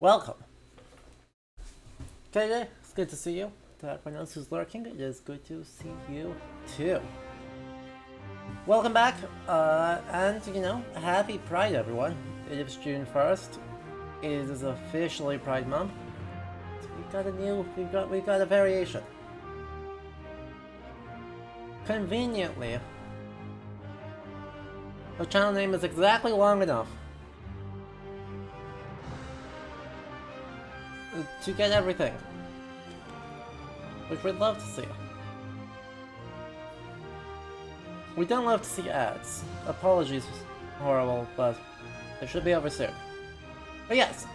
Welcome. KJ, it's good to see you. To everyone else who's lurking, it is good to see you too. Welcome back, and happy Pride, everyone. It is June 1st. It is officially Pride Month. We've got a variation. Conveniently, the channel name is exactly long enough to get everything, which we'd love to see. We don't love to see ads. Apologies, horrible, but it should be over soon. But yes,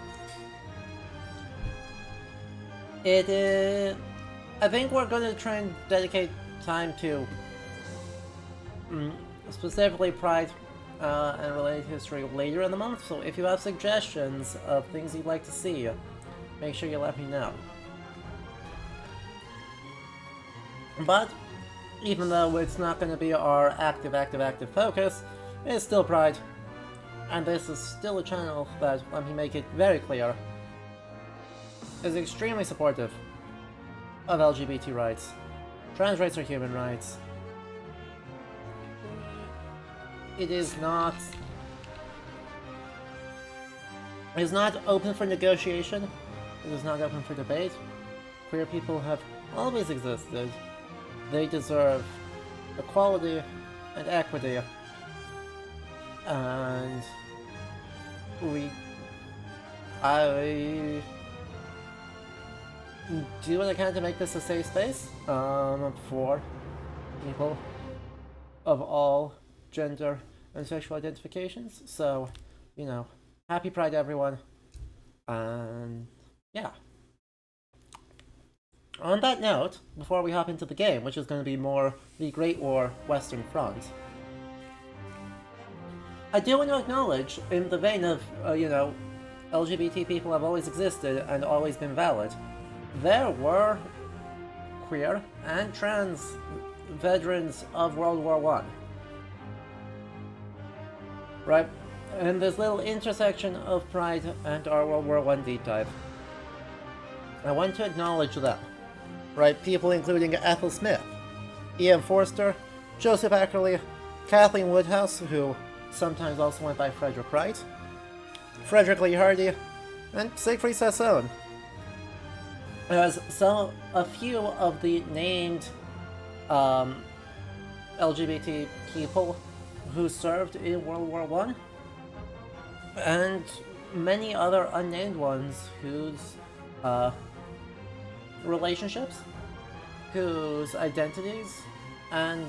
it is. I think we're going to try and dedicate time to specifically Pride and related history later in the month. So if you have suggestions of things you'd like to see, make sure you let me know. But even though it's not going to be our active focus, it's still Pride. And this is still a channel that, let me make it very clear, is extremely supportive of LGBT rights. Trans rights are human rights. It is not open for negotiation. It is not open for debate. Queer people have always existed. They deserve equality and equity. And I do what I can to make this a safe space for people of all gender and sexual identifications. So, happy Pride, everyone. And yeah. On that note, before we hop into the game, which is going to be more the Great War Western Front, I do want to acknowledge, in the vein of, LGBT people have always existed and always been valid, there were queer and trans veterans of World War I. Right? In this little intersection of Pride and our World War I deep dive, I want to acknowledge them. Right? People including Ethel Smith, Ian Forster, Joseph Ackerley, Kathleen Woodhouse, who sometimes also went by Frederick Wright, Frederick Lee Hardy, and Siegfried Sassoon. As a few of the named LGBT people who served in World War I, and many other unnamed ones whose relationships, whose identities, and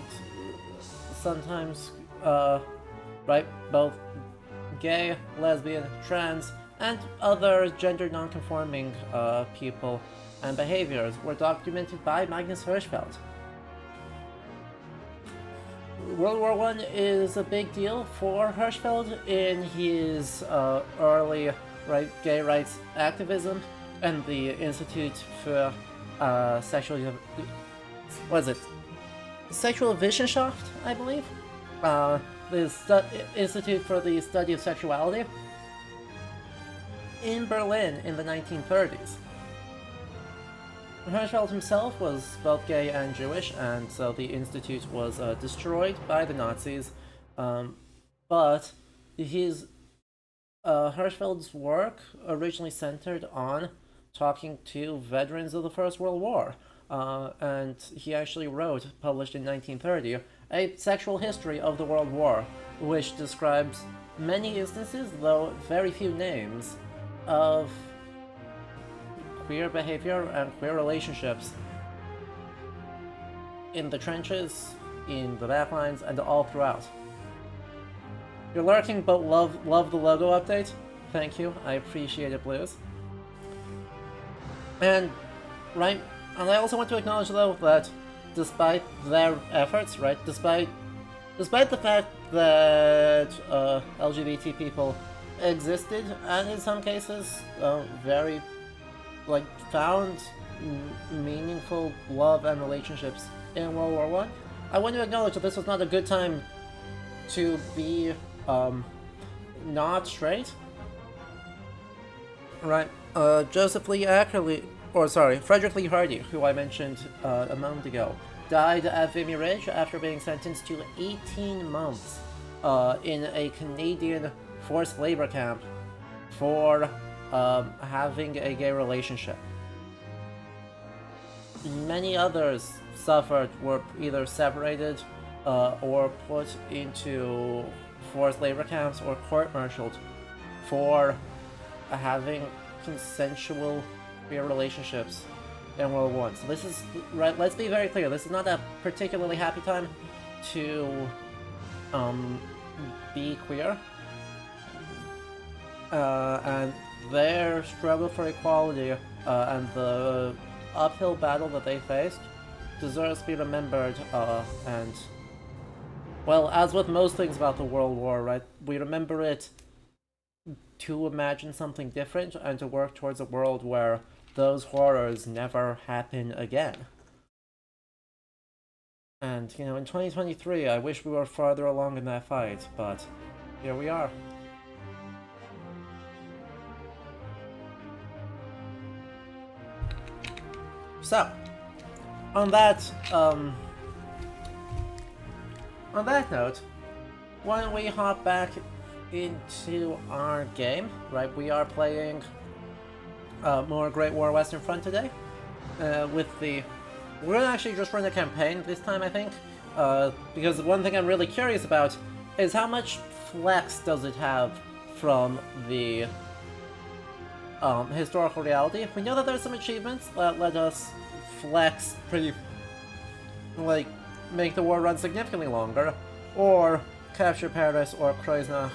sometimes, both gay, lesbian, trans, and other gender non-conforming people and behaviors were documented by Magnus Hirschfeld. World War I is a big deal for Hirschfeld in his early gay rights activism and the Institute for Sexual Wissenschaft, I believe? The Institute for the Study of Sexuality in Berlin in the 1930s. Hirschfeld himself was both gay and Jewish, and so the institute was destroyed by the Nazis. But Hirschfeld's work originally centered on talking to veterans of the First World War, and he actually published in 1930, a sexual history of the World War, which describes many instances, though very few names, of queer behavior and queer relationships in the trenches, in the backlines, and all throughout. You're lurking, but love the logo update? Thank you, I appreciate it, Blues. And I also want to acknowledge, though, that despite their efforts, despite the fact that LGBT people existed, and in some cases, very found meaningful love and relationships in World War I want to acknowledge that this was not a good time to be not straight, right? Frederick Lee Hardy, who I mentioned a moment ago, died at Vimy Ridge after being sentenced to 18 months in a Canadian forced labor camp for having a gay relationship. Many others were either separated or put into forced labor camps or court-martialed for having consensual queer relationships in World War I. So this is, right, let's be very clear, this is not a particularly happy time to be queer. And their struggle for equality and the uphill battle that they faced deserves to be remembered, and, well, as with most things about the World War, right, we remember it to imagine something different and to work towards a world where those horrors never happen again. And, you know, in 2023, I wish we were farther along in that fight, but here we are. So, on that note, why don't we hop back into our game, right? We are playing more Great War Western Front today, we're gonna actually just run a campaign this time, I think, because one thing I'm really curious about is how much flex does it have from the historical reality. We know that there's some achievements that let us flex make the war run significantly longer, or capture Paris or Kreuznach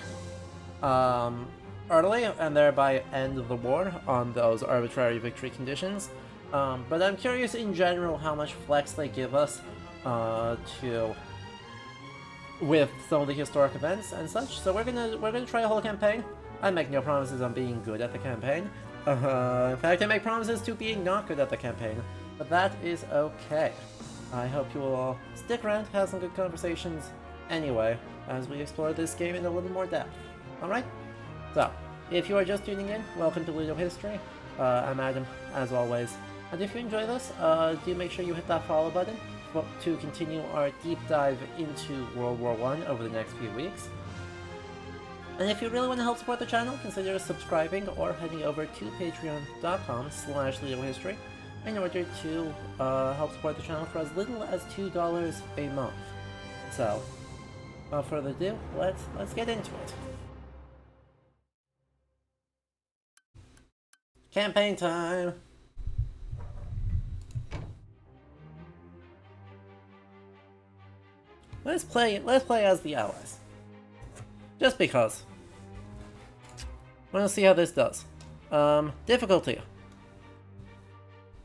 early, and thereby end the war on those arbitrary victory conditions. But I'm curious in general how much flex they give us with some of the historic events and such. So we're gonna try a whole campaign. I make no promises on being good at the campaign. In fact, I make promises to being not good at the campaign, but that is okay. I hope you will all stick around, have some good conversations anyway, as we explore this game in a little more depth. Alright? So, if you are just tuning in, welcome to Ludo History. I'm Adam, as always. And if you enjoy this, do make sure you hit that follow button to continue our deep dive into World War I over the next few weeks. And if you really want to help support the channel, consider subscribing or heading over to patreon.com/LudoHistory in order to help support the channel for as little as $2 a month. So, without further ado, let's get into it. Campaign time! Let's play as the Allies. Just because. I want to see how this does. Difficulty.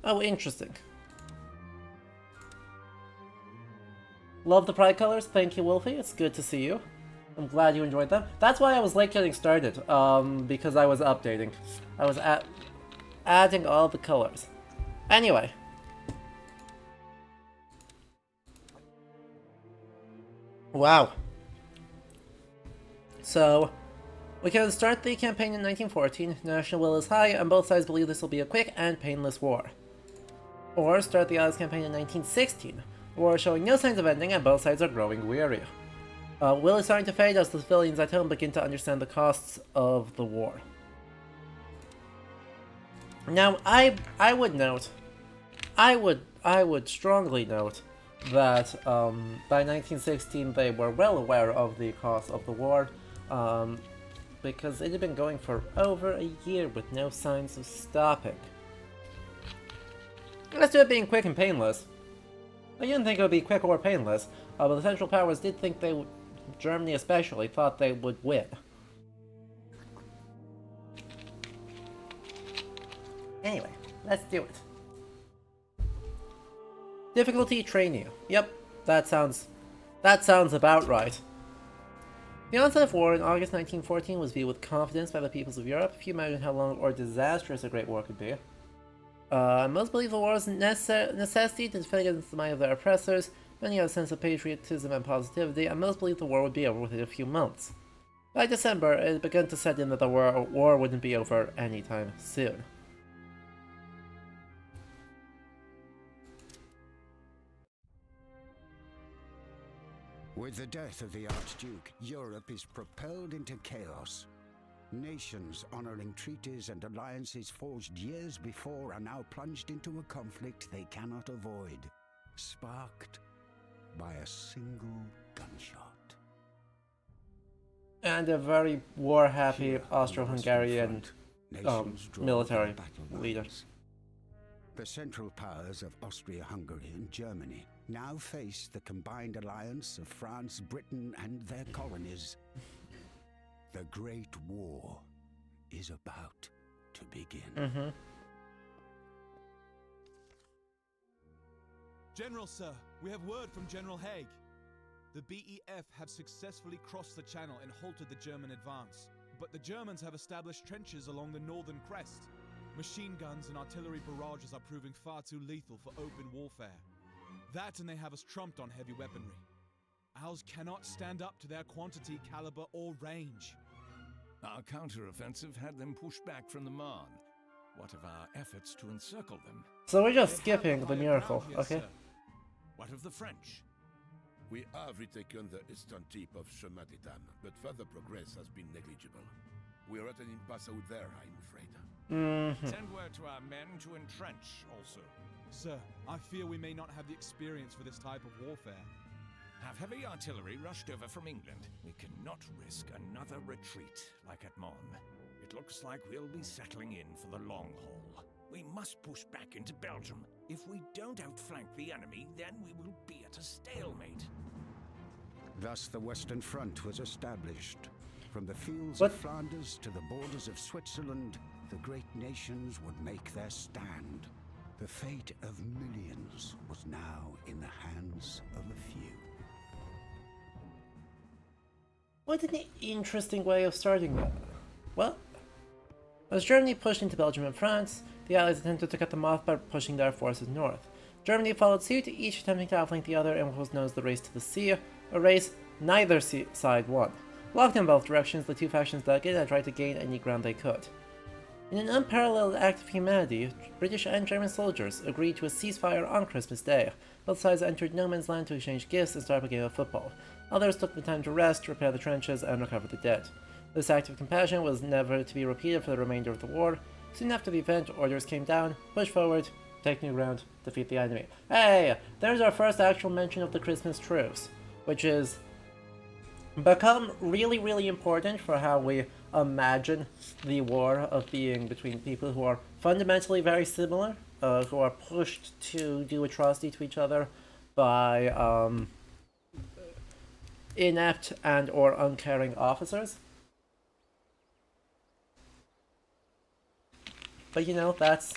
Oh, interesting. Love the pride colors. Thank you, Wolfie. It's good to see you. I'm glad you enjoyed them. That's why I was late getting started. Because I was updating. I was adding all the colors. Anyway. Wow. So, we can start the campaign in 1914, national will is high, and both sides believe this will be a quick and painless war. Or start the Allies campaign in 1916, the war is showing no signs of ending and both sides are growing weary. Will is starting to fade as the civilians at home begin to understand the costs of the war. Now, I would strongly note that by 1916 they were well aware of the cost of the war, because it had been going for over a year with no signs of stopping. As to it being quick and painless, I didn't think it would be quick or painless, but the Central Powers did think they would, Germany especially, thought they would win. Anyway, let's do it. Difficulty trainee. Yep, that sounds about right. The onset of war in August 1914 was viewed with confidence by the peoples of Europe. Few imagine how long or disastrous a great war could be. Most believe the war was a necessity to defend against the might of their oppressors. Many have a sense of patriotism and positivity, and most believe the war would be over within a few months. By December, it had begun to set in that the war wouldn't be over anytime soon. With the death of the Archduke, Europe is propelled into chaos. Nations honoring treaties and alliances forged years before are now plunged into a conflict they cannot avoid, sparked by a single gunshot. And a very war-happy Austro-Hungarian military leader. The central powers of Austria-Hungary and Germany now face the combined alliance of France, Britain, and their colonies. The Great War is about to begin. General, sir, we have word from General Haig. The BEF have successfully crossed the channel and halted the German advance. But the Germans have established trenches along the northern crest. Machine guns and artillery barrages are proving far too lethal for open warfare. That and they have us trumped on heavy weaponry. Ours cannot stand up to their quantity, caliber, or range. Our counter-offensive had them pushed back from the Marne. What of our efforts to encircle them? So we're just skipping the miracle, Here, okay? sir. What of the French? We have retaken the eastern tip of Chemin des Dames, but further progress has been negligible. We are at an impasse out there, I'm afraid. Send word to our men to entrench also. Sir, I fear we may not have the experience for this type of warfare. Have heavy artillery rushed over from England. We cannot risk another retreat like at Mons. It looks like we'll be settling in for the long haul. We must push back into Belgium. If we don't outflank the enemy, then we will be at a stalemate. Thus the Western Front was established. From the fields What? of Flanders to the borders of Switzerland, the great nations would make their stand. The fate of millions was now in the hands of a few. What an interesting way of starting that. Well, as Germany pushed into Belgium and France, the Allies attempted to cut them off by pushing their forces north. Germany followed suit, each attempting to outflank the other in what was known as the Race to the Sea, a race neither side won. Locked in both directions, the two factions dug in and tried to gain any ground they could. In an unparalleled act of humanity, British and German soldiers agreed to a ceasefire on Christmas Day. Both sides entered no man's land to exchange gifts and start up a game of football. Others took the time to rest, repair the trenches, and recover the dead. This act of compassion was never to be repeated for the remainder of the war. Soon after the event, orders came down: push forward, take new ground, defeat the enemy. Hey, there's our first actual mention of the Christmas truce, which is become really, really important for how we imagine the war of being between people who are fundamentally very similar, who are pushed to do atrocity to each other by inept and or uncaring officers. But you know, that's...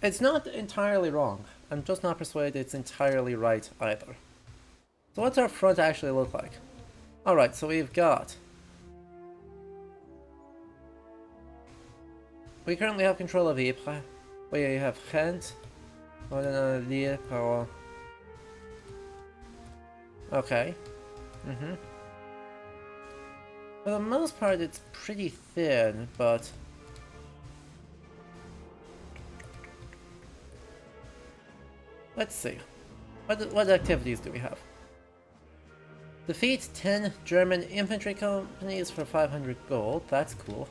It's not entirely wrong. I'm just not persuaded it's entirely right either. So what's our front actually look like? Alright, so we've got... We currently have control of Ypres. We have Ghent. Okay. For the most part, it's pretty thin, but... Let's see. What activities do we have? Defeat 10 German infantry companies for 500 gold. That's cool.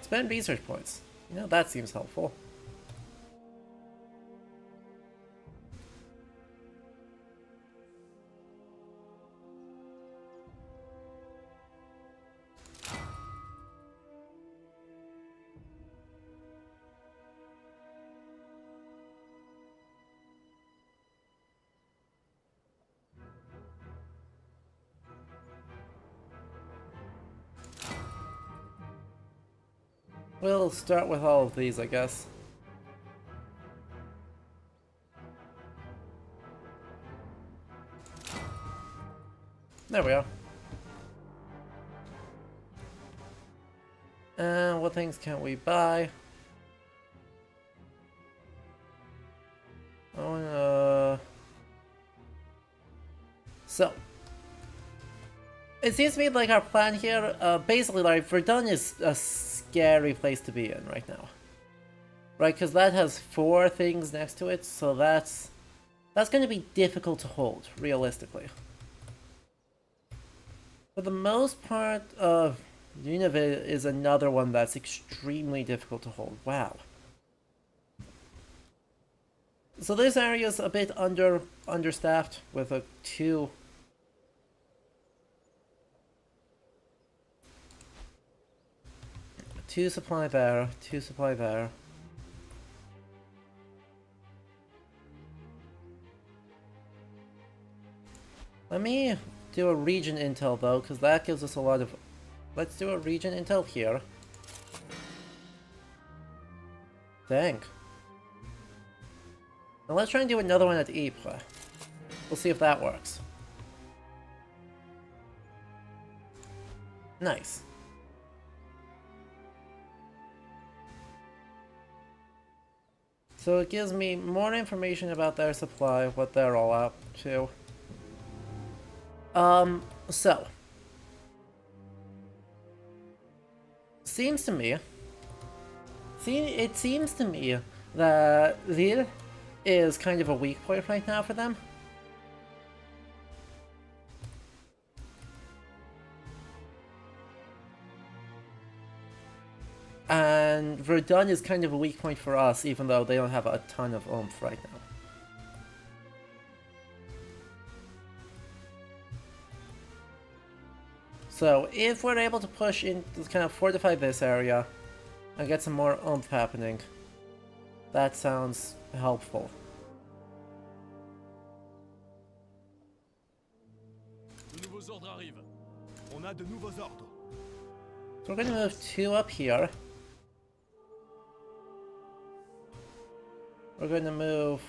Spend research points. You know, that seems helpful. We'll start with all of these, I guess. There we are. And what things can we buy? So, it seems to me like our plan here, basically, like, Verdun is a scary place to be in right now. Right, because that has 4 things next to it, so that's going to be difficult to hold, realistically. For the most part, Nunavut is another one that's extremely difficult to hold. Wow. So this area is a bit understaffed with a 2. Two supply there, 2 supply there. Let me do a region intel though, because that gives us a lot of... Let's do a region intel here. Dang. Now let's try and do another one at Ypres. We'll see if that works. Nice. So it gives me more information about their supply, what they're all up to. So. Seems to me... it seems to me that Lille is kind of a weak point right now for them. And Verdun is kind of a weak point for us, even though they don't have a ton of oomph right now. So if we're able to push in, to kind of fortify this area and get some more oomph happening, that sounds helpful. De nouveaux ordres arrivent. On a de nouveaux ordres. So we're going to move 2 up here. We're going to move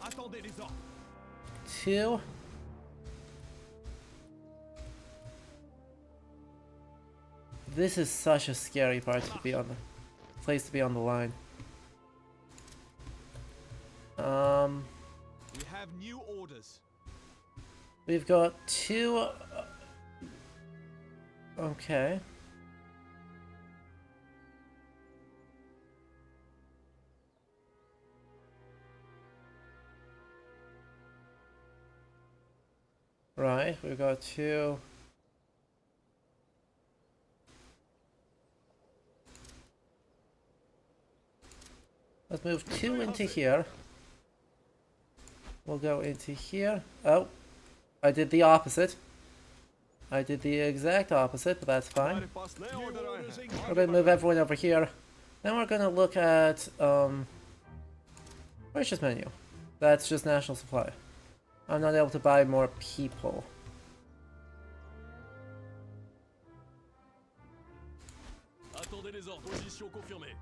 Attendez les ordres. 2. This is such a scary part to be on the place to be on the line. We have new orders. We've got 2. Okay. Right, we've got 2. Let's move 2 into here. We'll go into here. Oh, I did the opposite. I did the exact opposite, but that's fine. We're going to move everyone over here. Then we're going to look at, purchase menu. That's just national supply. I'm not able to buy more people. Attendez les ordres. Position confirmée.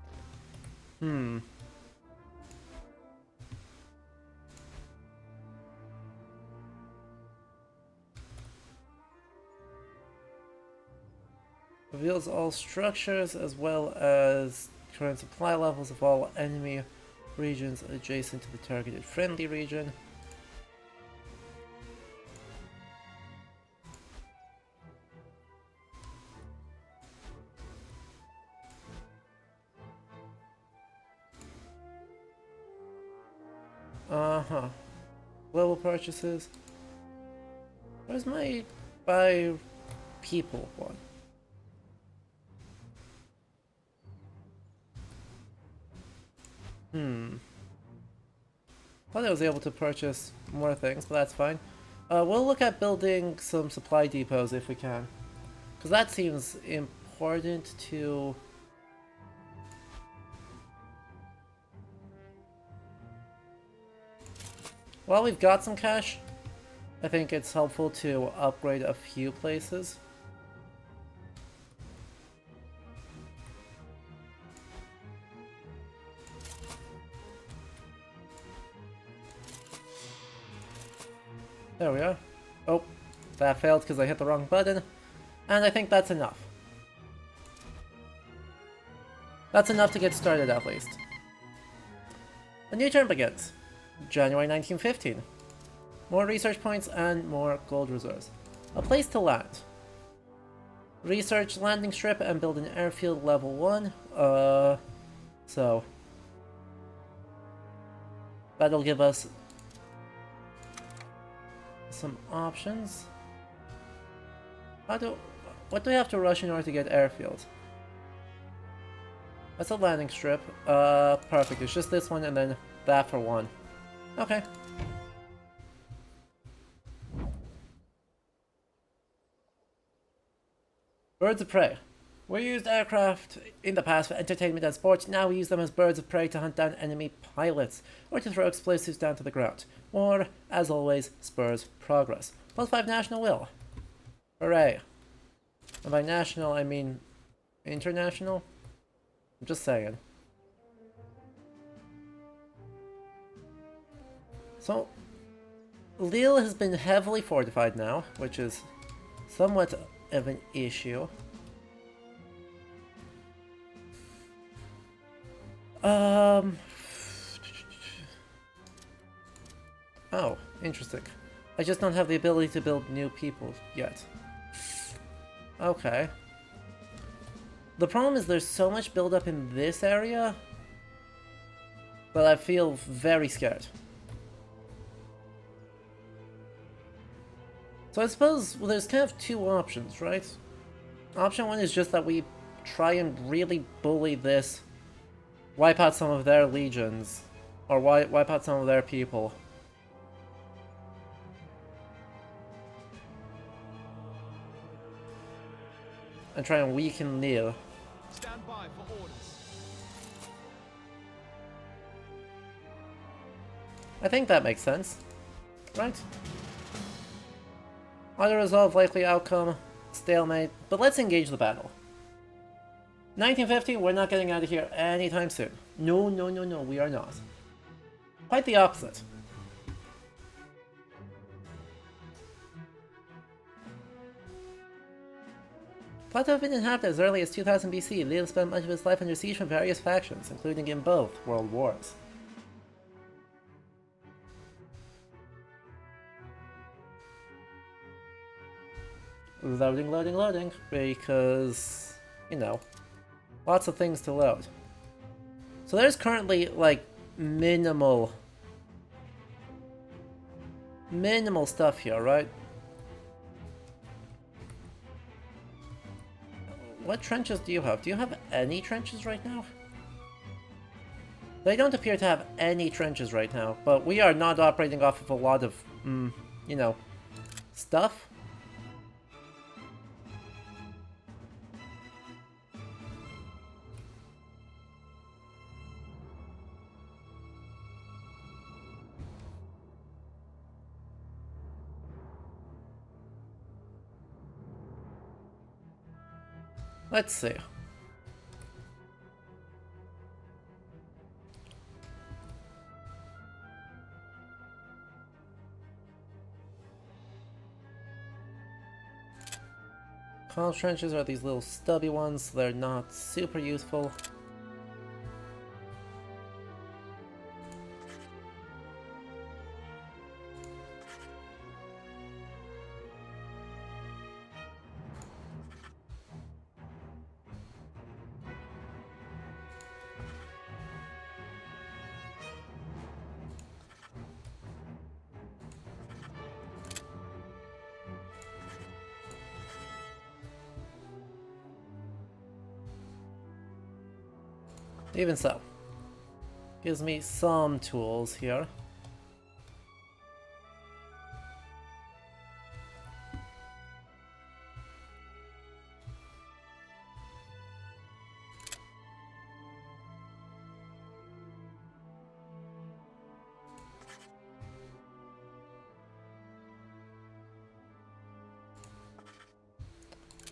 Reveals all structures as well as current supply levels of all enemy regions adjacent to the targeted friendly region. Global purchases. Where's my buy people one? Thought I was able to purchase more things, but that's fine. We'll look at building some supply depots if we can. Because that seems important to... While we've got some cash, I think it's helpful to upgrade a few places. There we are. Oh, that failed because I hit the wrong button. And I think that's enough. That's enough to get started at least. A new term begins. January 1915. More research points and more gold reserves. A place to land. Research landing strip and build an airfield level 1. So that'll give us some options. What do we have to rush in order to get airfield? That's a landing strip. Perfect. It's just this one and then that for 1. Okay. Birds of prey. We used aircraft in the past for entertainment and sports. Now we use them as birds of prey to hunt down enemy pilots or to throw explosives down to the ground. War, as always, spurs progress. +5 national will. Hooray. And by national, I mean international? I'm just saying. So, Lille has been heavily fortified now, which is somewhat of an issue. Oh, interesting. I just don't have the ability to build new people yet. Okay. The problem is there's so much buildup in this area that I feel very scared. So I suppose, well, there's kind of 2 options, right? Option 1 is just that we try and really bully this, wipe out some of their legions, or wipe out some of their people. And try and weaken Lille. Stand by for orders. I think that makes sense, right? Either resolve, likely outcome, stalemate, but let's engage the battle. 1950, we're not getting out of here anytime soon. No, we are not. Quite the opposite. Plateau have been inhabited as early as 2000 BC. Lille spent much of his life under siege from various factions, including in both world wars. Loading, because, you know, lots of things to load. So there's currently, like, minimal stuff here, right? What trenches do you have? Do you have any trenches right now? They don't appear to have any trenches right now, but we are not operating off of a lot of, you know, stuff. Let's see. Column trenches are these little stubby ones. They're not super useful. Even so, gives me some tools here.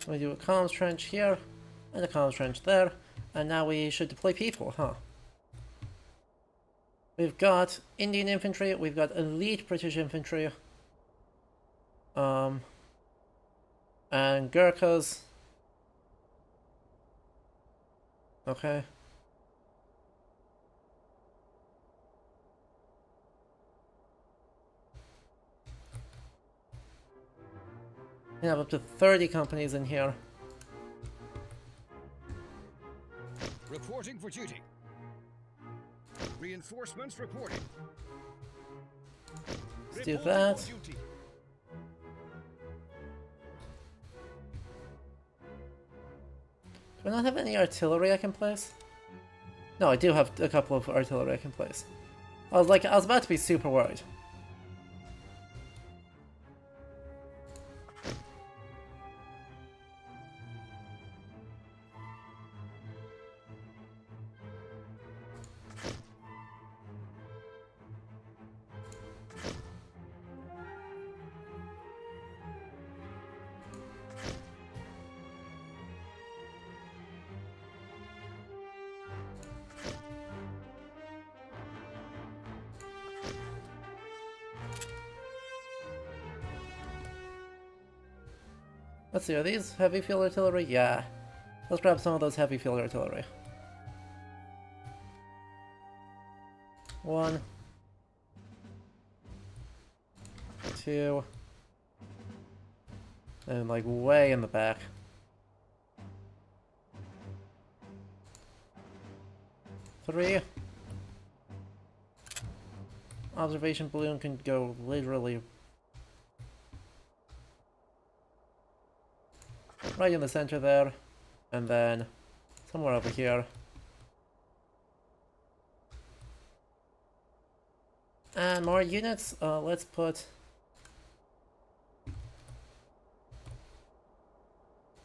We do a comms trench here, and a comms trench there. And now we should deploy people, huh? We've got Indian infantry, we've got elite British infantry. And Gurkhas. Okay. We have up to 30 companies in here. Reporting for duty. Reinforcements reporting. Let's do that. Do I not have any artillery I can place? No, I do have a couple of artillery I can place. I was about to be super worried. Let's see, are these heavy field artillery? Yeah. Let's grab some of those heavy field artillery. 1, 2, and like way in the back. 3. Observation balloon can go literally right in the center there, and then somewhere over here. And more units, let's put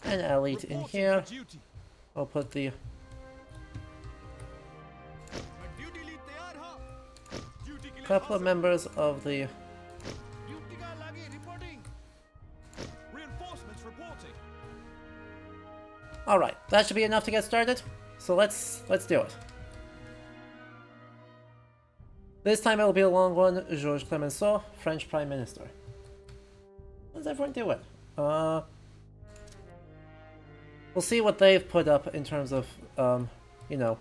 an elite in here. I'll put the couple of members of the Alright, that should be enough to get started. So let's do it. This time it'll be a long one. Georges Clemenceau, French Prime Minister. What's everyone doing? We'll see what they've put up in terms of, you know,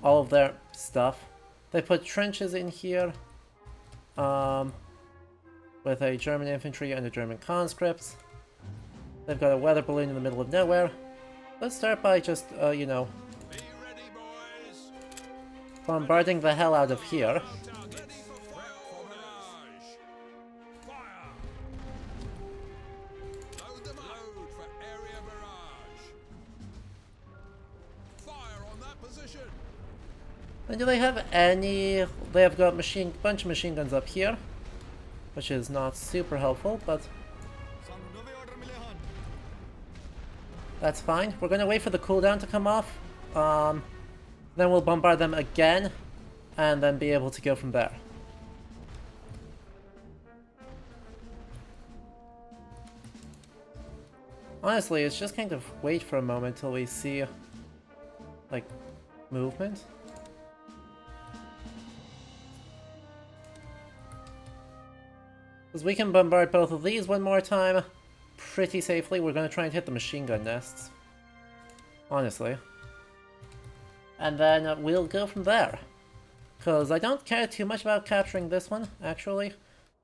all of their stuff. They put trenches in here. With a German infantry and a German conscripts. They've got a weather balloon in the middle of nowhere. Let's start by just, you know, bombarding the hell out of here. And do they have any... They have got bunch of machine guns up here, which is not super helpful, but that's fine. We're gonna wait for the cooldown to come off, then we'll bombard them again, and then be able to go from there. Honestly, it's just kind of wait for a moment till we see, like, movement. Because we can bombard both of these one more time pretty safely. We're going to try and hit the machine gun nests. Honestly. And then we'll go from there. Because I don't care too much about capturing this one, actually.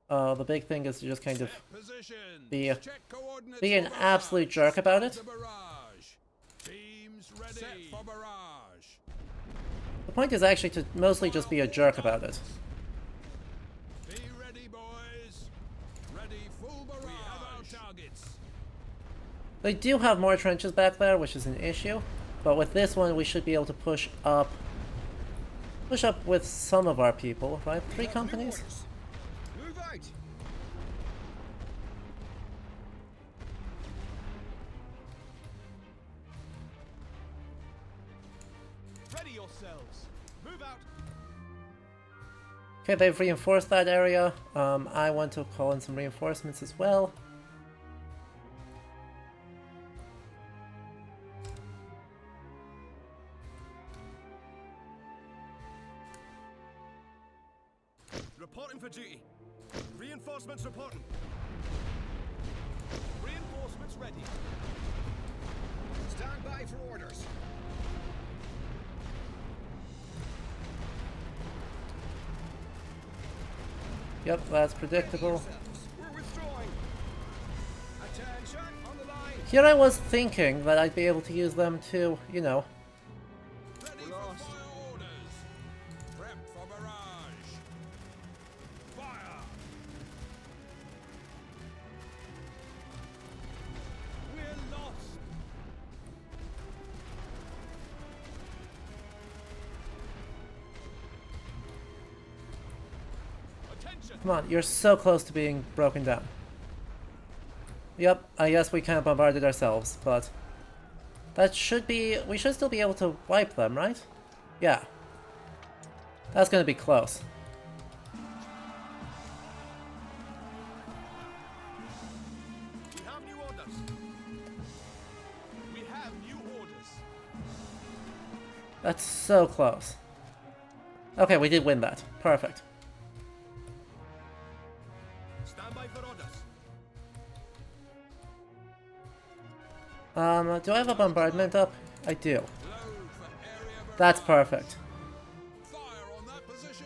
The big thing is to just kind of be an absolute jerk about it. The point is actually to mostly just be a jerk about it. They do have more trenches back there, which is an issue, but with this one we should be able to push up with some of our people, right? 3 companies? Move out. Ready yourselves. Move out. Okay, they've reinforced that area. I want to call in some reinforcements as well. Reporting for duty. Reinforcements reporting. Reinforcements ready. Stand by for orders. Yep, that's predictable. We're withdrawing. Attention on the line. Here I was thinking that I'd be able to use them to, you know... Ready for fire orders. Prep for barrage. Fire. We're lost. Attention. Come on, you're so close to being broken down. Yep, I guess we can't bombard it ourselves, but... That should be... We should still be able to wipe them, right? Yeah. That's gonna be close. We have new orders. We have new orders. That's so close. Okay, we did win that. Perfect. Stand by for orders. Do I have a bombardment up? I do. Load for area barrage. That's perfect. Fire on that position.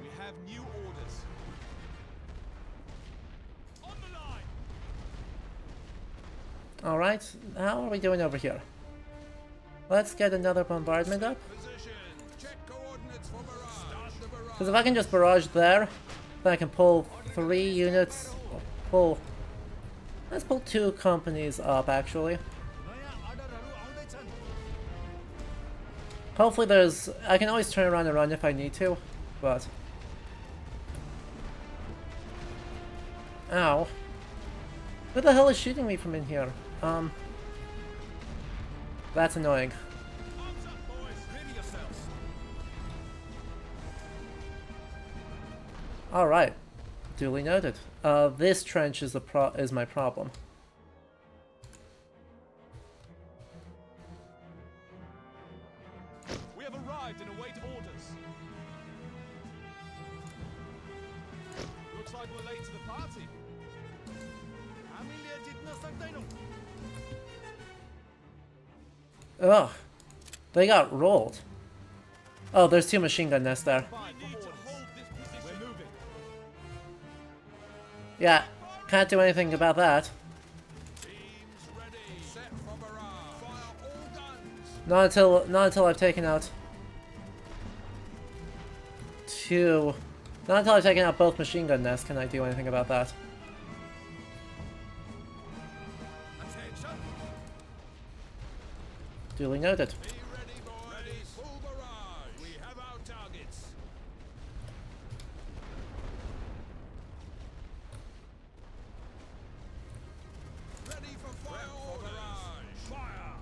We have new orders. On the line. Alright, how are we doing over here? Let's get another bombardment up. Position. Check coordinates for barrage. Start the barrage. Because if I can just barrage there, then I can pull 3 units. Pull. Let's pull 2 companies up, actually. Hopefully there's... I can always turn around and run if I need to, but... Ow. Who the hell is shooting me from in here? That's annoying. Arms up, boys. Ready yourselves. Alright. Duly noted. This trench is is my problem. We have arrived and await orders. Looks like we're late to the party. Ugh. They got rolled. Oh, there's 2 machine gun nests there. Fine, we need to hold this position. We're moving. Yeah, can't do anything about that. Teams ready. Set for barrage. Fire all guns. Not until I've taken out 2. Not until I've taken out both machine gun nests can I do anything about that. Attention. Duly noted. Be ready, boys. Ready. Full barrage. We have our targets. Ready for fire orders. Fire.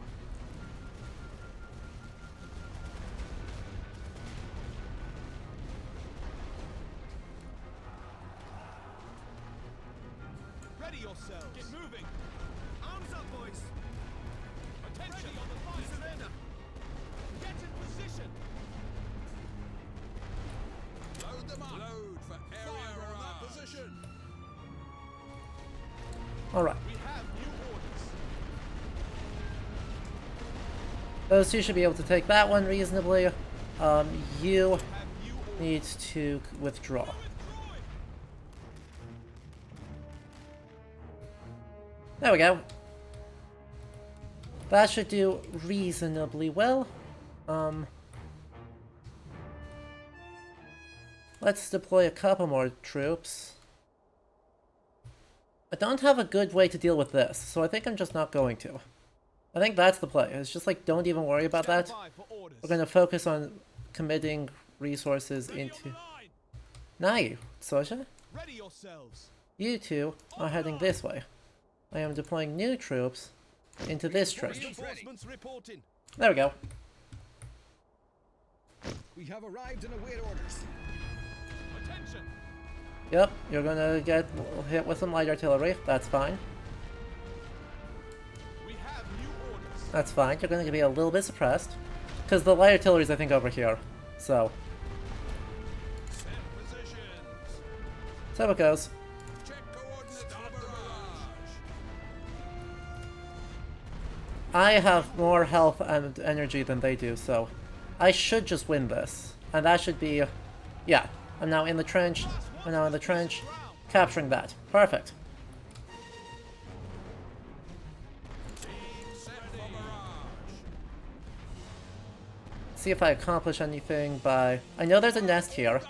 Ready yourselves. Get moving. Arms up, boys. Attention on the line. Surrender. Get in position. Load them up. Load for area on that position. Alright. We have new orders. Those 2 should be able to take that one reasonably. You Have new orders. need to withdraw. Withdrawing. There we go. That should do reasonably well. Let's deploy a couple more troops. I don't have a good way to deal with this, so I think I'm just not going to. I think that's the play. It's just like, don't even worry about that. Stand by for orders. We're going to focus on committing resources Ready on into... the line. Nai, Soja, Ready yourselves. you 2 are heading this way. I am deploying new troops into this trench. Reinforcements reporting. There we go. We have arrived and await orders. Attention. Yep, you're gonna get hit with some light artillery. That's fine. We have new orders. That's fine. You're gonna be a little bit suppressed. Because the light artillery's, I think, over here. So, Set positions. so it goes. Check coordinates for barrage. I have more health and energy than they do, so I should just win this. And that should be... Yeah, I'm now in the trench. I'm now in the trench. Capturing that. Perfect. See if I accomplish anything by... I know there's a nest here,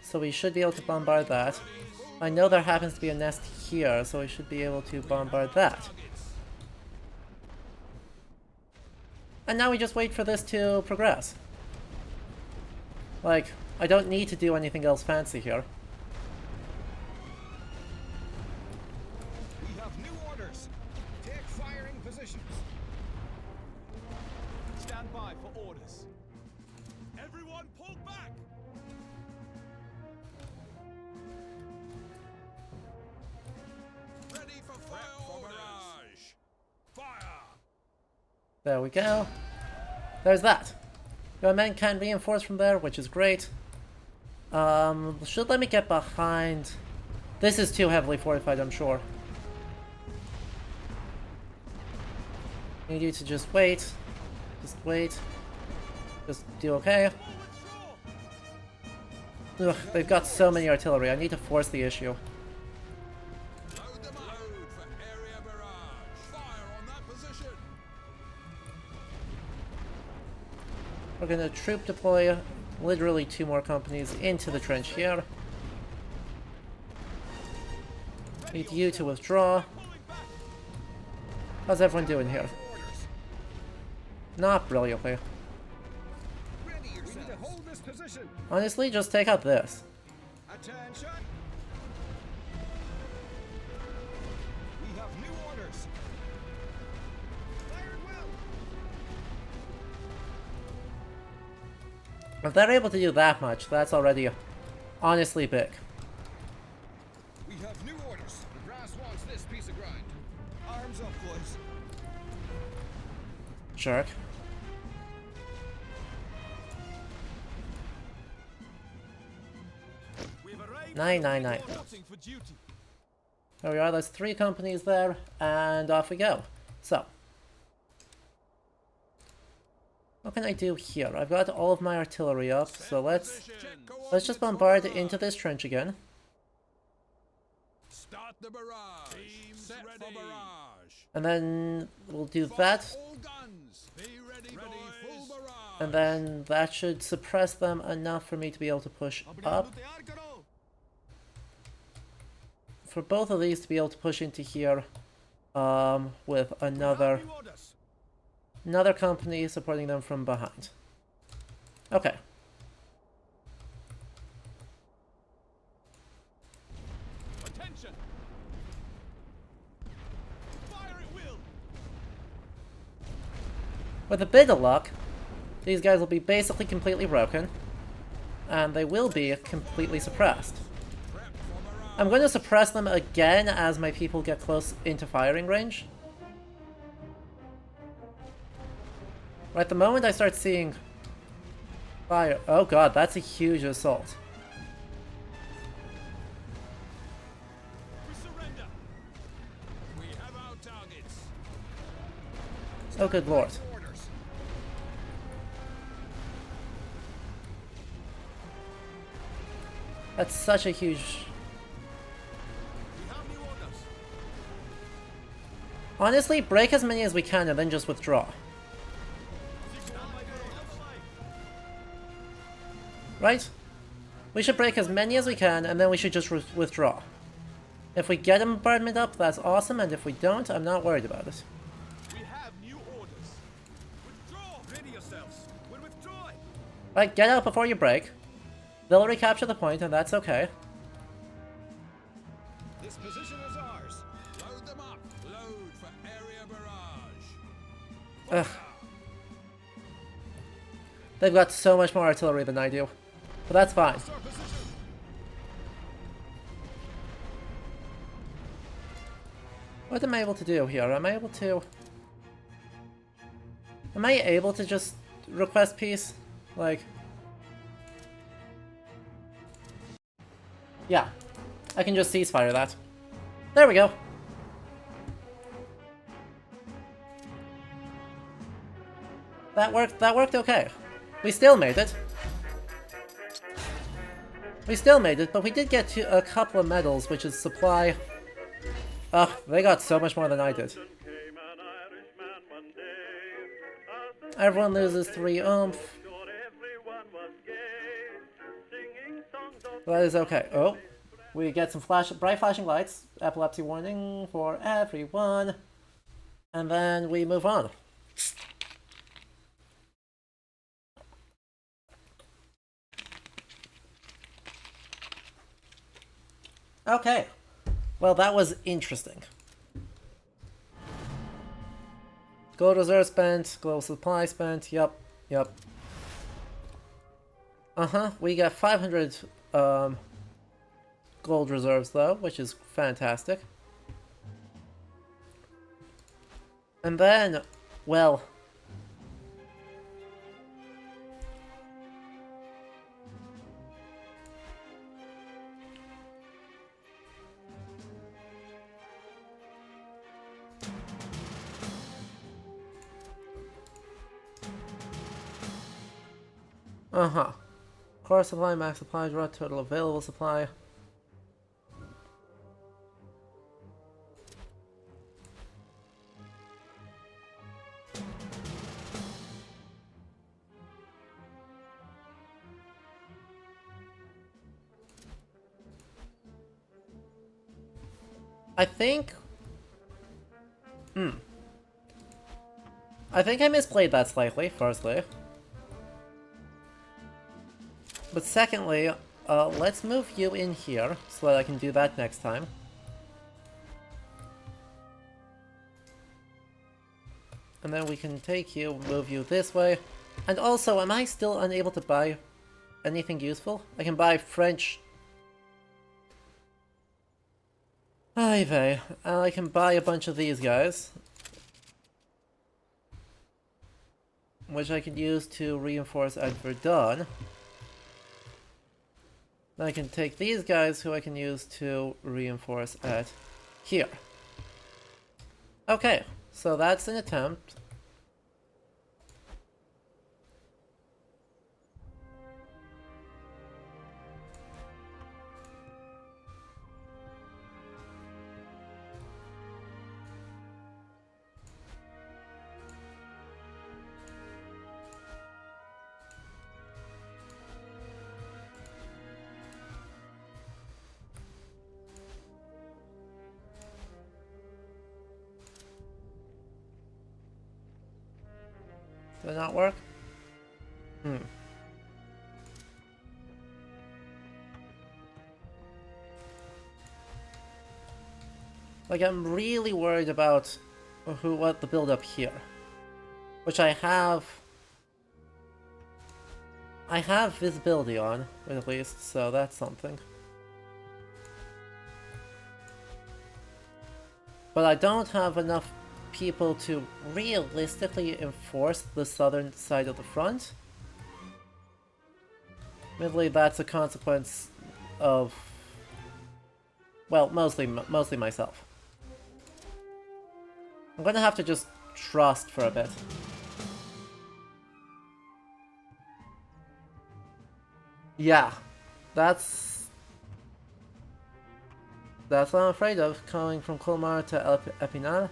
so we should be able to bombard that. I know there happens to be a nest here, so we should be able to bombard that. And now we just wait for this to progress. Like, I don't need to do anything else fancy here. We have new orders. Take firing positions. Stand by for orders. Everyone pull back! Ready for fire orders. Fire! There we go. There's that. Your men can reinforce from there, which is great. Should let me get behind. This is too heavily fortified, I'm sure. Need you to just wait. Just wait. Just do okay. Ugh, they've got so many artillery. I need to force the issue. Load them up. Load for area barrage. Fire on that position. We're gonna troop deploy literally 2 more companies into the trench here. Need you to withdraw. How's everyone doing here? Orders. Not brilliantly. Ready yourselves. We need to hold this position. Honestly, just take out this. Attention. We have new orders. Fire at will. If they're able to do that much, that's already honestly big. We have new orders. The brass wants this piece of grind. Arms up, boys. Jerk. We've arrived. 999. Reporting for duty. There we are, there's 3 companies there, and off we go. So, what can I do here? I've got all of my artillery up, so let's just bombard into this trench again. Start the barrage. Teams Set ready. for barrage. And then we'll do that, All guns. Be ready, Ready, boys. Full barrage. and then that should suppress them enough for me to be able to push up. For both of these to be able to push into here, with another New orders. company supporting them from behind. Okay. Attention. Fire at will. With a bit of luck, these guys will be basically completely broken, and they will be completely suppressed. I'm going to suppress them again as my people get close into firing range. Right, the moment I start seeing fire... Oh god, that's a huge assault. We surrender. We have our targets. Oh good lord. Orders. That's such a huge... We have new orders. Honestly, break as many as we can and then just withdraw. Right? We should break as many as we can, and then we should just withdraw. If we get a bombardment up, that's awesome, and if we don't, I'm not worried about it. We have new orders. Withdraw. Ready yourselves. We're withdrawing. Right, get out before you break. They'll recapture the point, and that's okay. This position is ours. Load them up. Load for area barrage. Ugh. They've got so much more artillery than I do. But that's fine. Our position. What am I able to do here? Am I able to... Am I able to just request peace? Like... Yeah. I can just ceasefire that. There we go. That worked okay. We still made it. We still made it, but we did get to a couple of medals, which is supply. Ugh, they got so much more than I did. Everyone loses 3 oomph. That is okay. Oh, we get some bright flashing lights. Epilepsy warning for everyone. And then we move on. Okay. Well, that was interesting. Gold reserve spent, global supply spent, yep. We got 500 gold reserves though, which is fantastic. And then, well... Core supply, max supply, draw total available supply. I think I misplayed that slightly, firstly. But secondly, let's move you in here so that I can do that next time. And then we can take you, move you this way. And also, am I still unable to buy anything useful? I can buy French... Ay vey. And I can buy a bunch of these guys. Which I can use to reinforce at Verdun. Then I can take these guys who I can use to reinforce at here. Okay, so that's an attempt. Did it not work? Like, I'm really worried about what the build up here. Which I have visibility on, at least, so that's something. But I don't have enough people to realistically enforce the southern side of the front. Admittedly, that's a consequence of, well, mostly myself. I'm gonna have to just trust for a bit. Yeah, that's what I'm afraid of, coming from Colmar to Epinal.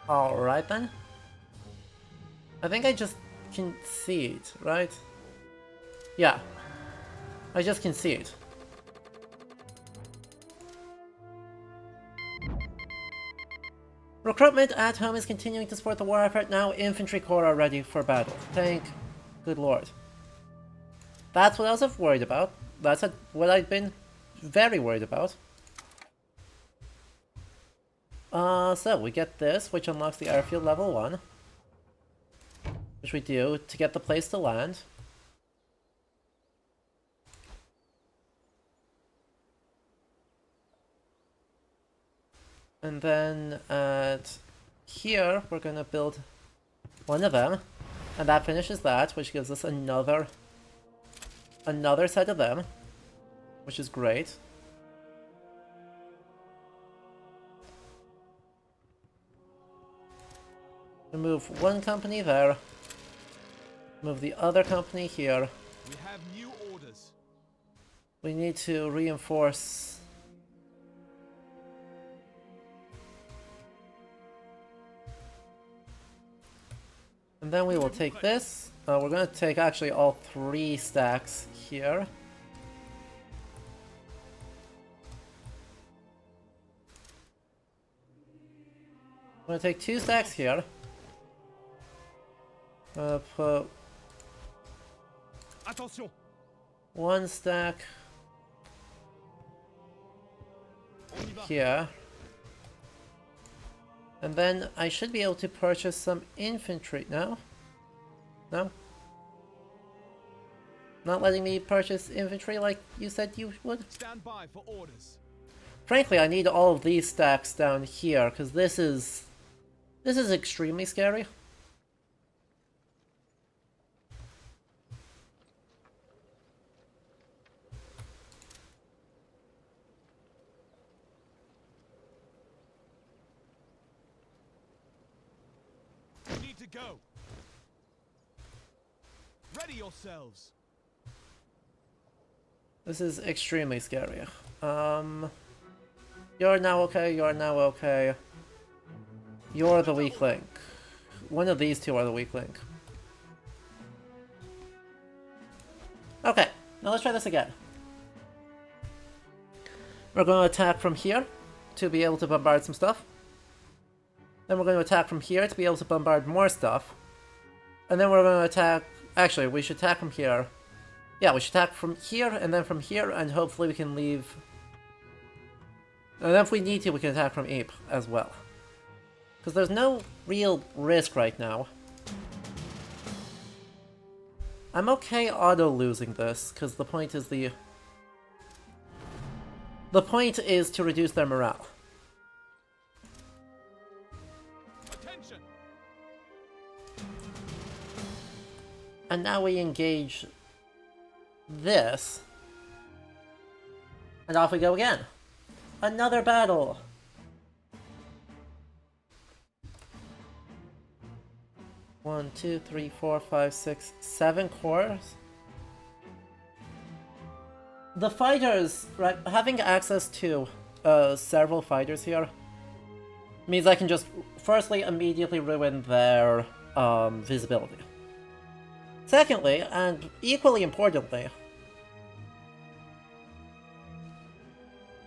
Alright then. I think I just concede, right? Yeah. I just concede. Recruitment at home is continuing to support the war effort. Now infantry corps are ready for battle. Thank good lord. That's what I was worried about. That's what I've been very worried about. So we get this, which unlocks the airfield level 1. Which we do to get the place to land. And then at here, we're gonna build one of them. And that finishes that, which gives us another set of them. Which is great. Move one company there. Move the other company here. We have new orders. We need to reinforce. And then we will take this. We're going to take actually all 3 stacks here. I'm going to take 2 stacks here. Put Attention. 1 stack On y va. here. And then I should be able to purchase some infantry now. No? Not letting me purchase infantry like you said you would? Stand by for orders. Frankly, I need all of these stacks down here, because this is extremely scary. We need to go. Ready yourselves. This is extremely scary. You're now okay, you're now okay. You're the weak link. One of these 2 are the weak link. Okay, now let's try this again. We're going to attack from here to be able to bombard some stuff. Then we're going to attack from here to be able to bombard more stuff. And then we're going to attack... Actually, we should attack from here. Yeah, we should attack from here and then from here, and hopefully we can leave... And then if we need to, we can attack from Ypres as well. Because there's no real risk right now. I'm okay auto-losing this, because the point is the... The point is to reduce their morale. Attention. And now we engage this. And off we go again. Another battle! One, two, three, 4, 5, 6, 7 cores. The fighters, right, having access to several fighters here means I can just firstly immediately ruin their visibility. Secondly, and equally importantly,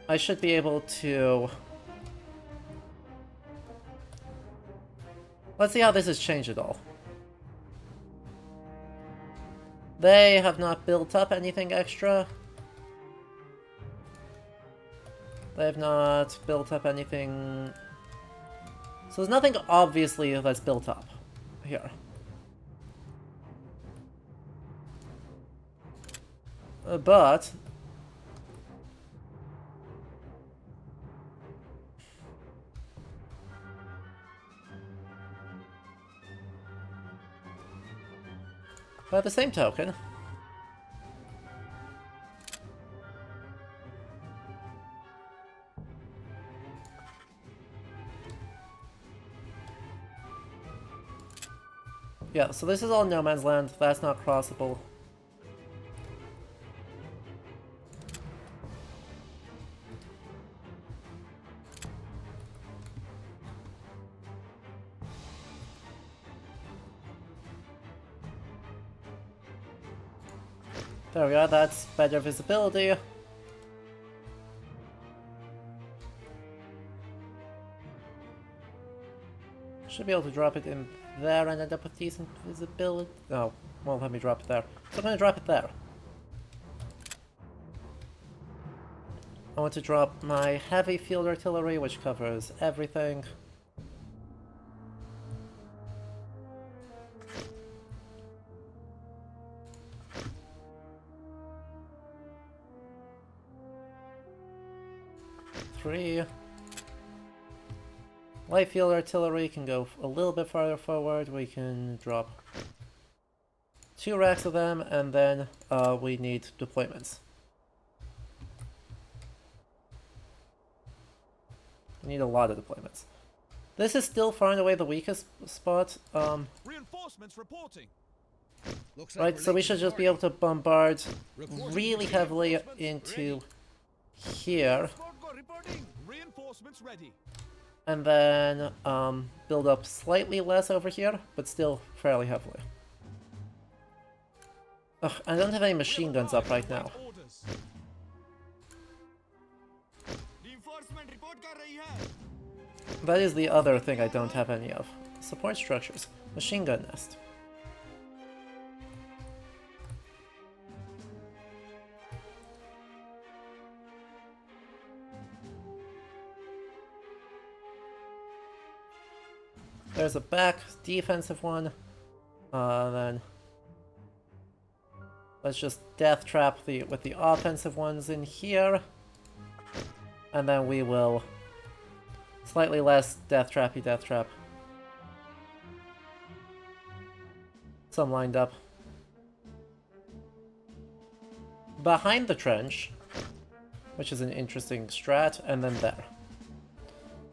I should be able to... Let's see how this has changed at all. They have not built up anything extra. They have not built up anything... So there's nothing obviously that's built up here. But... By the same token, yeah, so this is all no man's land, that's not crossable. There we are, that's better visibility. Should be able to drop it in there and end up with decent visibility. Oh, won't let me drop it there. So I'm going to drop it there. I want to drop my heavy field artillery, which covers everything. Three. Light field artillery can go a little bit farther forward. We can drop 2 racks of them, and then we need deployments. We need a lot of deployments. This is still far and away the weakest spot. Reinforcements reporting. Looks like Right, we're so we late should to the just be party. able to bombard Reporting really for heavily reinforcements into ready. here, Reporting. Reinforcements ready. and then build up slightly less over here, but still fairly heavily. Ugh, I don't have any machine guns up right now. Orders. That is the other thing I don't have any of. Support structures. Machine gun nest. There's a back defensive one. Then let's just death trap with the offensive ones in here. And then we will slightly less death trap. Some lined up behind the trench, which is an interesting strat, and then there.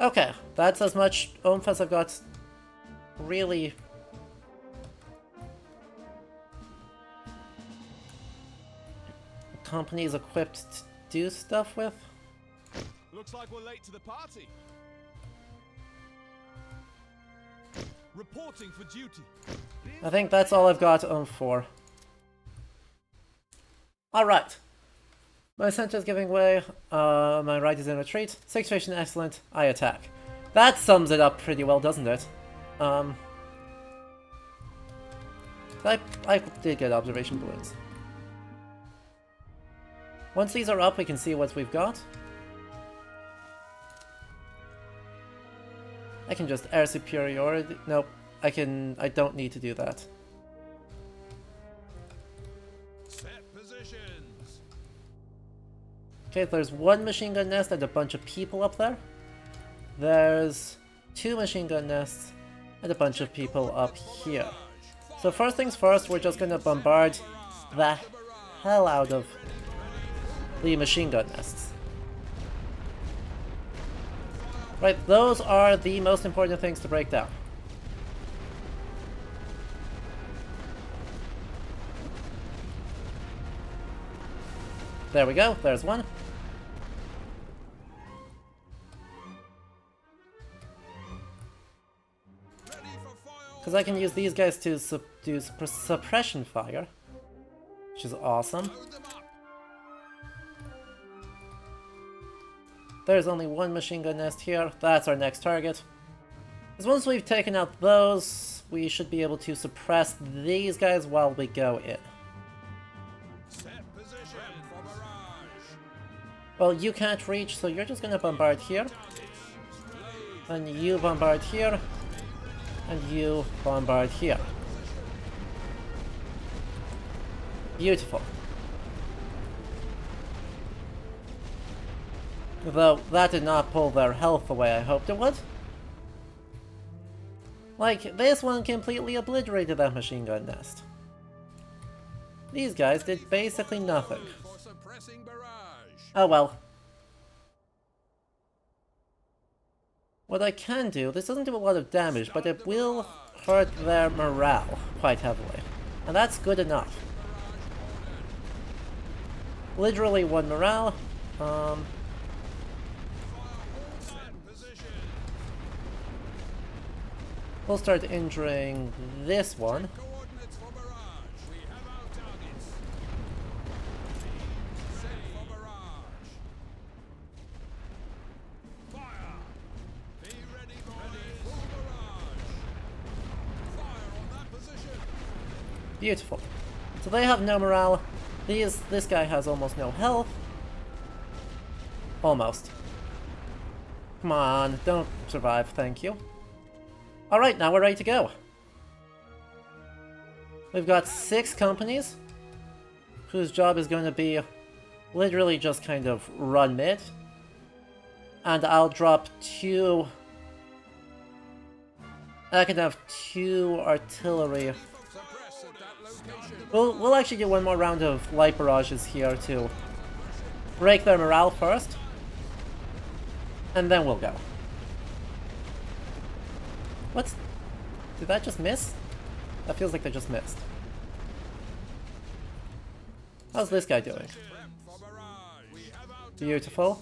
Okay, that's as much oomph as I've got really companies equipped to do stuff with. Looks like we're late to the party. Reporting for duty. I think that's all I've got oomph for. Alright. My center is giving way, my right is in retreat, situation excellent, I attack. That sums it up pretty well, doesn't it? I did get observation balloons. Once these are up, we can see what we've got. I can just air superiority. Nope, I don't need to do that. Set positions. Okay, there's one machine gun nest and a bunch of people up there. There's two machine gun nests and a bunch of people up here. So first things first, we're just gonna bombard the hell out of the machine gun nests. Right, those are the most important things to break down. There we go, there's one. Because I can use these guys to do suppression fire, which is awesome. There's only one machine gun nest here. That's our next target. Because once we've taken out those, we should be able to suppress these guys while we go in. Set position for barrage. Well, you can't reach, so you're just gonna bombard here. And you bombard here. And you bombard here. Beautiful. Though, that did not pull their health away, I hoped it would. Like, this one completely obliterated that machine gun nest. These guys did basically nothing. For suppressing barrage. Oh well. What I can do, this doesn't do a lot of damage, but it will hurt their morale quite heavily. And that's good enough. Literally one morale. We'll start injuring this one. Coordinates for barrage. We have our targets. Set for barrage. Fire. Be ready, boys. Full barrage. Fire on that position. Beautiful. So they have no morale. This guy has almost no health. Almost. Come on, don't survive, thank you. Alright, now we're ready to go. We've got 6 companies whose job is going to be literally just kind of run mid. And I'll drop 2... I can have 2 artillery. Suppress at that location. We'll actually do one more round of light barrages here to break their morale first. And then we'll go. What's... Did that just miss? That feels like they just missed. How's this guy doing? Beautiful.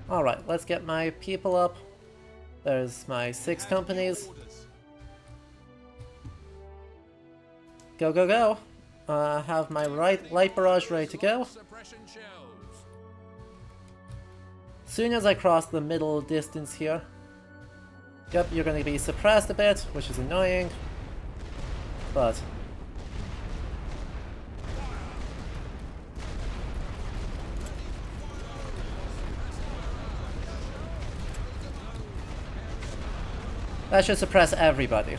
Alright, let's get my people up. There's my 6 companies. Go, go, go! Have my light barrage ready to go. Soon as I cross the middle distance here. Yep, you're going to be suppressed a bit, which is annoying. But... that should suppress everybody.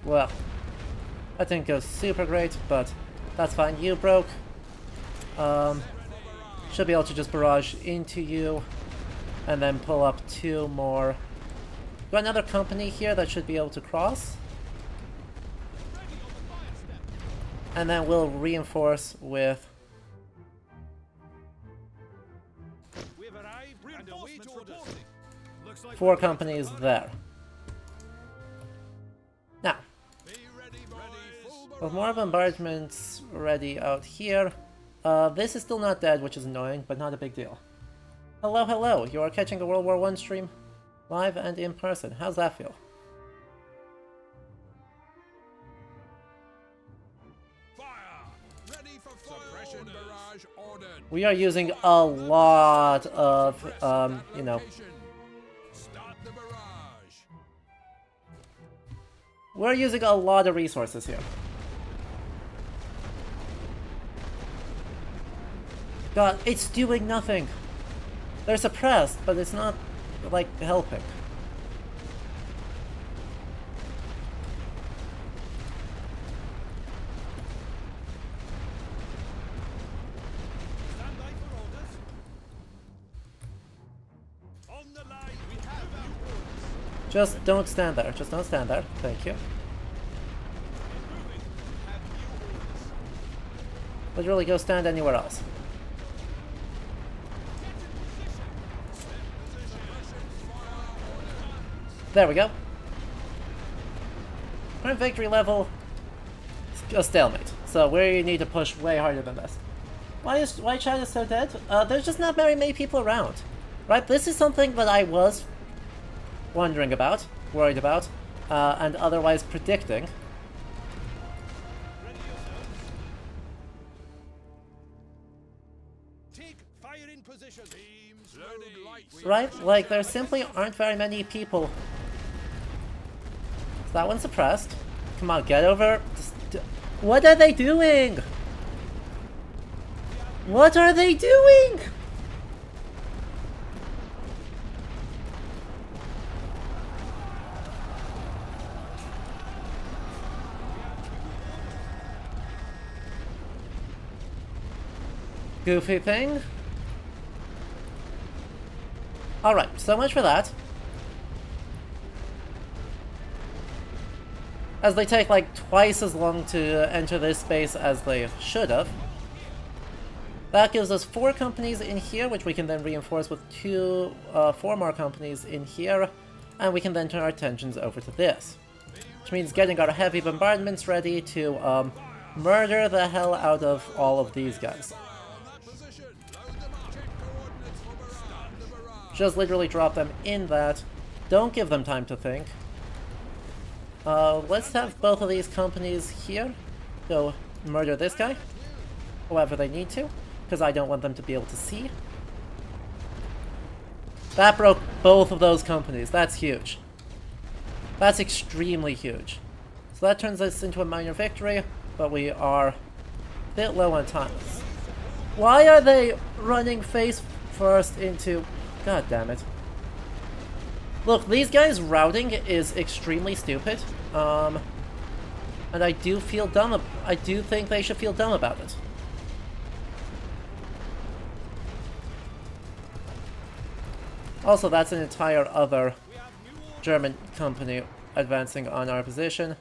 Well, that didn't go super great, but that's fine. You broke. Should be able to just barrage into you and then pull up 2 more. Got another company here that should be able to cross. And then we'll reinforce with 4 companies there. Now, with more bombardments ready out here, this is still not dead, which is annoying, but not a big deal. Hello, hello! You are catching a World War I stream, live and in person. How's that feel? Fire! Ready for suppression barrage ordered. We are using a lot of, you know... Start the barrage. We're using a lot of resources here. God, it's doing nothing. They're suppressed, but it's not, like, helping. Stand by for orders. On the line, we have our orders. Just don't stand there. Just don't stand there. Thank you. Moving, have new orders. Literally go stand anywhere else. There we go. Current victory level is a stalemate, so we need to push way harder than this. Why Chad is so dead? There's just not very many people around, right? This is something that I was wondering about, worried about, and otherwise predicting. Ready yourselves. Take fire in position. Teams ready. Right? Like, there simply aren't very many people. Is that one suppressed? Come on, get over. What are they doing? What are they doing? Goofy thing. Alright, so much for that. As they take like twice as long to enter this space as they should have. That gives us 4 companies in here, which we can then reinforce with 4 more companies in here. And we can then turn our attentions over to this. Which means getting our heavy bombardments ready to murder the hell out of all of these guys. Just literally drop them in that. Don't give them time to think. Let's have both of these companies here go murder this guy. However they need to, because I don't want them to be able to see. That broke both of those companies. That's huge. That's extremely huge. So that turns us into a minor victory, but we are a bit low on time. Why are they running face first into... God damn it. Look, these guys' routing is extremely stupid. And I do feel dumb. I do think they should feel dumb about it. Also, that's an entire other German company advancing on our position.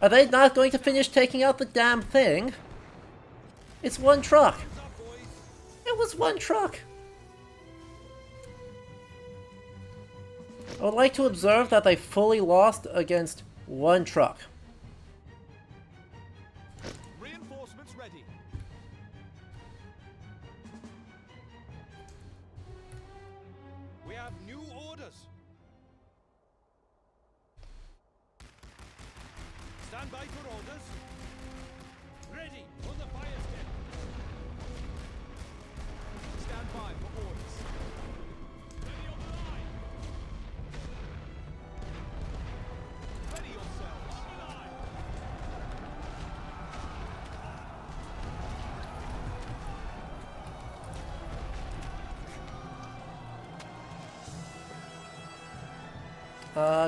Are they not going to finish taking out the damn thing? It's one truck. It was one truck. I would like to observe that they fully lost against one truck. Reinforcements ready. We have new orders. Stand by for orders. Ready on the fire step. Stand by for orders. Ready on the line. Ready yourselves.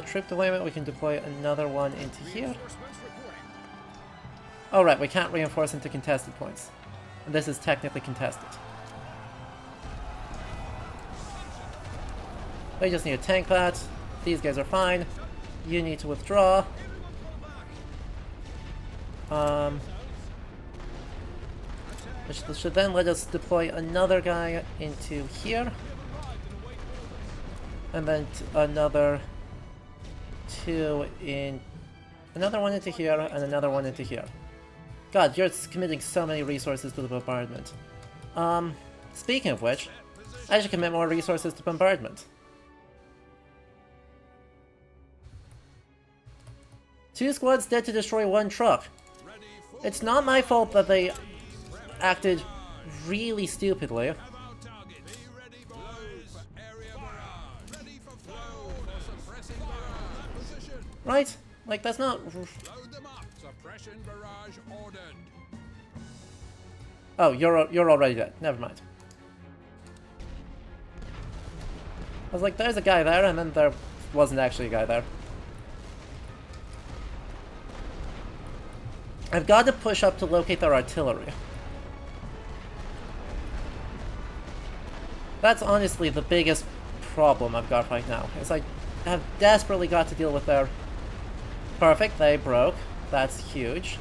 Trip deployment, we can deploy another one into here. Reinforcements reporting. Oh right, we can't reinforce into contested points. And this is technically contested. They just need to tank that. These guys are fine. You need to withdraw. Which should then let us deploy another guy into here. And then another two in... Another one into here, and another one into here. God, you're committing so many resources to the bombardment. Speaking of which, I should commit more resources to bombardment. Two squads dead to destroy one truck. It's not my fault that they acted really stupidly. Right? Like, that's not... Load them up. Suppression barrage ordered. Oh, you're already dead. Never mind. I was like, there's a guy there, and then there wasn't actually a guy there. I've got to push up to locate their artillery. That's honestly the biggest problem I've got right now. Is I have desperately got to deal with their... Perfect, they broke. That's huge.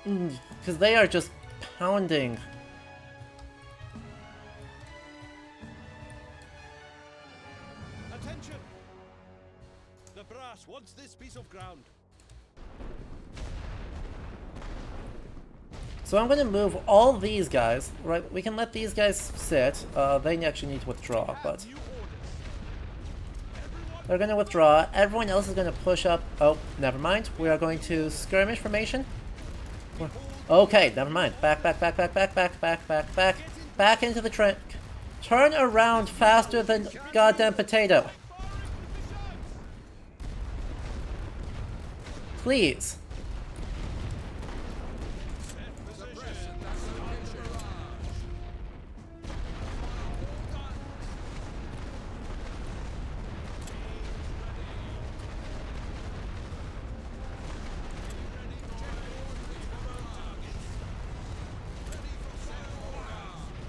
Because they are just pounding. Attention! The brass wants this piece of ground. So I'm going to move all these guys, right? We can let these guys sit. They actually need to withdraw, but... They're going to withdraw. Everyone else is going to push up. Oh, never mind. We are going to skirmish formation. Okay, never mind. Back, back, back, back, back, back, back, back, back. Back into the trench. Turn around faster than goddamn potato. Please.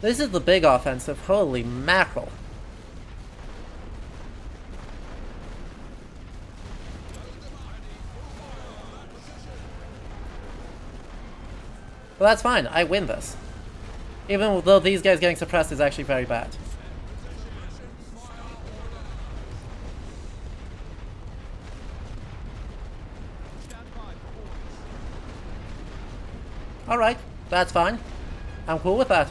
This is the big offensive. Holy mackerel. Well, that's fine. I win this. Even though these guys getting suppressed is actually very bad. Alright, that's fine. I'm cool with that.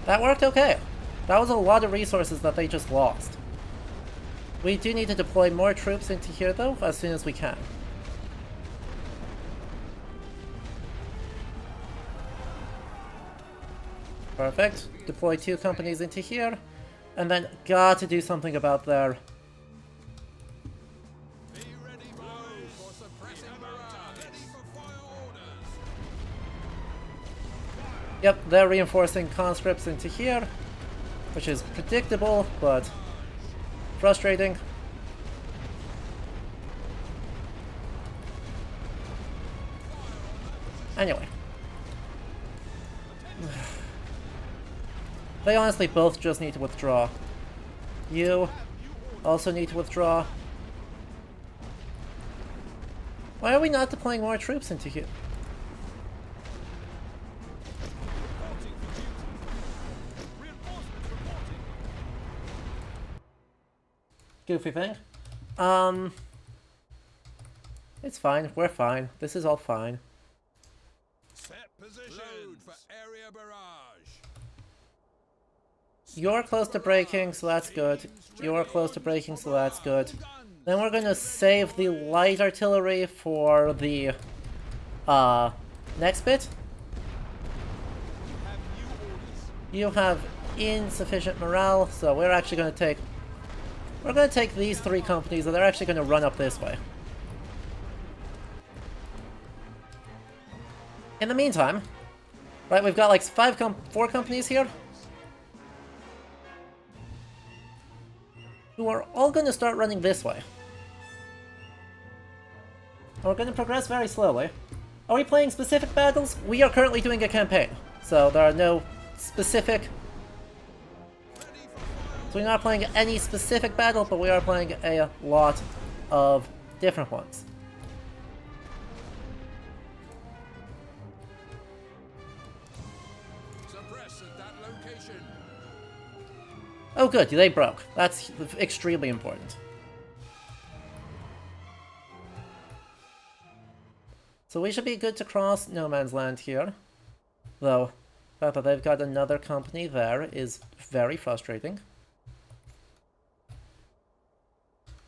That worked okay. That was a lot of resources that they just lost. We do need to deploy more troops into here though, as soon as we can. Perfect. Deploy 2 companies into here. And then got to do something about their... Be ready, boys, for suppressing barrage. Ready for fire orders. Yep, they're reinforcing conscripts into here, which is predictable, but frustrating. Anyway. They honestly both just need to withdraw. You also need to withdraw. Why are we not deploying more troops into here? Goofy thing. It's fine. We're fine. This is all fine. Set positions. Load for area barrage. You're close to breaking, so that's good. You're close to breaking, so that's good. Then we're gonna save the light artillery for the next bit. You have insufficient morale, so we're actually gonna take... We're gonna take these 3 companies, and they're actually gonna run up this way. In the meantime, right, we've got like 4 companies here, who are all gonna start running this way. We're gonna progress very slowly. Are we playing specific battles? We are currently doing a campaign, so there are no specific... So we're not playing any specific battle, but we are playing a lot of different ones. Suppress at that location. Oh good, they broke. That's extremely important. So we should be good to cross no man's land here. Though, the fact that they've got another company there is very frustrating.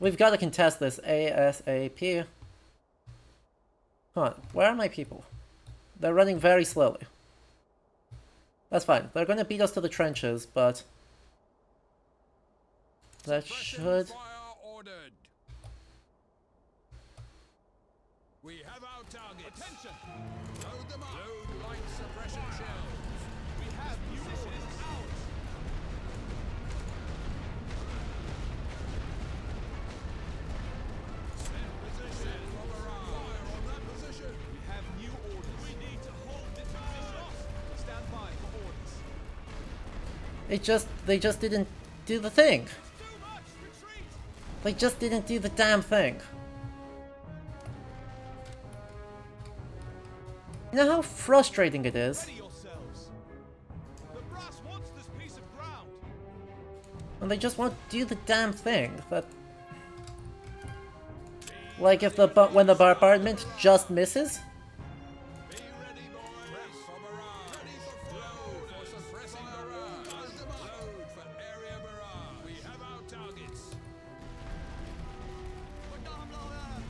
We've got to contest this ASAP. Come on, where are my people? They're running very slowly. That's fine. They're going to beat us to the trenches, but... that should... Fire ordered. We have our targets. Attention! Load them up. Load light suppression shells. We have position is ours. Set position. Fire on that position. We have new orders. We need to hold this position. Stand by for orders. They just didn't do the thing. Too much! Retreat! They just didn't do the damn thing. You know how frustrating it is? Ready yourselves. The brass wants this piece of ground. And they just won't do the damn thing. That, like if when the bombardment just misses. Be ready, boys. Press for barrage. Ready for load for suppressing barrage. Load them up. Load for area barrage. We have our targets.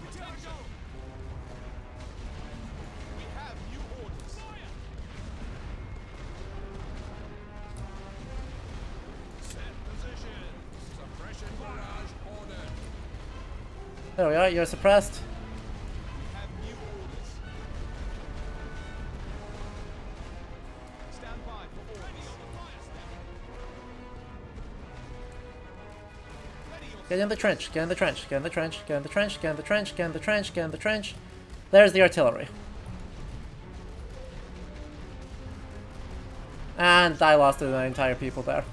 Attention! We have new orders. Fire! Set position. Suppression barrage ordered. There we are, you're suppressed. We have new orders. Stand by for orders. Get in the trench, get in the trench, get in the trench, get in the trench, get in the trench, get in the trench, get in the trench. There's the artillery. And I lost the entire people there.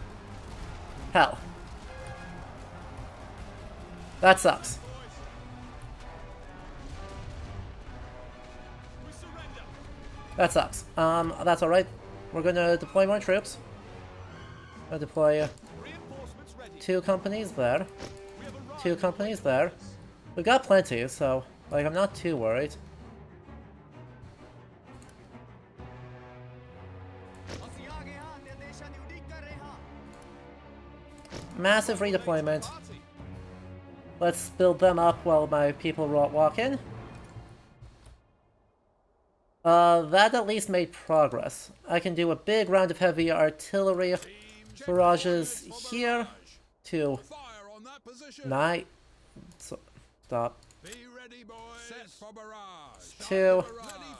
Hell. That sucks. We surrender. That sucks. That's alright. We're gonna deploy more troops. I'll deploy Reinforcements ready. 2 companies there. We have arrived. 2 companies there. We've got plenty, so, like, I'm not too worried. Massive redeployment. Let's build them up while my people walk in. That at least made progress. I can do a big round of heavy artillery barrages here to Fire on that position. 9. Stop. Be ready, boys. Set for barrage. 2, Ready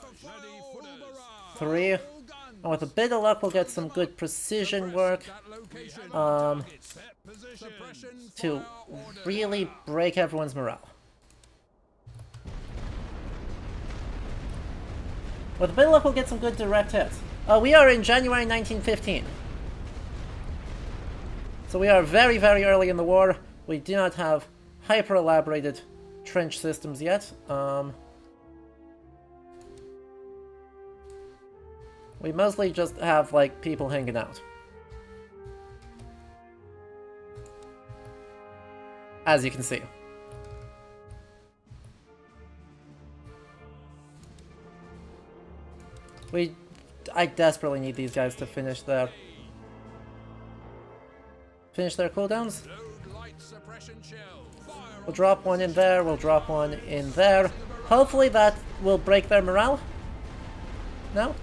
for fire. Full barrage. 3. All guns. And with a bit of luck, we'll get some good precision work That location. Set position. Suppression to fire order. really break everyone's morale. With a bit of luck, we'll get some good direct hits. We are in January 1915. So we are very, very early in the war. We do not have hyper-elaborated trench systems yet. We mostly just have, like, people hanging out. As you can see. I desperately need these guys to finish their cooldowns. Load light suppression shell. Fire We'll drop one in there, we'll drop one in there. Hopefully that will break their morale. No?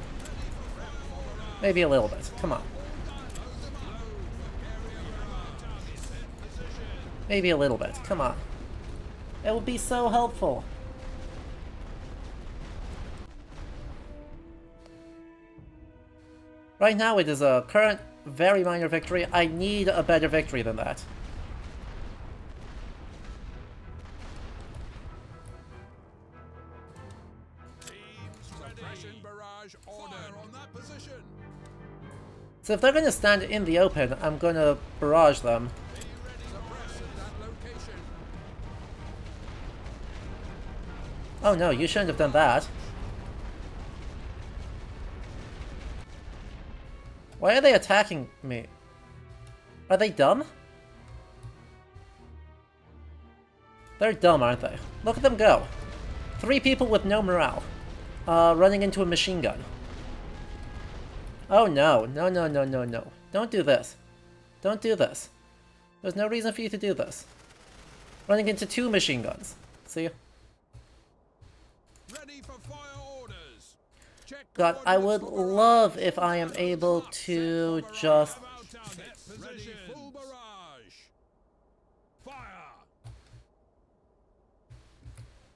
Maybe a little bit. Come on. Maybe a little bit. Come on. It would be so helpful. Right now it is a current very minor victory. I need a better victory than that. suppression barrage order. Fire on that position. So if they're going to stand in the open, I'm going to barrage them. Be ready. Suppress at that location. Oh no, you shouldn't have done that. Why are they attacking me? Are they dumb? They're dumb, aren't they? Look at them go. 3 people with no morale. Running into a machine gun. Oh no, no, no, no, no, no. Don't do this. Don't do this. There's no reason for you to do this. Running into 2 machine guns. See? Ready for fire orders. Check God, I would coordinates for love if I am able to just... Set position. Full barrage. Fire.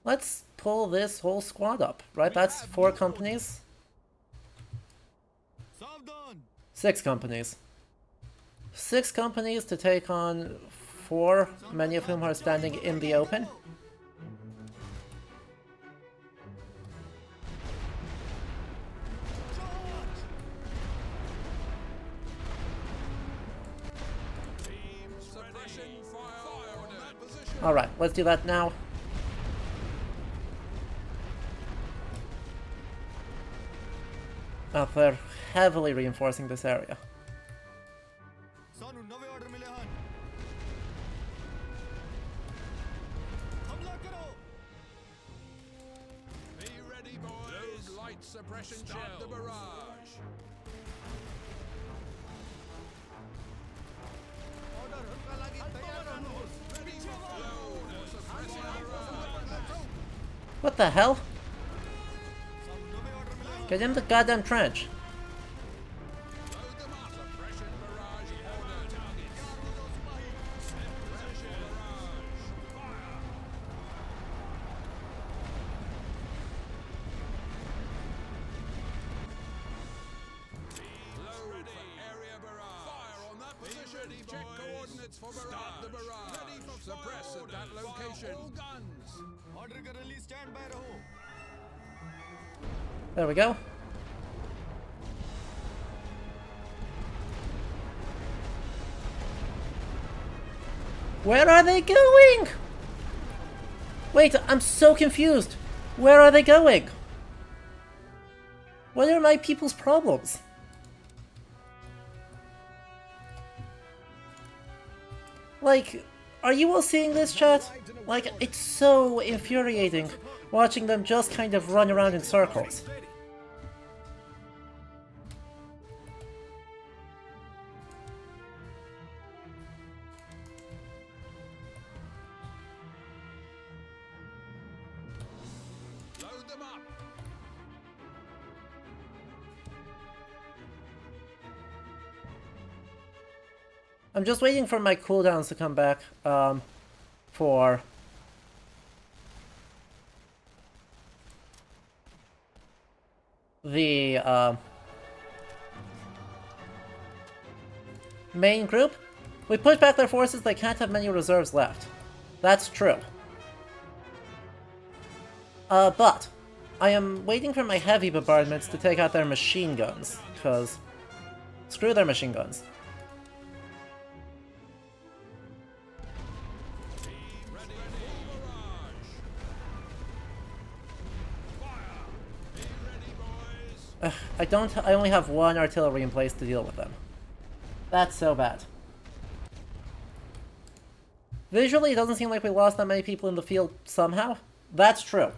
Let's pull this whole squad up, right? That's 4 companies. 6 companies. 6 companies to take on 4, many of whom are standing in the open. Suppression fire on that position. Alright, let's do that now. Oh, they're heavily reinforcing this area. Be ready, boys. Load light suppression shell. The barrage. Ready for load. Suppressing barrage. What the hell? Get in the goddamn trench. Load them up. Suppression barrage ordered. Suppression barrage. Fire. Load for area barrage. Fire on that position. Ready, check coordinates for barrage. Start the barrage. Ready for suppress at that location. All guns. There we go. Where are they going? Wait, I'm so confused. Where are they going? What are my people's problems? Like, are you all seeing this, chat? Like, it's so infuriating watching them just kind of run around in circles. Load them up. I'm just waiting for my cooldowns to come back, for... the, main group. We push back their forces, they can't have many reserves left. That's true. But I am waiting for my heavy bombardments to take out their machine guns, because screw their machine guns. I only have one artillery in place to deal with them. That's so bad. Visually, it doesn't seem like we lost that many people in the field somehow. That's true.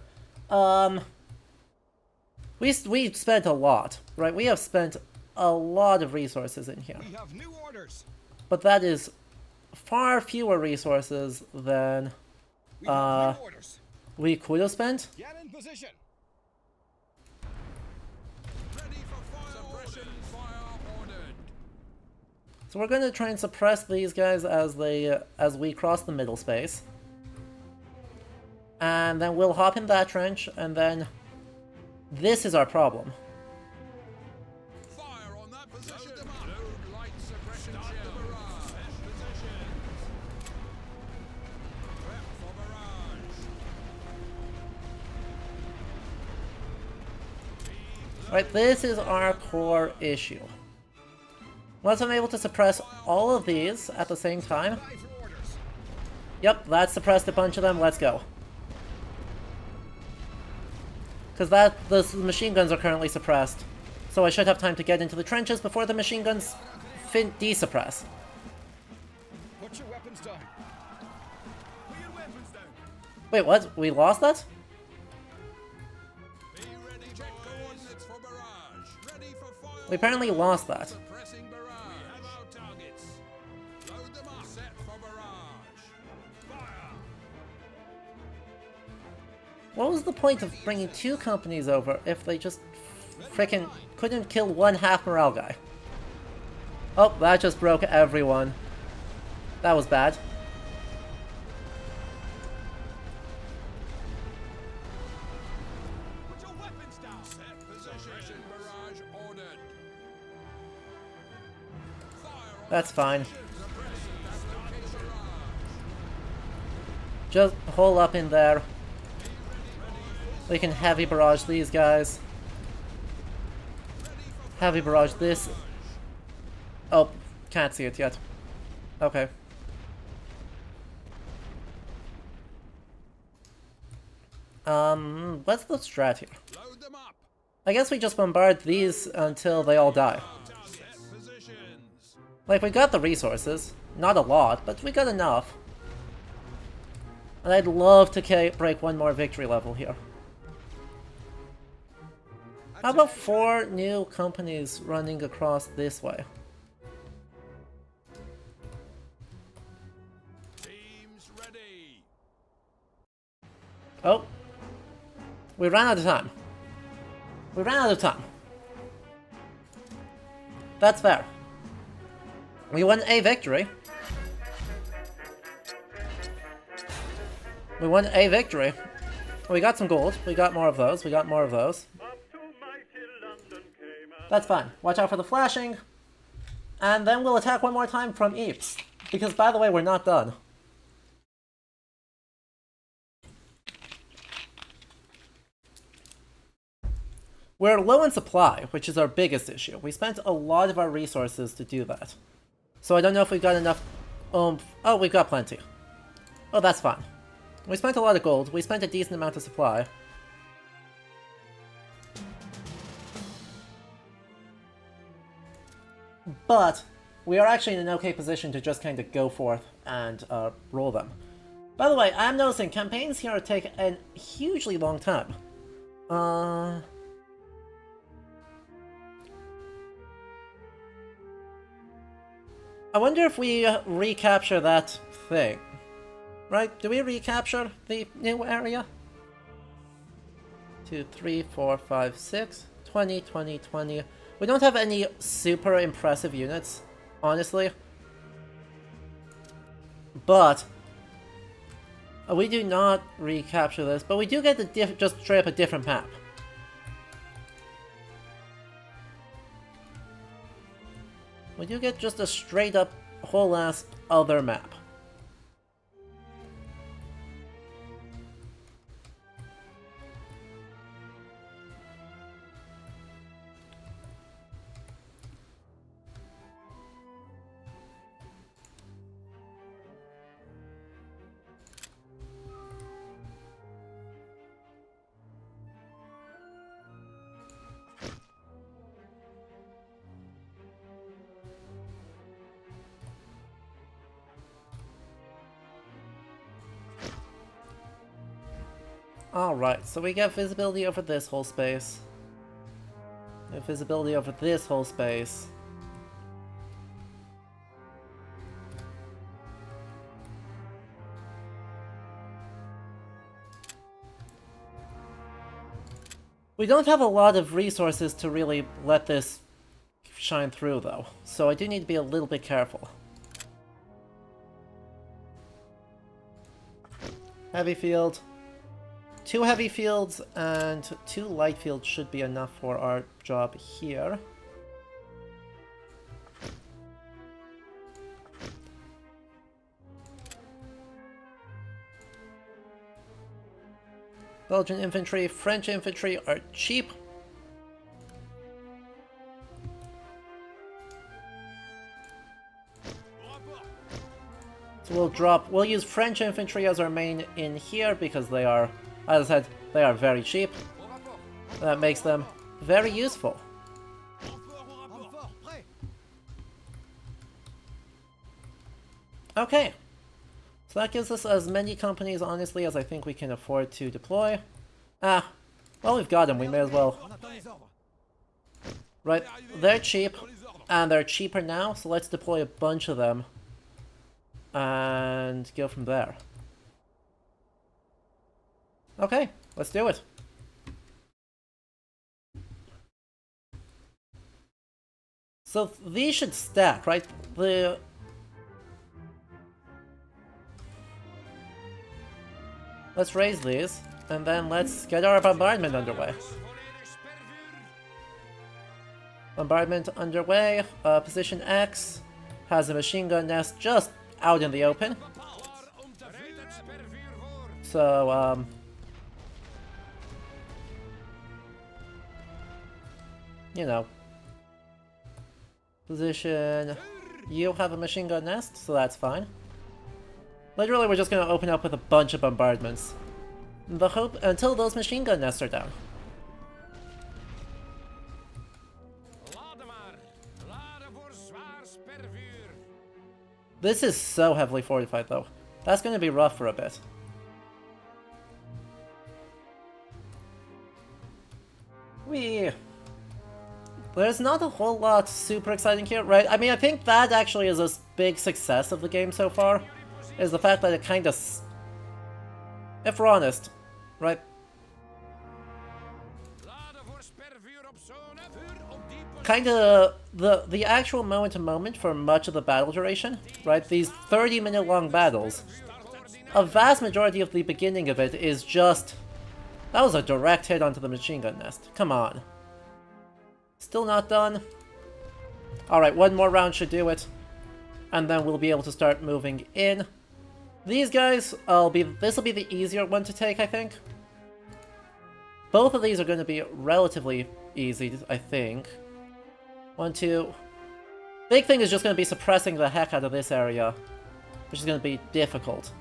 We spent a lot, right? We have spent a lot of resources in here. We have new orders. But that is far fewer resources than We have new orders. we could have spent. Get in position. Ready for fire. Suppression fire ordered. So we're going to try and suppress these guys as we cross the middle space. And then we'll hop in that trench, and then this is our problem. Fire on that position. Load light suppression shells. Positions. Prep for barrage. Right, this is our core issue. Once I'm able to suppress all of these at the same time... Ready for orders. Yep, that suppressed a bunch of them, let's go. Because the machine guns are currently suppressed. So I should have time to get into the trenches before the machine guns desuppress. Put your weapons down. Put your weapons down. Wait, what? We lost that? Be ready. Check coordinates for barrage. Ready for fire. We apparently lost that. Suppressing barrage. We have our targets. Load them up. Set for barrage. Fire. What was the point of bringing two companies over if they just frickin' couldn't kill one half morale guy? Oh, that just broke everyone. That was bad. Put your weapons down. Set position. Barrage ordered. Fire on That's fine. suppressing that location. Just hole up in there. We can heavy barrage these guys. Heavy barrage this. Oh, can't see it yet. Okay. What's the strat here? Load them up. I guess we just bombard these until they all die. Set positions. Like, we got the resources. Not a lot, but we got enough. And I'd love to break one more victory level here. How about 4 new companies running across this way? Teams ready. Oh. We ran out of time. We ran out of time. That's fair. We won a victory. We won a victory. We got some gold. We got more of those. We got more of those. That's fine. Watch out for the flashing. And then we'll attack one more time from Ypres. Because, by the way, we're not done. We're low in supply, which is our biggest issue. We spent a lot of our resources to do that. So I don't know if we've got enough oomph. Oh, we've got plenty. Oh, that's fine. We spent a lot of gold. We spent a decent amount of supply. But we are actually in an okay position to just kind of go forth and roll them. By the way, I'm noticing campaigns here take a hugely long time. I wonder if we recapture that thing. Right? Do we recapture the new area? 2, 3, 4, 5, 6, 20, 20, 20. We don't have any super impressive units, honestly. but we do not recapture this, but we do get the just straight up a different map. We do get just a straight up whole ass other map. Alright, so we get visibility over this whole space. We have visibility over this whole space. We don't have a lot of resources to really let this shine through though, so I do need to be a little bit careful. Heavy field. 2 heavy fields and 2 light fields should be enough for our job here. Belgian infantry, French infantry are cheap. So we'll use French infantry as our main in here because they are, as I said, they are very cheap. That makes them very useful. Okay. So that gives us as many companies, honestly, as I think we can afford to deploy. Well, we've got them, we may as well. Right, they're cheap, and they're cheaper now, so let's deploy a bunch of them. And go from there. Okay, let's do it. So these should stack, right? Let's raise these, and then let's get our bombardment underway. Bombardment underway. Position X has a machine gun nest just out in the open. So, you know. Position... You have a machine gun nest, so that's fine. Literally, we're just going to open up with a bunch of bombardments. The hope until those machine gun nests are down. This is so heavily fortified, though. That's going to be rough for a bit. There's not a whole lot super exciting here, right? I mean, I think that actually is a big success of the game so far. Is the fact that it kind of... If we're honest, right? Kind of the actual moment-to-moment for much of the battle duration, right? These 30-minute long battles, a vast majority of the beginning of it is just... That was a direct hit onto the machine gun nest. Come on. Still not done. Alright, one more round should do it. And then we'll be able to start moving in. These guys, this will be the easier one to take, I think. Both of these are going to be relatively easy, I think. 1, 2. Big thing is just going to be suppressing the heck out of this area, which is going to be difficult.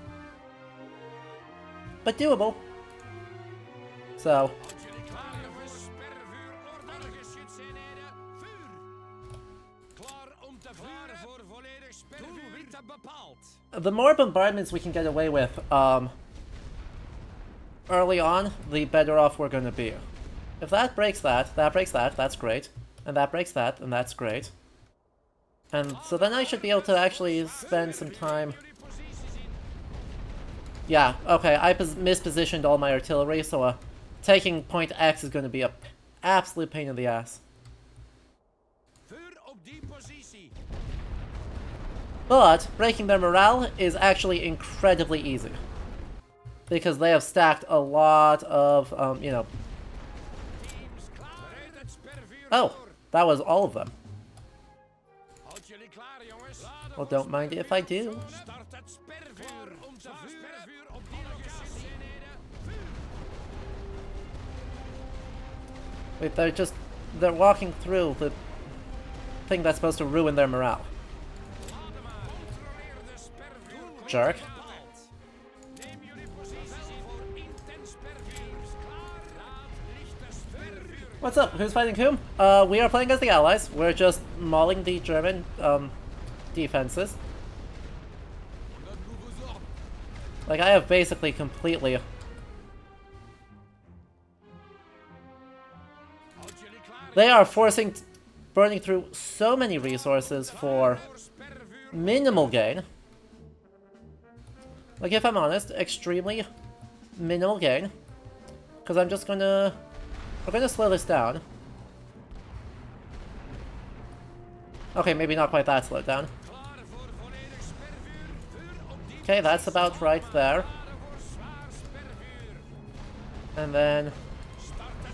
But doable. So. The more bombardments we can get away with early on, the better off we're going to be. If that breaks that, that's great. And that breaks that, and that's great. And so then I should be able to actually spend some time... Yeah, okay, I mispositioned all my artillery, so taking point X is going to be an absolute pain in the ass. But breaking their morale is actually incredibly easy. Because they have stacked a lot of, you know... Oh, that was all of them. Well, don't mind if I do. Wait, they're walking through the thing that's supposed to ruin their morale. Jerk. What's up? Who's fighting whom? We are playing as the Allies. We're just mauling the German, defenses. Like, I have basically completely... They are burning through so many resources for minimal gain. Like, if I'm honest, extremely minimal gain. Because I'm just gonna... We're gonna slow this down. Okay, maybe not quite that slowed down. Okay, that's about right there. And then...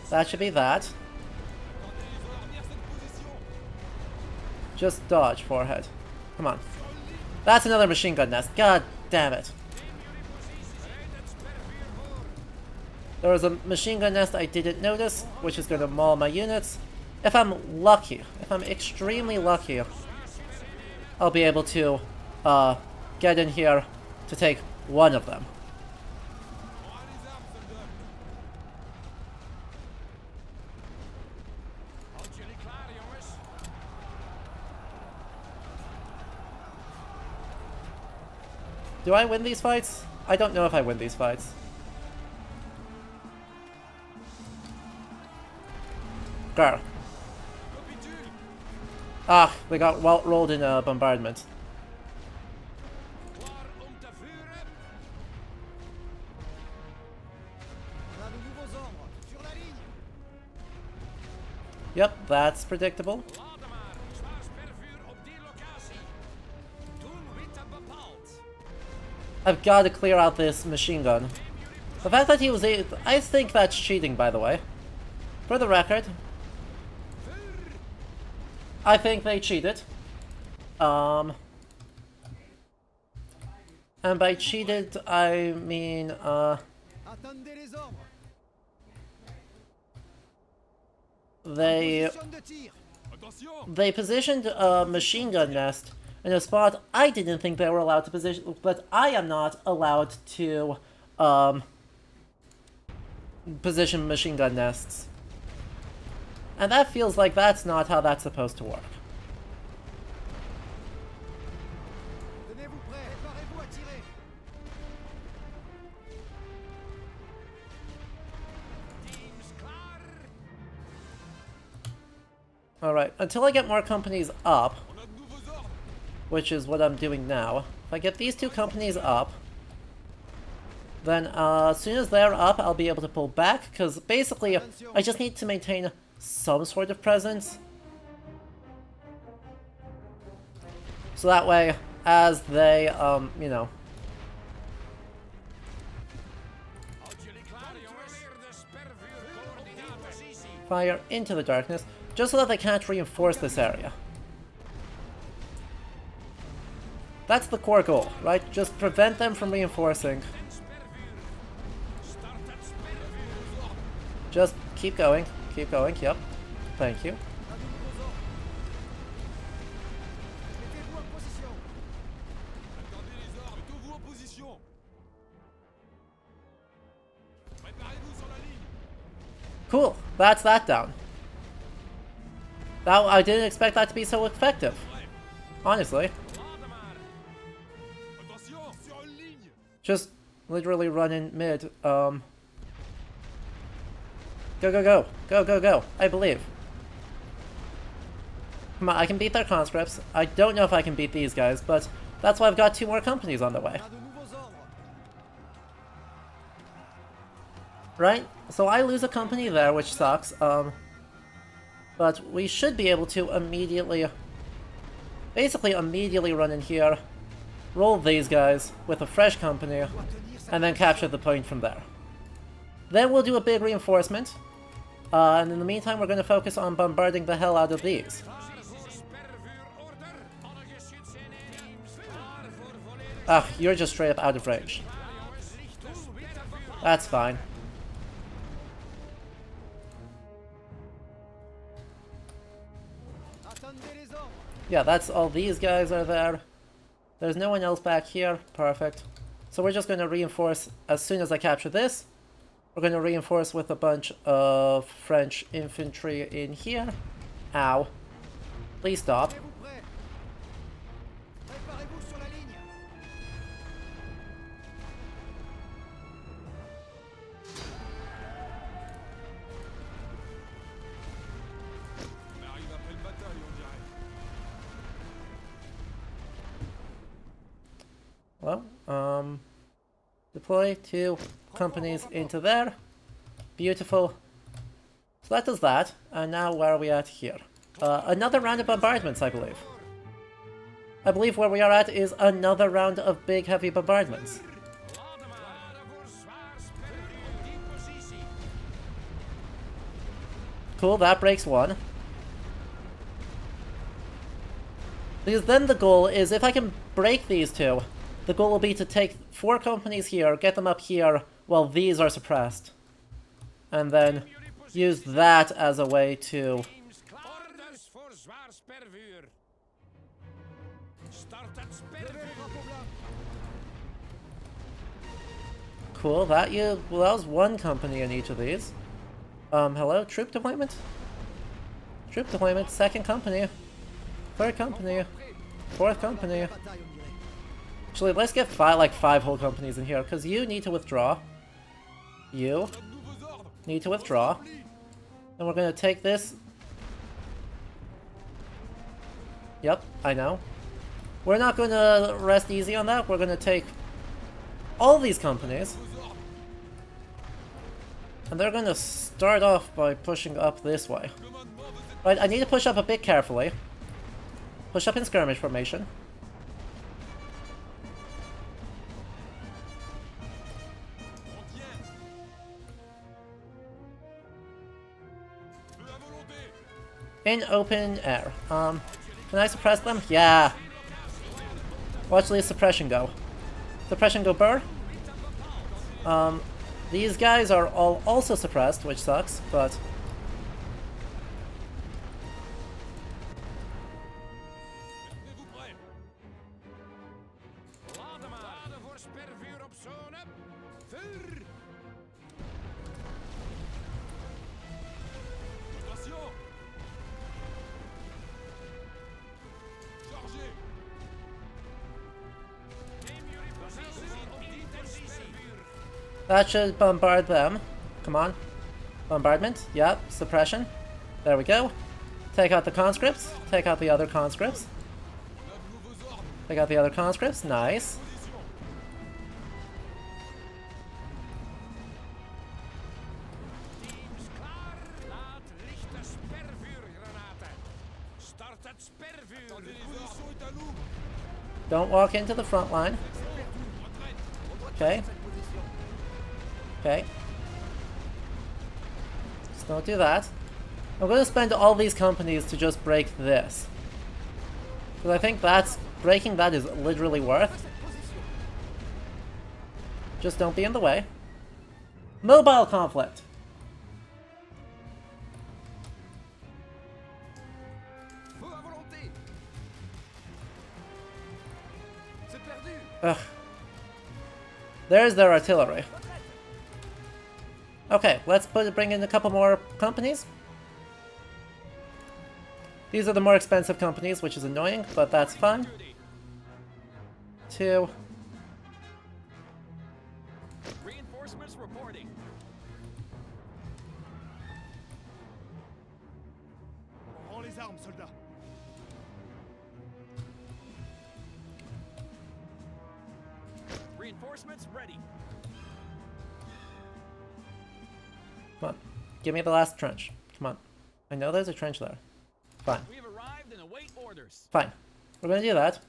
That should be that. Just dodge, forehead. Come on. That's another machine gun nest. God damn it. There was a machine gun nest I didn't notice, which is going to maul my units. If I'm lucky, if I'm extremely lucky, I'll be able to get in here to take one of them. Do I win these fights? I don't know if I win these fights. Girl. Ah, they got rolled in a bombardment. Yep, that's predictable. I've got to clear out this machine gun. The fact that he was able... I think that's cheating, by the way. For the record. I think they cheated. And by cheated, I mean, They positioned a machine gun nest in a spot I didn't think they were allowed to position, but I am not allowed to, position machine gun nests. And that feels like that's not how that's supposed to work. Alright, until I get more companies up, which is what I'm doing now, if I get these two companies up, then as soon as they're up, I'll be able to pull back, because basically I just need to maintain some sort of presence. So that way, as they, you know... fire into the darkness, just so that they can't reinforce this area. That's the core goal, right? Just prevent them from reinforcing. Just keep going, yep. Thank you. Cool, that's that down. Now, I didn't expect that to be so effective. Honestly. Just literally run in mid, Go, go, go. Go, go, go. I believe. Come on, I can beat their conscripts. I don't know if I can beat these guys, but that's why I've got 2 more companies on the way. Right? So I lose a company there, which sucks, but we should be able to immediately basically immediately run in here, roll these guys with a fresh company, and then capture the point from there. Then we'll do a big reinforcement, and in the meantime we're going to focus on bombarding the hell out of these. Ah, you're just straight up out of range. That's fine. Yeah, that's all these guys are there. There's no one else back here. Perfect. So we're just going to reinforce as soon as I capture this. We're going to reinforce with a bunch of French infantry in here. Ow. Please stop. On arrive après le bataille, on dirait. Well, deploy 2 companies into there. Beautiful. So that does that. And now where are we at here? Another round of bombardments, I believe. I believe where we are at is another round of big heavy bombardments. Cool, that breaks one. Because then the goal is, if I can break these two, the goal will be to take 4 companies here, get them up here, while these are suppressed. And then use that as a way to... Cool, that was 1 company in each of these. Hello? Troop deployment? Troop deployment, 2nd company. 3rd company. 4th company. Actually, let's get 5 whole companies in here, because you need to withdraw. You need to withdraw. And we're going to take this. Yep, I know. We're not going to rest easy on that. We're going to take all these companies. And they're going to start off by pushing up this way. Right, I need to push up a bit carefully. Push up in skirmish formation. In open air. Can I suppress them? Yeah. Watch the suppression go. Suppression go burr. These guys are all also suppressed, which sucks, but... That should bombard them. Come on. Bombardment. Yep. Suppression. There we go. Take out the conscripts. Take out the other conscripts. Take out the other conscripts. Nice. Don't walk into the front line. Okay. Okay. Just don't do that. I'm going to spend all these companies to just break this. Because I think breaking that is literally worth. Just don't be in the way. Mobile conflict. Ugh. There's their artillery. Okay, let's bring in a couple more companies. These are the more expensive companies, which is annoying, but that's fine. 2. Reinforcements reporting. Rends les armes, soldats. Reinforcements ready. Come on. Give me the last trench. Come on. I know there's a trench there. Fine. We have arrived and await orders. Fine. We're gonna do that.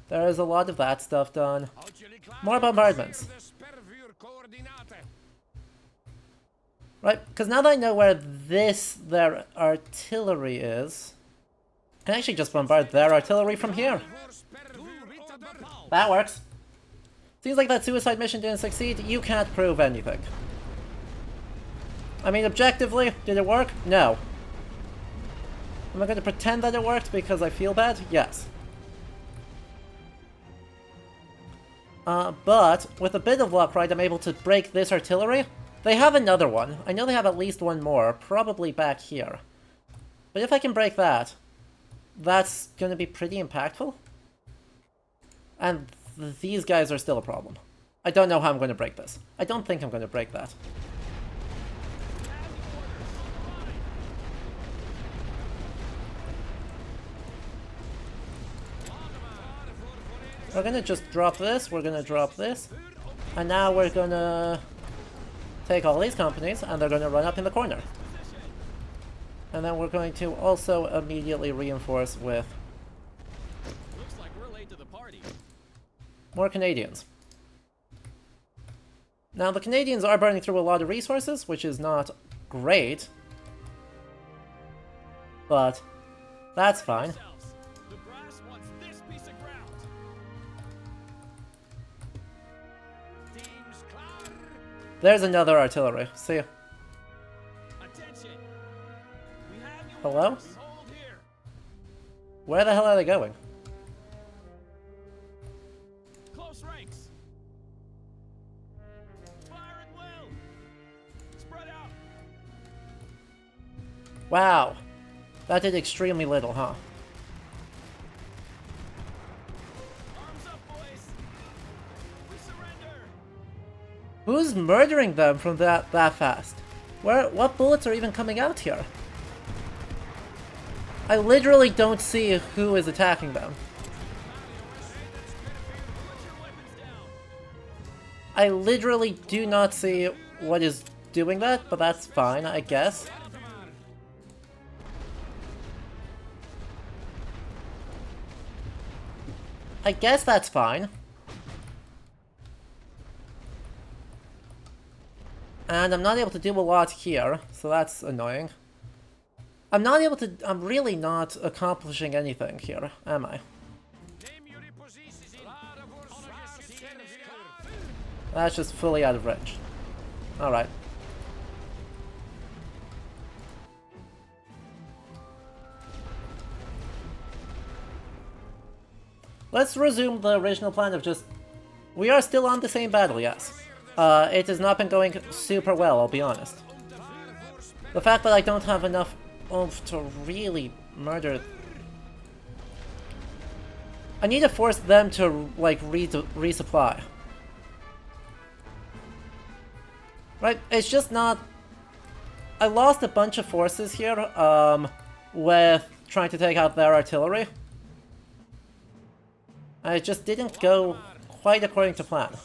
There is a lot of that stuff done. More bombardments. Right, because now that I know where their artillery is, I can actually just bombard their artillery from here. That works. Seems like that suicide mission didn't succeed. You can't prove anything. I mean, objectively, did it work? No. Am I going to pretend that it worked because I feel bad? Yes. But, with a bit of luck, right, I'm able to break this artillery. They have another one. I know they have at least one more, probably back here. But if I can break that, that's going to be pretty impactful. And these guys are still a problem. I don't know how I'm going to break this. I don't think I'm going to break that. We're going to just drop this, we're going to drop this. And now we're going to take all these companies, and they're going to run up in the corner. And then we're going to also immediately reinforce with Looks like we're late to the party. more Canadians. Now, the Canadians are burning through a lot of resources, which is not great. But that's fine. The brass wants this piece of ground. Teams klar. There's another artillery. See? Attention. We have you. Hello? orders. Hold here. Where the hell are they going? Close ranks. Fire at will. Spread out. Wow. That did extremely little, huh? Arms up, boys. We surrender. Who's murdering them from that fast? What bullets are even coming out here? I literally don't see who is attacking them. Put your weapons down. I literally do not see what is doing that, but that's fine, I guess. I guess that's fine. And I'm not able to do a lot here, so that's annoying. I'm really not accomplishing anything here, am I? That's just fully out of range. Alright. Let's resume the original plan of just... We are still on the same battle, yes. It has not been going super well, I'll be honest. The fact that I don't have enough oomph to really murder... I need to force them to, like, resupply. Right, it's just not... I lost a bunch of forces here, with trying to take out their artillery. It just didn't go quite according to plan.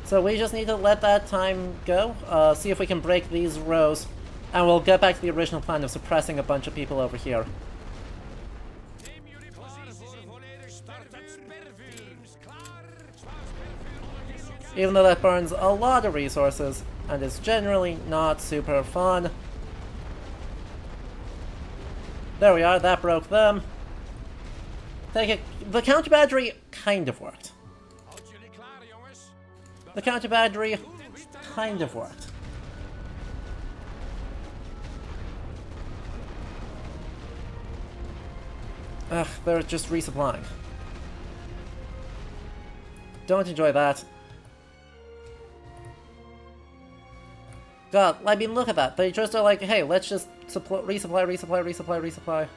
So we just need to let that time go, see if we can break these rows, and we'll get back to the original plan of suppressing a bunch of people over here. Even though that burns a lot of resources, and is generally not super fun. There we are, that broke them. Take it. The counter battery kind of worked. The counter battery kind of worked. Ugh, they're just resupplying. Don't enjoy that. God, I mean, look at that. They just are like, hey, let's just resupply. Resupply.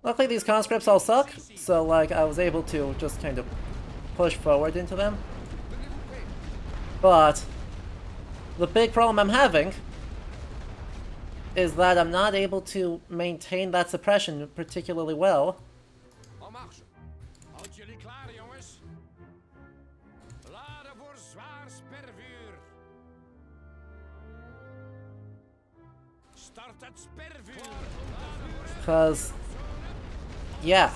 Luckily these conscripts all suck, so like I was able to just kind of push forward into them. But the big problem I'm having is that I'm not able to maintain that suppression particularly well. En marche. Houd jullie klaar, jongens. Laden voor zwaar spervuur. Start het spervuur. Because, yeah,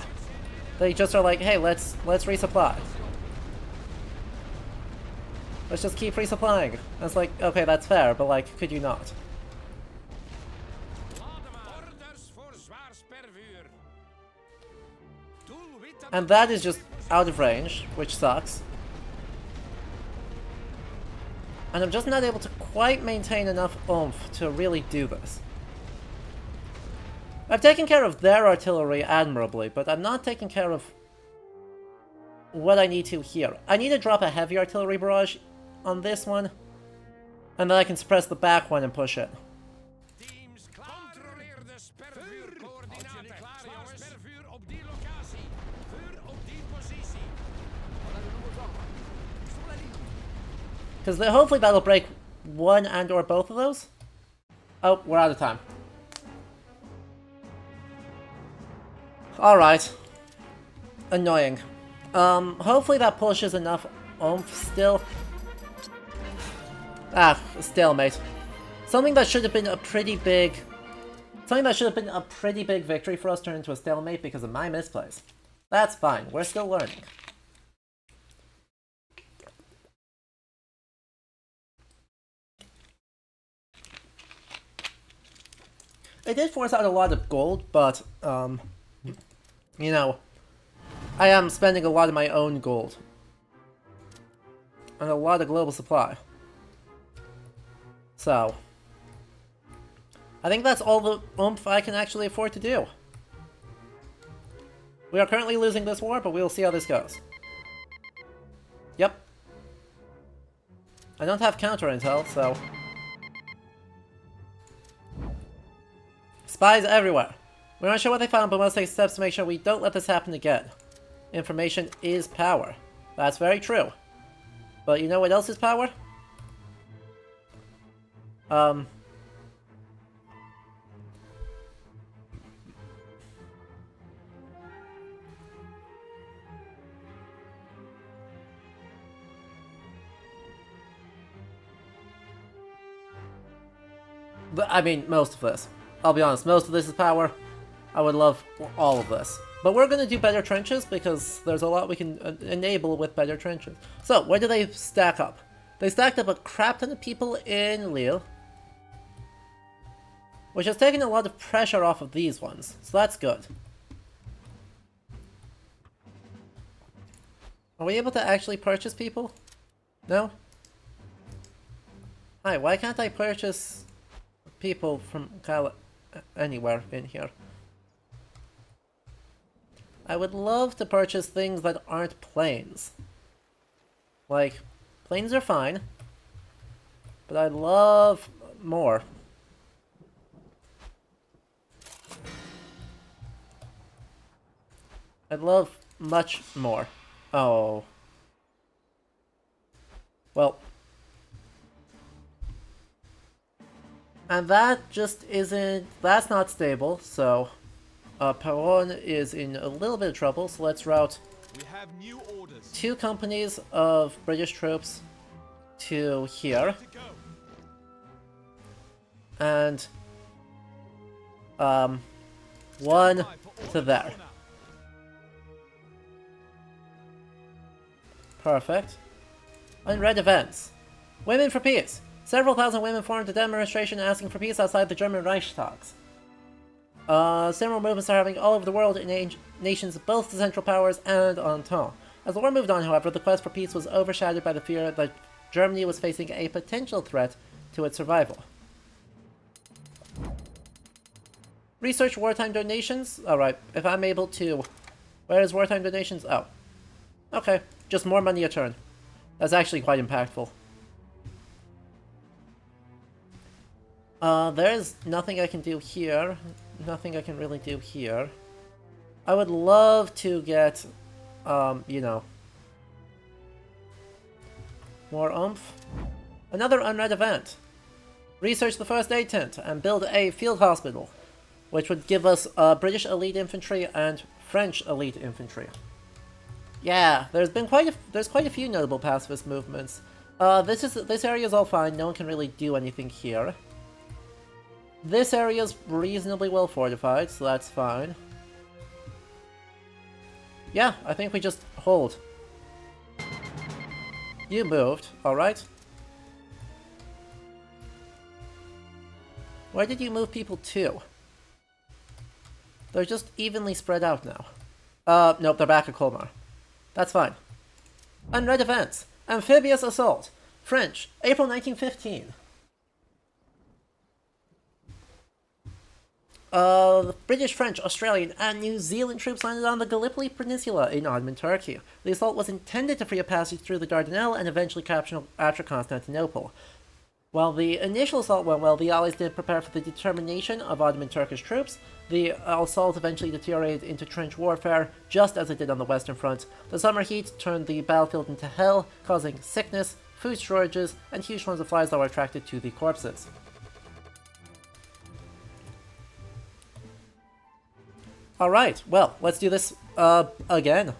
they just are like, hey, let's resupply. Let's just keep resupplying. And it's like, okay, that's fair, but like, could you not? Orders voor zwaar spervuur. Doelwit And that is just out of range, which sucks. And I'm just not able to quite maintain enough oomph to really do this. I've taken care of their artillery admirably, but I'm not taking care of what I need to here. I need to drop a heavy artillery barrage on this one, and then I can suppress the back one and push it. teams klaar. Controleer de spervuurcoördinaten. Houd jullie klaar, jongens. Spervuur op die locatie. Vuur op die positie. Because hopefully that'll break one and or both of those. Oh, we're out of time. Alright. Annoying. Hopefully that pushes enough oomph still. Ah, stalemate. Something that should have been a pretty big... Something that should have been a pretty big victory for us turned into a stalemate because of my misplays. That's fine, we're still learning. It did force out a lot of gold, but, you know, I am spending a lot of my own gold. And a lot of global supply. So, I think that's all the oomph I can actually afford to do. We are currently losing this war, but we'll see how this goes. Yep. I don't have counter intel, so... Spies everywhere. We're not sure what they found, but must take steps to make sure we don't let this happen again. Information is power. That's very true. But you know what else is power? I mean, most of this. I'll be honest, most of this is power. I would love all of this. But we're going to do better trenches because there's a lot we can enable with better trenches. So, where do they stack up? They stacked up a crap ton of people in Lille, which has taken a lot of pressure off of these ones, so that's good. Are we able to actually purchase people? No? Hi, why can't I purchase people from Kyle anywhere in here? I would love to purchase things that aren't planes. Like, planes are fine, but I'd love more. I'd love much more. Oh. Well. And that just isn't... That's not stable, so... Peron is in a little bit of trouble, so let's route We have new orders. 2 companies of British troops to here. To go. And... one to there. Perfect. Unread events. Women for peace. Several thousand women formed a demonstration asking for peace outside the German Reichstags. Similar movements are happening all over the world in nations both the Central Powers and Entente. As the war moved on, however, the quest for peace was overshadowed by the fear that Germany was facing a potential threat to its survival. Research wartime donations? Alright, if I'm able to... Where is wartime donations? Oh. Okay, just more money a turn. That's actually quite impactful. There's nothing I can do here. Nothing I can really do here. I would love to get, you know, more oomph. Another unread event. Research the first aid tent and build a field hospital, which would give us British elite infantry and French elite infantry. Yeah, there's quite a few notable pacifist movements. This area is all fine. No one can really do anything here. This area is reasonably well fortified, so that's fine. Yeah, I think we just hold. You moved, alright. Where did you move people to? They're just evenly spread out now. Nope, they're back at Colmar. That's fine. Unread events. Amphibious assault. French, April 1915. The British, French, Australian, and New Zealand troops landed on the Gallipoli Peninsula in Ottoman Turkey. The assault was intended to free a passage through the Dardanelles and eventually capture Constantinople. While the initial assault went well, the Allies did prepare for the determination of Ottoman Turkish troops. The assault eventually deteriorated into trench warfare, just as it did on the Western Front. The summer heat turned the battlefield into hell, causing sickness, food shortages, and huge swarms of flies that were attracted to the corpses. Alright, well, let's do this, again.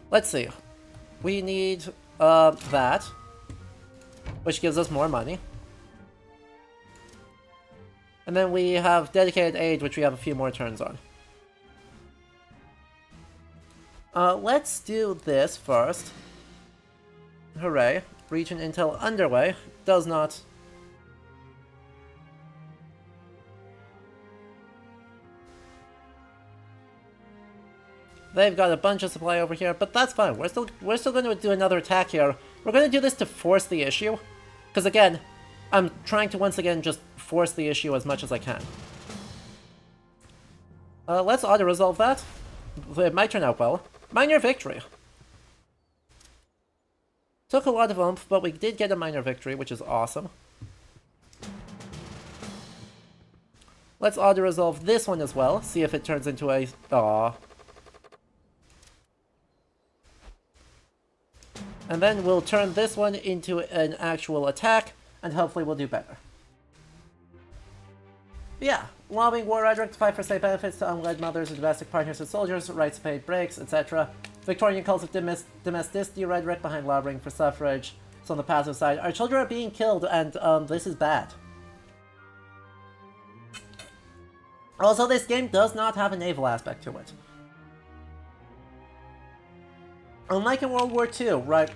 Let's see. We need, that, which gives us more money. And then we have dedicated aid, which we have a few more turns on. Let's do this first. Hooray. Region intel underway. Does not... They've got a bunch of supply over here, but that's fine. We're still going to do another attack here. We're going to do this to force the issue. Because again, I'm trying to once again just force the issue as much as I can. Let's auto-resolve that. It might turn out well. Minor victory. Took a lot of oomph, but we did get a minor victory, which is awesome. Let's auto-resolve this one as well. See if it turns into a... Aww. And then we'll turn this one into an actual attack, and hopefully we'll do better. Yeah, lobbying war rhetoric to fight for state benefits to unwed mothers and domestic partners and soldiers, rights to paid breaks, etc. Victorian cults of domesticity rhetoric behind lobbying for suffrage. So on the passive side, our children are being killed, and this is bad. Also, this game does not have a naval aspect to it. Unlike in World War II, right,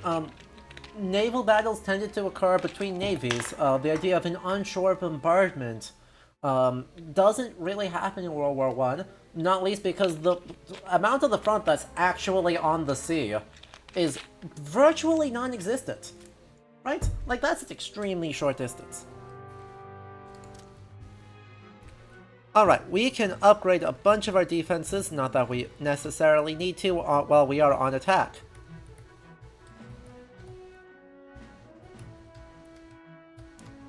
naval battles tended to occur between navies. The idea of an onshore bombardment doesn't really happen in World War I, not least because the amount of the front that's actually on the sea is virtually non-existent, right? Like, that's an extremely short distance. Alright, we can upgrade a bunch of our defenses, not that we necessarily need to while we are on attack.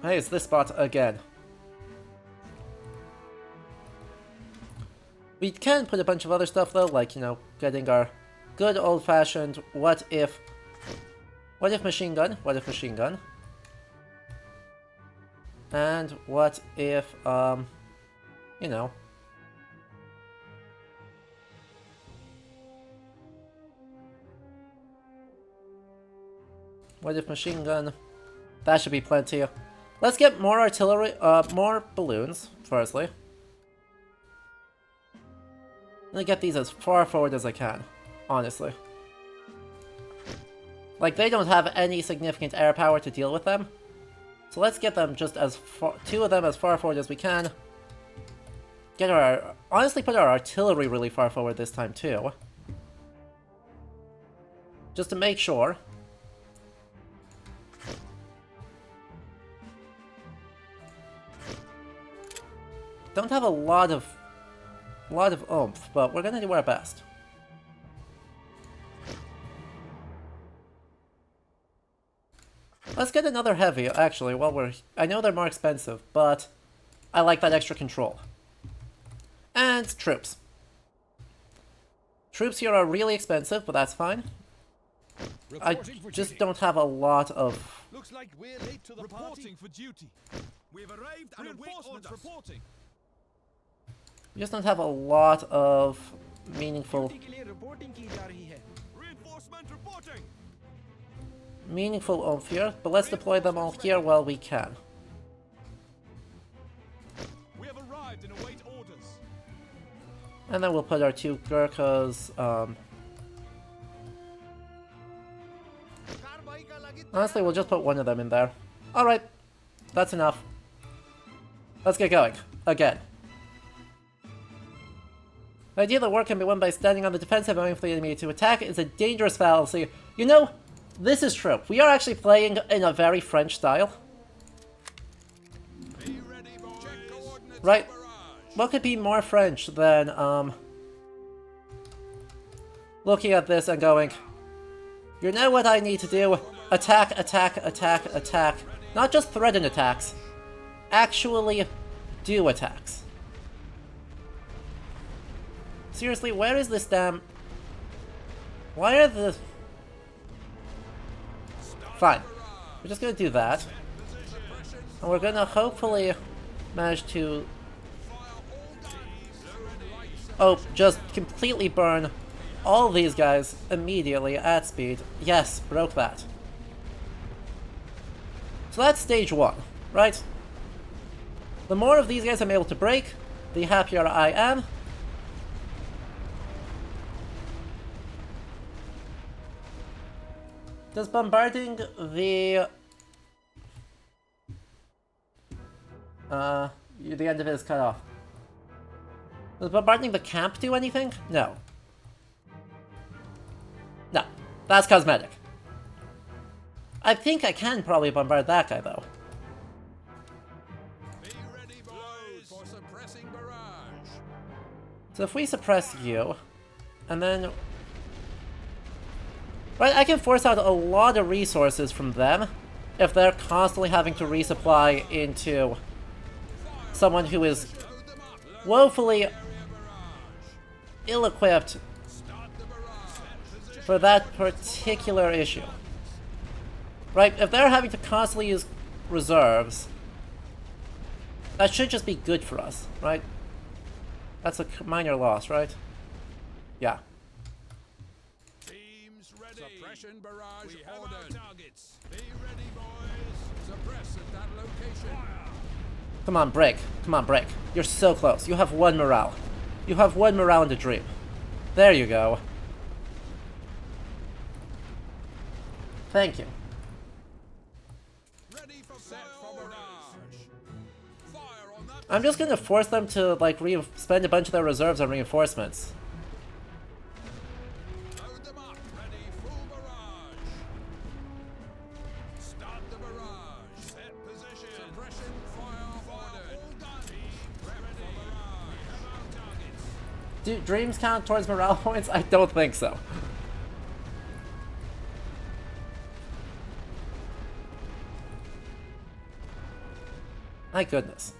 Hey, it's this spot again. We can put a bunch of other stuff though, like, you know, getting our good old-fashioned what if machine gun, what if machine gun. And what if, you know. What if machine gun? That should be plenty. Let's get more artillery, more balloons, firstly. I'm gonna get these as far forward as I can, honestly. Like, they don't have any significant air power to deal with them. So let's get them just as far, 2 of them as far forward as we can. Get our, honestly put our artillery really far forward this time too. Just to make sure. Don't have a lot of oomph, but we're gonna do our best. Let's get another heavy, actually, while we're... I know they're more expensive, but I like that extra control. And troops. Troops here are really expensive, but that's fine. I just don't have a lot of... Looks like we're late to the Reporting for duty. We've arrived and reinforcements reporting. We just don't have a lot of meaningful Reinforcement reporting. oomph here, but let's deploy them all here while we can. We have arrived and await orders. And then we'll put our 2 Gurkhas, honestly, we'll just put one of them in there. Alright, that's enough. Let's get going. Again. The idea that war can be won by standing on the defensive and waiting for the enemy to attack is a dangerous fallacy. You know, this is true. We are actually playing in a very French style. Be ready, boys. Check coordinates Right. for barrage. What could be more French than, looking at this and going, you know what I need to do? Attack, attack, attack, attack. Not just threaten attacks. Actually do attacks. Seriously, where is this damn... Why are the... Fine. We're just gonna do that. And we're gonna hopefully manage to... Oh, just completely burn all these guys immediately at speed. Yes, broke that. So that's stage 1, right? The more of these guys I'm able to break, the happier I am. Does bombarding the end of it is cut off. Does bombarding the camp do anything? No. No. That's cosmetic. I think I can probably bombard that guy, though. Be ready, boys, for suppressing barrage. So if we suppress you, and then... Right, I can force out a lot of resources from them if they're constantly having to resupply into someone who is woefully ill-equipped for that particular issue. Right, if they're having to constantly use reserves, that should just be good for us, right? That's a minor loss, right? Yeah. Teams ready. Suppression barrage ordered. Targets. Be ready, boys. Suppress at that location. Come on, break. Come on, break. You're so close. You have 1 morale. You have 1 morale in the dream. There you go. Thank you. Ready for set for barrage. Fire on that. I'm just gonna force them to, like, spend a bunch of their reserves on reinforcements. Load them up. Ready, full barrage. Start the barrage. Set position. Suppression fire ordered. All guns. Prep for barrage. We have our targets. Do dreams count towards morale points? I don't think so. My goodness.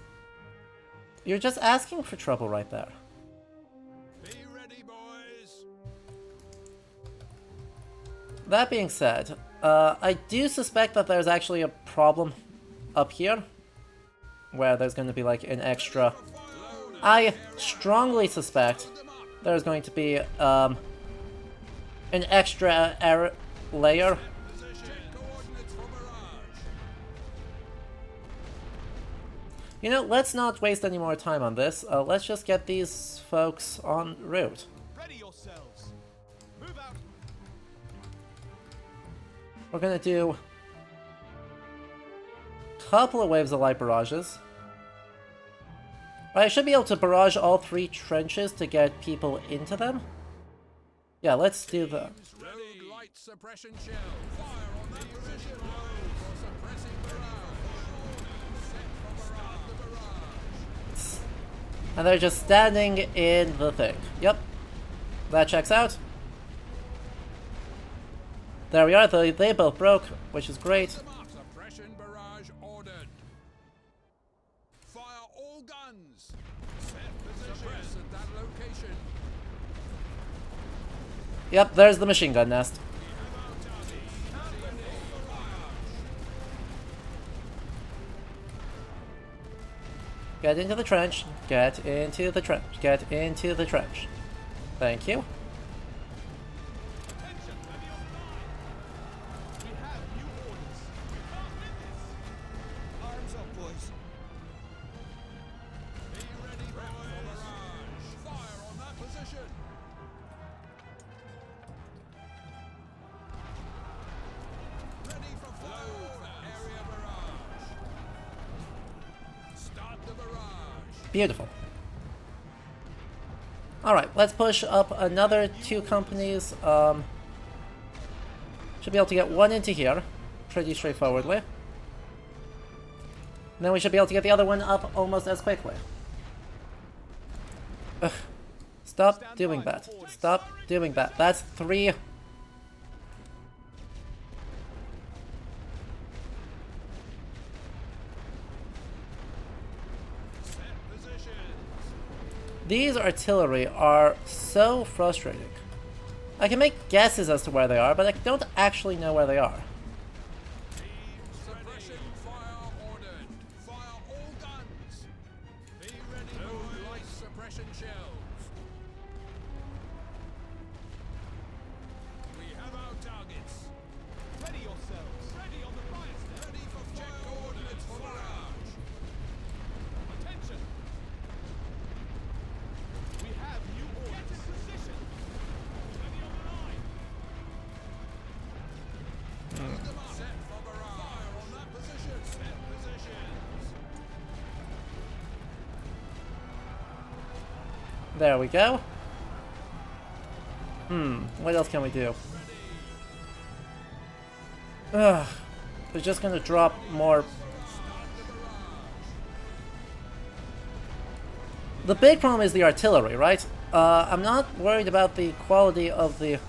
You're just asking for trouble right there. Be ready, boys. That being said, I do suspect that there's actually a problem up here, where there's going to be like an extra... I strongly suspect there's going to be an extra error layer. Coordinates for barrage. You know, let's not waste any more time on this. Let's just get these folks en route. Ready yourselves. Move out. We're gonna do a couple of waves of light barrages. I should be able to barrage all 3 trenches to get people into them. Yeah, let's do the... Load light suppression shell. Fire on that position. Load for suppressing barrage. Set for barrage. The barrage. And they're just standing in the thing. Yep. That checks out. There we are, they both broke, which is great. Suppression barrage ordered. Fire all guns. Set position. Suppress at that location. Yep, there's the machine gun nest. Get into the trench. Get into the trench. Get into the trench. Thank you. Attention, heavy on the line. We have new orders. We can't win this. Arms up, boys. Be ready, boys. Barrage. Fire on that position. Ready for fire. Area barrage. Start the barrage. Beautiful. Alright, let's push up another 2 companies. Should be able to get one into here, pretty straightforwardly. And then we should be able to get the other one up almost as quickly. Ugh. Stop doing that. Stop doing that. That's 3. Set positions. These artillery are so frustrating. I can make guesses as to where they are, but I don't actually know where they are. Suppression fire ordered. Fire all guns. Be ready, boys. Light suppression shells. We have our targets. Ready yourselves. Ready on the fire step. Ready for fire coordinates for barrage. Attention. We have new orders. Get in position. Heavy on the line. Load them up. Set for barrage. Fire on that position. Set positions. There we go. What else can we do? Ugh. We're just gonna drop more. The big problem is the artillery, right? I'm not worried about the quality of the...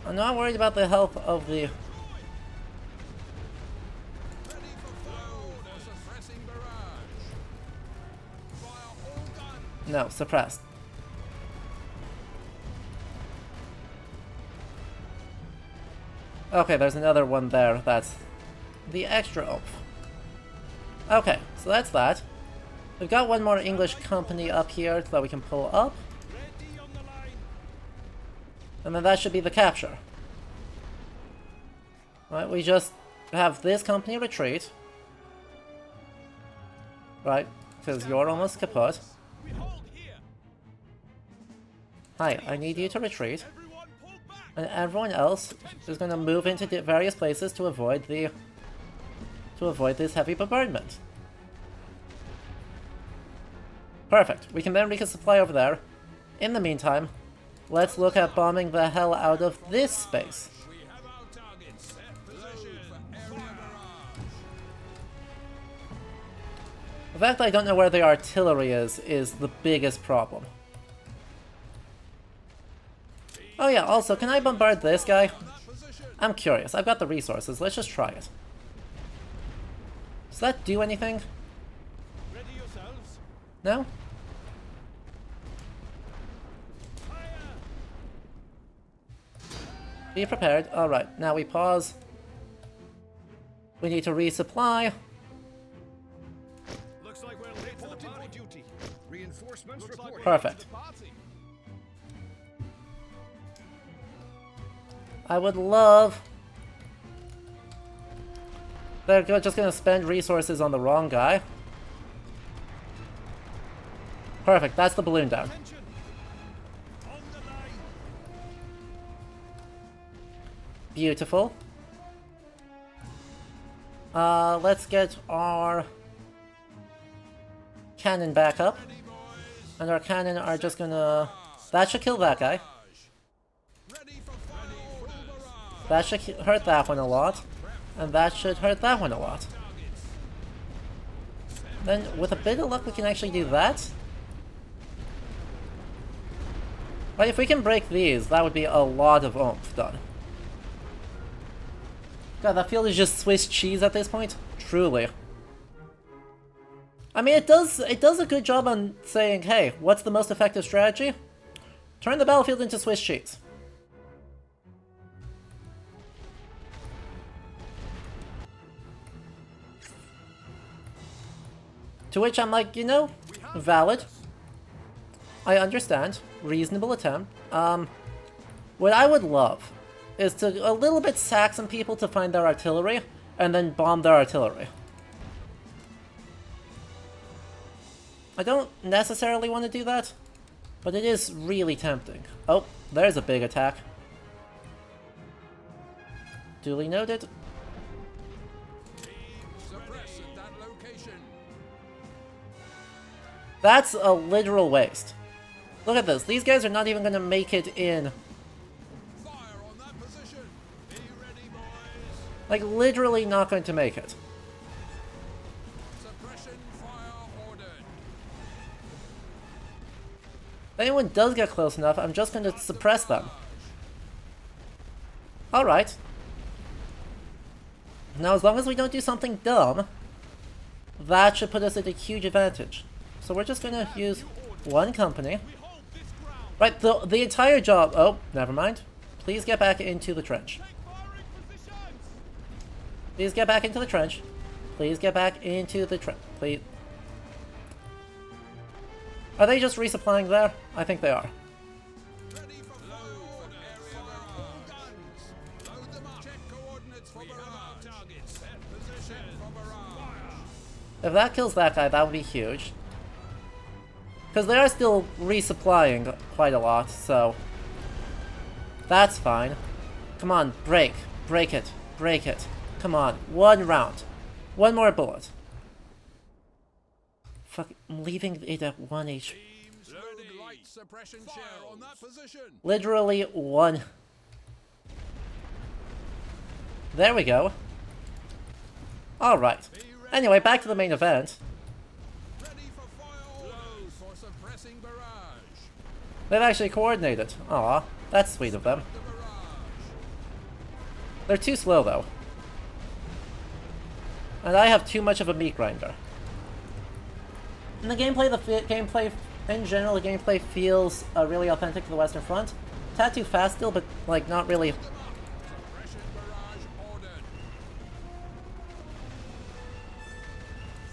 I'm not worried about the health of the... Ready for flow for suppressing barrage. Fire all guns. No, suppressed. Okay, there's another one there. That's the extra oomph. Okay, so that's that. We've got one more English company up here that we can pull up. Ready on the line. And then that should be the capture. Right, we just have this company retreat. Right, because you're almost kaput. We hold here. Hi, I need you to retreat. Everyone pull back. And everyone else is going to move into various places to avoid the... to avoid this heavy bombardment. Perfect. We can then resupply over there. In the meantime, let's look at bombing the hell out of this space. We have our targets. Set position for area barrage. The fact that I don't know where the artillery is the biggest problem. Oh yeah, also, can I bombard this guy? That position. I'm curious. I've got the resources. Let's just try it. Does that do anything? Ready yourselves. No? Fire. Be prepared. Alright, now we pause. We need to resupply. Looks like we're late to the party. Duty. Reinforcements Looks like reporting. we're late to Perfect. the party. I would love... They're just gonna spend resources on the wrong guy. Perfect, that's the balloon down. Attention. On the line. Beautiful. Let's get our cannon back up. And our cannon are just gonna... That should kill that guy. Ready for fire order. Barrage. That should hurt that one a lot. And that should hurt that one a lot. Targets. Then, with a bit of luck, we can actually do that. But if we can break these, that would be a lot of oomph done. God, that field is just Swiss cheese at this point. Truly. I mean, it does a good job on saying, hey, what's the most effective strategy? Turn the battlefield into Swiss cheese. To which I'm like, you know, valid. I understand. Reasonable attempt. What I would love is to a little bit sack some people to find their artillery, and then bomb their artillery. I don't necessarily want to do that, but it is really tempting. Oh, there's a big attack. Duly noted. Suppress at that location. That's a literal waste. Look at this. These guys are not even going to make it in. Fire on that position. Be ready, boys. Like, literally not going to make it. Suppression fire ordered. If anyone does get close enough, I'm just going to suppress them. Alright. Now, as long as we don't do something dumb, that should put us at a huge advantage. So we're just going to use one company. Right, the entire job... Oh, never mind. Please get back into the trench. Please get back into the trench. Please get back into the trench. Please. Are they just resupplying there? I think they are. Ready for load area guns. Load them up. Check coordinates for barrage. Targets. Set position for barrage. If that kills that guy, that would be huge. Because they are still resupplying quite a lot, so... That's fine. Come on, break. Break it. Break it. Come on, one round. One more bullet. Fuck, I'm leaving it at 1 HP. Load light suppression shell on that position. Literally one. There we go. Alright. Anyway, back to the main event. Ready for fire orders for suppressing barrage. They've actually coordinated. Aw, that's sweet of them. The barrage. They're too slow, though. And I have too much of a meat grinder. In the gameplay, in general, the gameplay feels really authentic to the Western Front. Tad too fast still, but, like, not really. Suppression barrage ordered.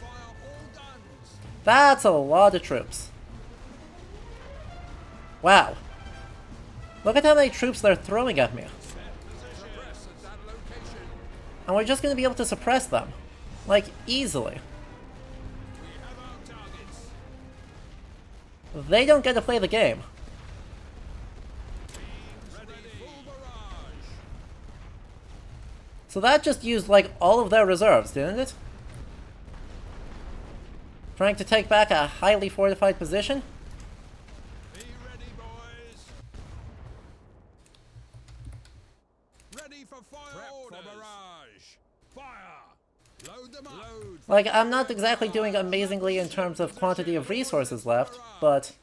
Fire all guns. That's a lot of troops. Wow. Look at how many troops they're throwing at me. Suppress at that location. And we're just going to be able to suppress them. Like, easily. We have our targets. They don't get to play the game. Ready full barrage. So that just used, like, all of their reserves, didn't it? Trying to take back a highly fortified position? Be ready, boys. Ready for fire orders. For barrage. Fire. Load them up. Load. Like, I'm not exactly doing amazingly in terms of quantity of resources left, but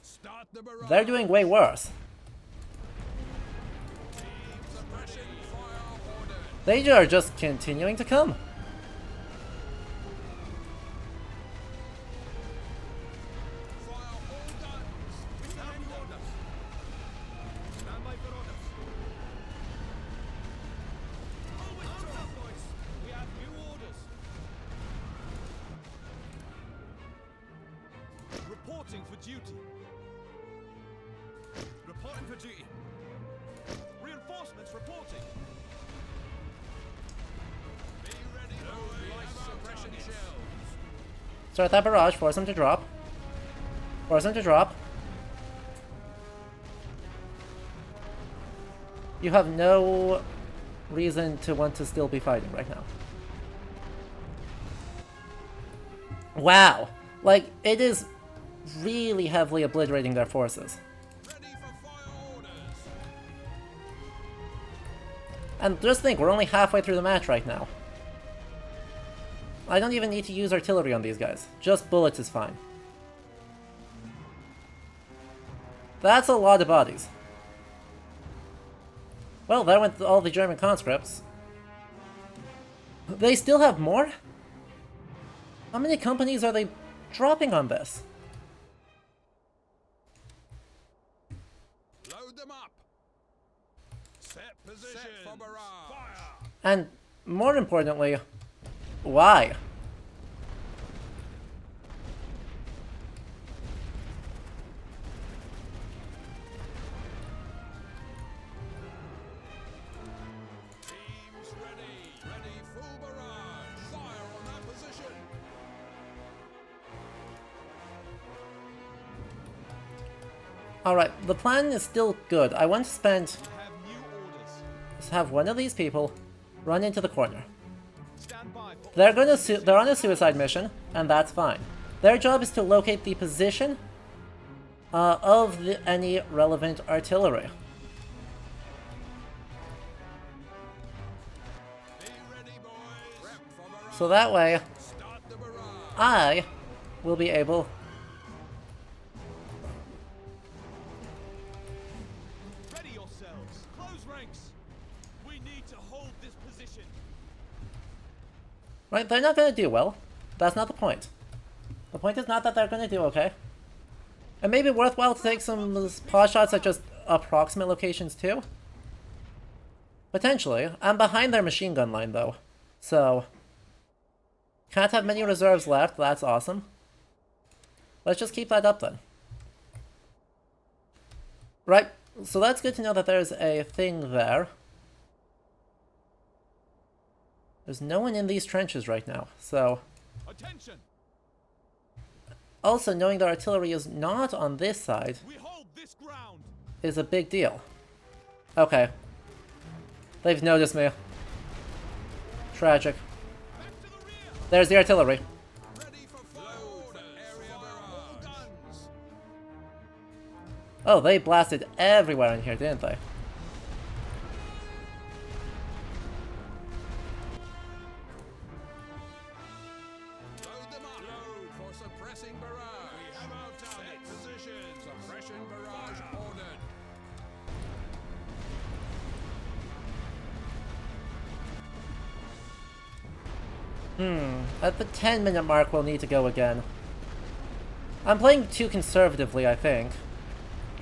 Start the barrage. they're doing way worse. Suppression fire ordered. They are just continuing to come. Fire all guns. Stand orders. Stand by for orders. We have new orders. Reporting for duty. Reporting for duty. Reinforcements reporting. Be ready. Load light suppression shells. Start that barrage, force them to drop. Force them to drop. You have no reason to want to still be fighting right now. Wow. Like, it is really heavily obliterating their forces. Ready for fire orders. And just think, we're only halfway through the match right now. I don't even need to use artillery on these guys. Just bullets is fine. That's a lot of bodies. Well, that went to all the German conscripts. They still have more? How many companies are they dropping on this? Load them up. Set position. Set for barrage. Fire. And more importantly, why? Alright, the plan is still good. I want to spend... Have new orders. Just have one of these people run into the corner. Stand by for They're on a suicide mission, and that's fine. Their job is to locate the position of any relevant artillery. Be ready, boys. Prep for barrage. So that way, Start the barrage. I will be able... ready yourselves. Close ranks. We need to hold this position. Right, they're not going to do well. That's not the point. The point is not that they're going to do okay. It may be worthwhile to take some pot shots at just approximate locations too. Potentially. I'm behind their machine gun line though. So... can't have many reserves left, that's awesome. Let's just keep that up then. Right, so that's good to know that there's a thing there. There's no one in these trenches right now, so... Attention. Also, knowing their artillery is not on this side We hold this ground. is a big deal. Okay. They've noticed me. Tragic. Back to the rear. There's the artillery. Ready for fire. Area barrage. Guns. Oh, they blasted everywhere in here, didn't they? Load them up. Load for suppressing barrage. We have our target position. Suppression barrage ordered. At the 10-minute mark, we'll need to go again. I'm playing too conservatively, I think.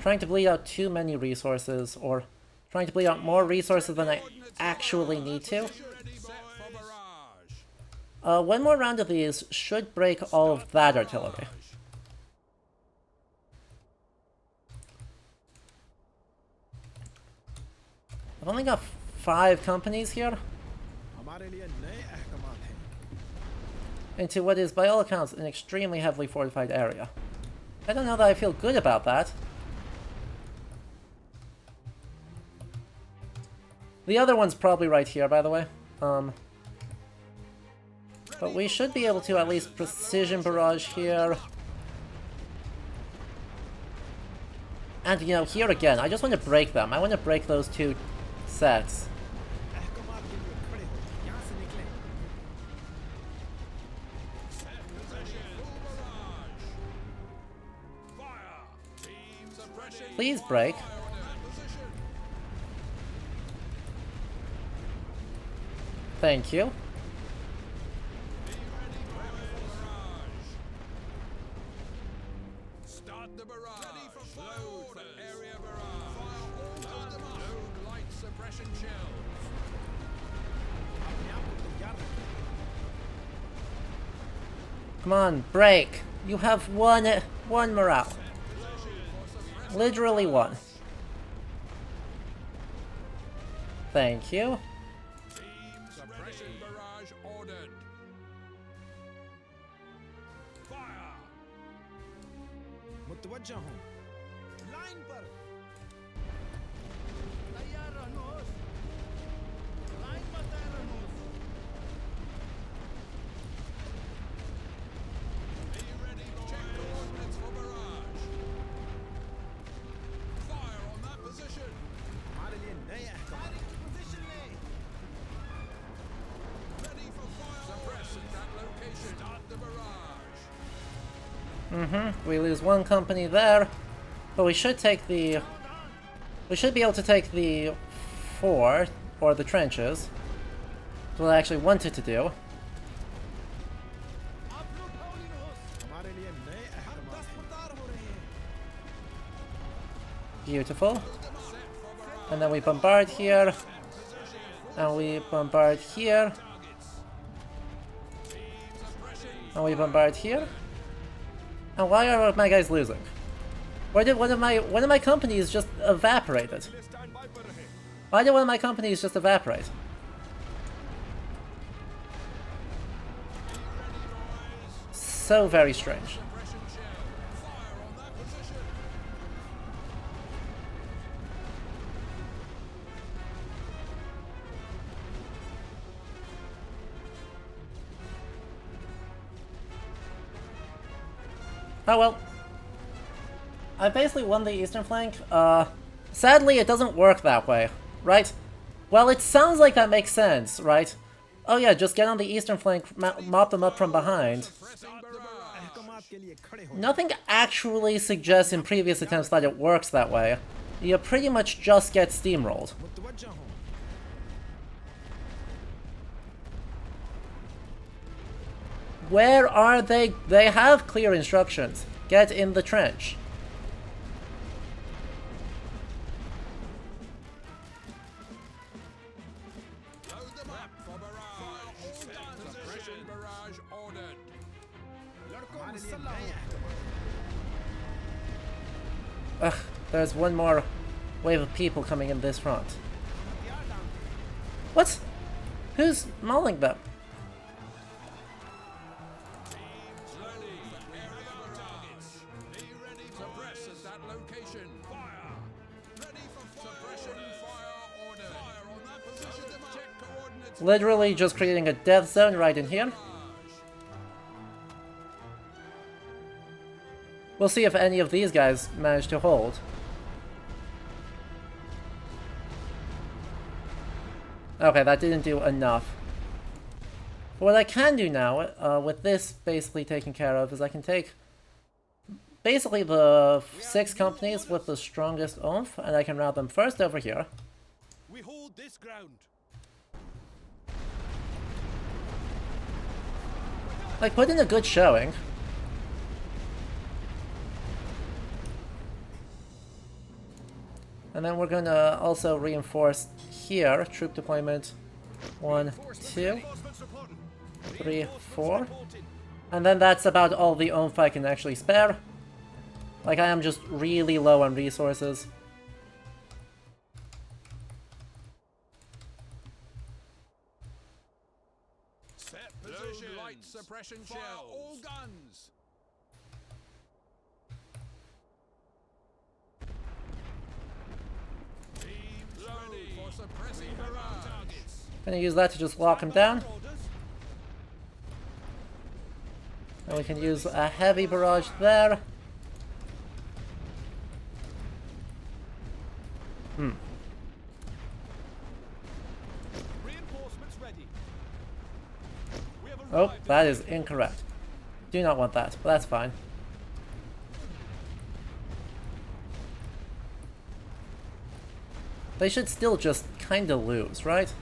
Trying to bleed out too many resources, or trying to bleed out more resources than I actually need to. Ready, set for barrage. One more round of these should break all of that artillery. I've only got 5 companies here. Into what is, by all accounts, an extremely heavily fortified area. I don't know that I feel good about that. The other one's probably right here, by the way. But we should be able to at least precision barrage here. And, you know, here again, I just want to break them. I want to break those 2 sets. Please break. Thank you. Start the barrage. Ready for fire. Load for area barrage. Fire all guns. Load light suppression shells. Come on, break. You have one morale. Literally 1. Thank you. Suppression barrage ordered. Fire. متوجه هون. لاين पर. तैयार रहनुहोस् लाइनमा तयार रहनुहोस् Be ready, boys. Check coordinates for barrage. Fire on that position. Ready for fire. Suppress at that location. Start the barrage. We lose 1 company there. But we should take the... We should be able to take the 4, or the trenches. That's what I actually wanted to do. Beautiful. And then we bombard here. And we bombard here. And we bombard here. And why are my guys losing? Why did one of my companies just evaporated? Why did one of my companies just evaporate? So very strange. Oh well. I basically won the eastern flank. Sadly, it doesn't work that way, right? Well, it sounds like that makes sense, right? Oh yeah, just get on the eastern flank, mop them up from behind. Nothing actually suggests in previous attempts that it works that way. You pretty much just get steamrolled. Where are they? They have clear instructions. Get in the trench. Load them up for barrage. Suppression barrage ordered. Ugh, there's one more wave of people coming in this front. What? Who's mauling them? Literally just creating a death zone right in here. We'll see if any of these guys manage to hold. Okay, that didn't do enough. But what I can do now, with this basically taken care of, is I can take basically the 6 companies with the strongest oomph, and I can route them first over here. We hold this ground. Like, put in a good showing. And then we're gonna also reinforce here. Troop deployment 1, 2, 3, 4. And then that's about all the oomph I can actually spare. Like, I am just really low on resources. Set position. Light suppression shells. All guns. Teams ready for suppressing barrage. Targets. Gonna use that to just lock him down. And we can use a heavy barrage there. Reinforcements ready. We have Oh, arrived that at is incorrect. Do not want that, but that's fine. They should still just kinda lose, right?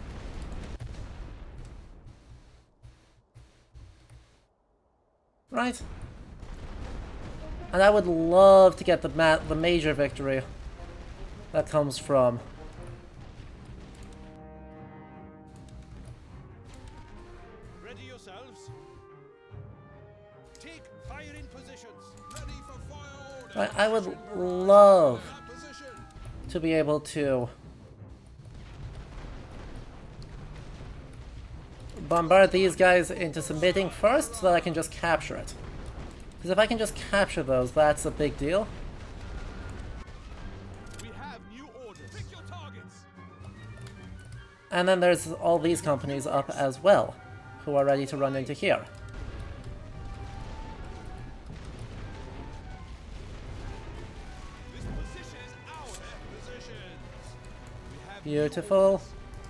Right? And I would love to get the major victory that comes from Ready yourselves. Take fire in positions. Ready for fire order. I would love That position. to be able to bombard these guys into submitting first so that I can just capture it. Because if I can just capture those, that's a big deal. We have new orders. Pick your targets. And then there's all these companies up as well, who are ready to run into here. This position is ours. Positions. We have Beautiful.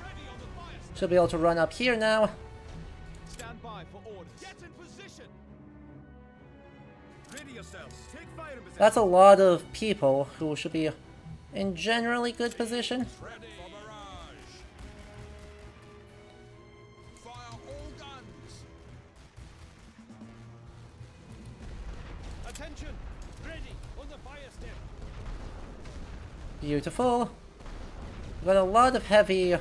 ready on the fire stand. Should be able to run up here now. Stand by for orders. Get in position. Ready yourselves. Take fire in position. That's a lot of people who should be in generally good position. Ready for barrage. Fire all guns. Attention. Ready on the fire step. Beautiful. We've got a lot of heavy. Be ready,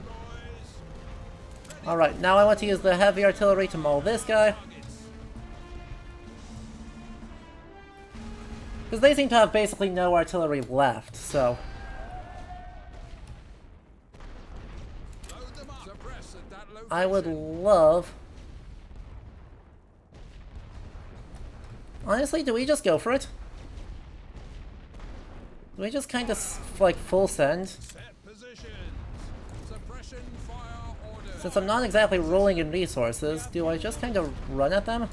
boys. Alright, now I want to use the heavy artillery to maul this guy. Because they seem to have basically no artillery left, so... Load them up. Suppress at that location. I would love... Honestly, do we just go for it? Do we just kind of, like, full send? Set positions. Suppression fire order. Since I'm not exactly rolling in resources, do I just kind of run at them?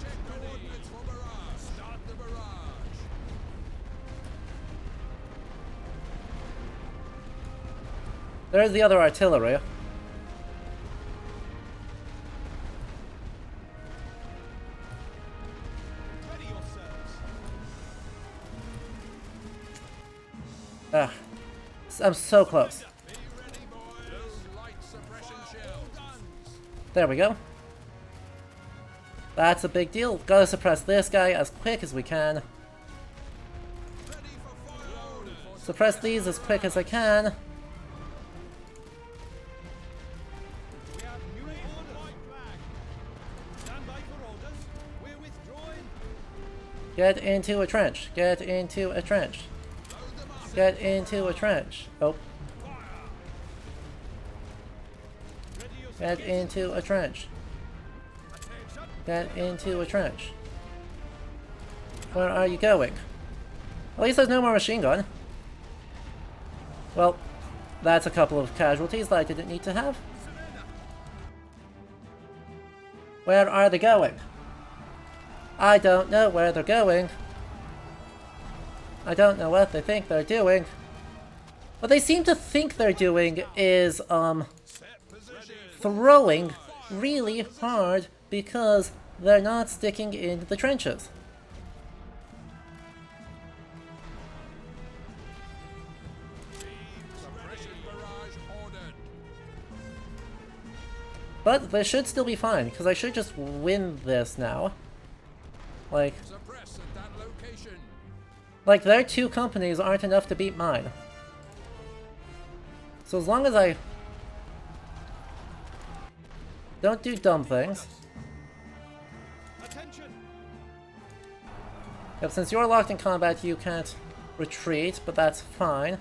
Check There's the other artillery. Ready yourselves. Ugh. I'm so close. Be ready, boys. Load light suppression shells. There we go. That's a big deal. Gotta suppress this guy as quick as we can. Ready for fire orders. Suppress these as quick as I can. We have new orders. White flag. Stand by for orders. We're withdrawing. Get into a trench. Get into a trench. Get into a trench. Oh. Get into a trench. Get into a trench. Where are you going? At least there's no more machine gun. Well, that's a couple of casualties that I didn't need to have. Where are they going? I don't know where they're going. I don't know what they think they're doing. What they seem to think they're doing is, throwing really hard because they're not sticking in the trenches. Suppression barrage ordered. But they should still be fine, because I should just win this now. Like, Suppress at that location. their two companies aren't enough to beat mine. So as long as I don't do dumb things. Attention. Yep, since you're locked in combat, you can't retreat, but that's fine.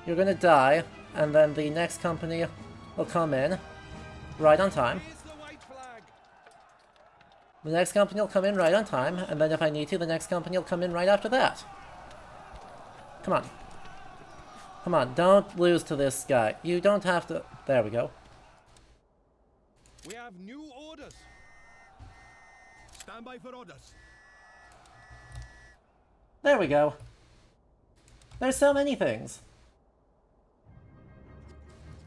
You're gonna die, and then the next company will come in right on time. Raise the white flag. The next company will come in right on time, and then if I need to, the next company will come in right after that. Come on. Come on, don't lose to this guy. You don't have to... There we go. We have new orders. Stand by for orders. There we go. There's so many things.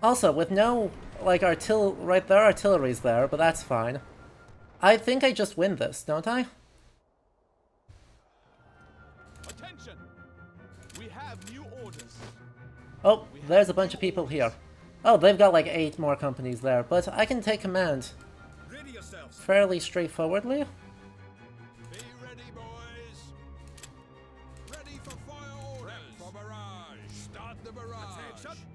Also, with no, like, right, there are artilleries there, but that's fine. I think I just win this, don't I? Attention! We have new orders. Oh, there's a bunch of people here. Oh, they've got like 8 more companies there, but I can take command Ready yourselves. fairly straightforwardly. Be ready, boys. Ready for fire orders. Prep for barrage. Start the barrage. Attention.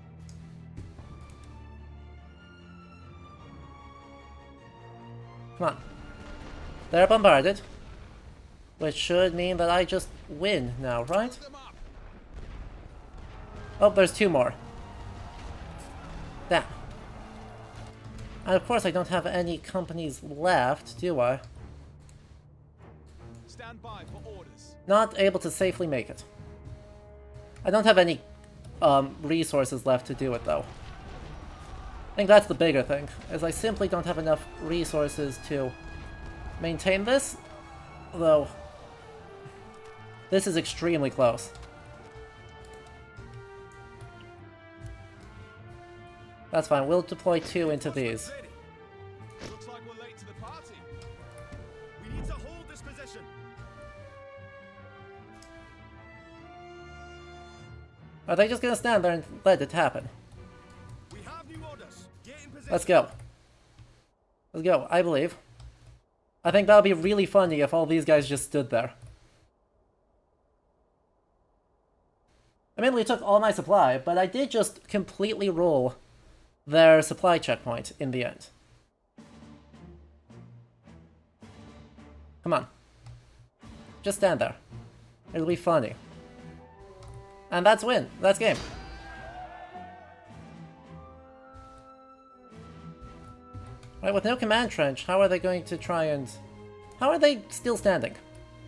Come on. They're bombarded. Which should mean that I just win now, right? Them up. Oh, there's 2 more. Damn. And of course I don't have any companies left, do I? Stand by for orders. Not able to safely make it. I don't have any resources left to do it, though. I think that's the bigger thing, is I simply don't have enough resources to maintain this, though this is extremely close. That's fine, we'll deploy 2 into these. Ready. Looks like we're late to the party. We need to hold this position. Are they just gonna stand there and let it happen? We have new orders. Get in position. Let's go. Let's go, I believe. I think that would be really funny if all these guys just stood there. I mainly took all my supply, but I did just completely roll their supply checkpoint in the end. Come on. Just stand there. It'll be funny. And that's win. That's game. Right, with no command trench, how are they going to try and... How are they still standing?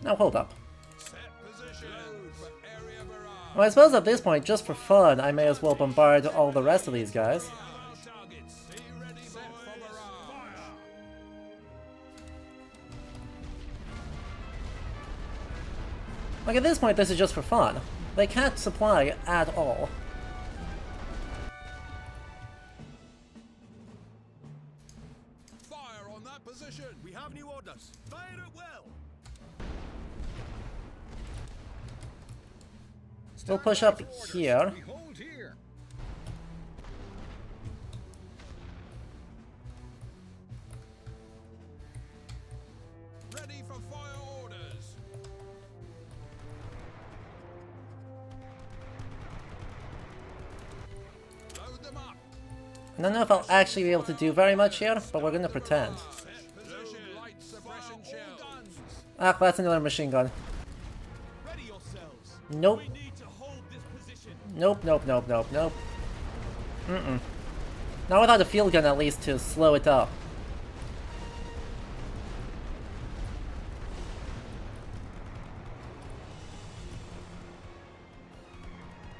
Now hold up. Set position. Load for area barrage. Well, I suppose at this point, just for fun, I may as well bombard all the rest of these guys. Targets. Be ready, boys. Set for barrage. Like, at this point, this is just for fun. They can't supply at all. new orders. Fire it well. We'll push up here. We hold here. Ready for fire orders. Load them up. I don't know if I'll actually be able to do very much here, but we're gonna pretend. Position light suppression shells. Ah, that's another machine gun. Ready yourselves. Nope. We need to hold this position. Nope, nope, nope, nope, nope. Not without a field gun at least to slow it up.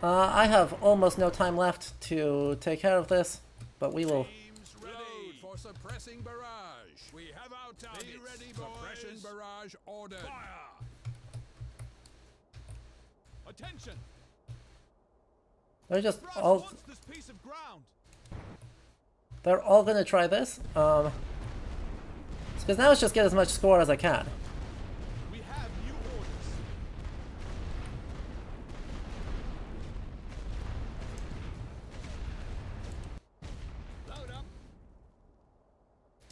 I have almost no time left to take care of this, but we will. Teams ready for suppressing barrage. We have our targets. Be ready, boys. Suppression barrage ordered. Fire. Attention. They're just Rush all. wants this piece of ground. They're all gonna try this. Because now it's just get as much score as I can. We have new orders. Load up.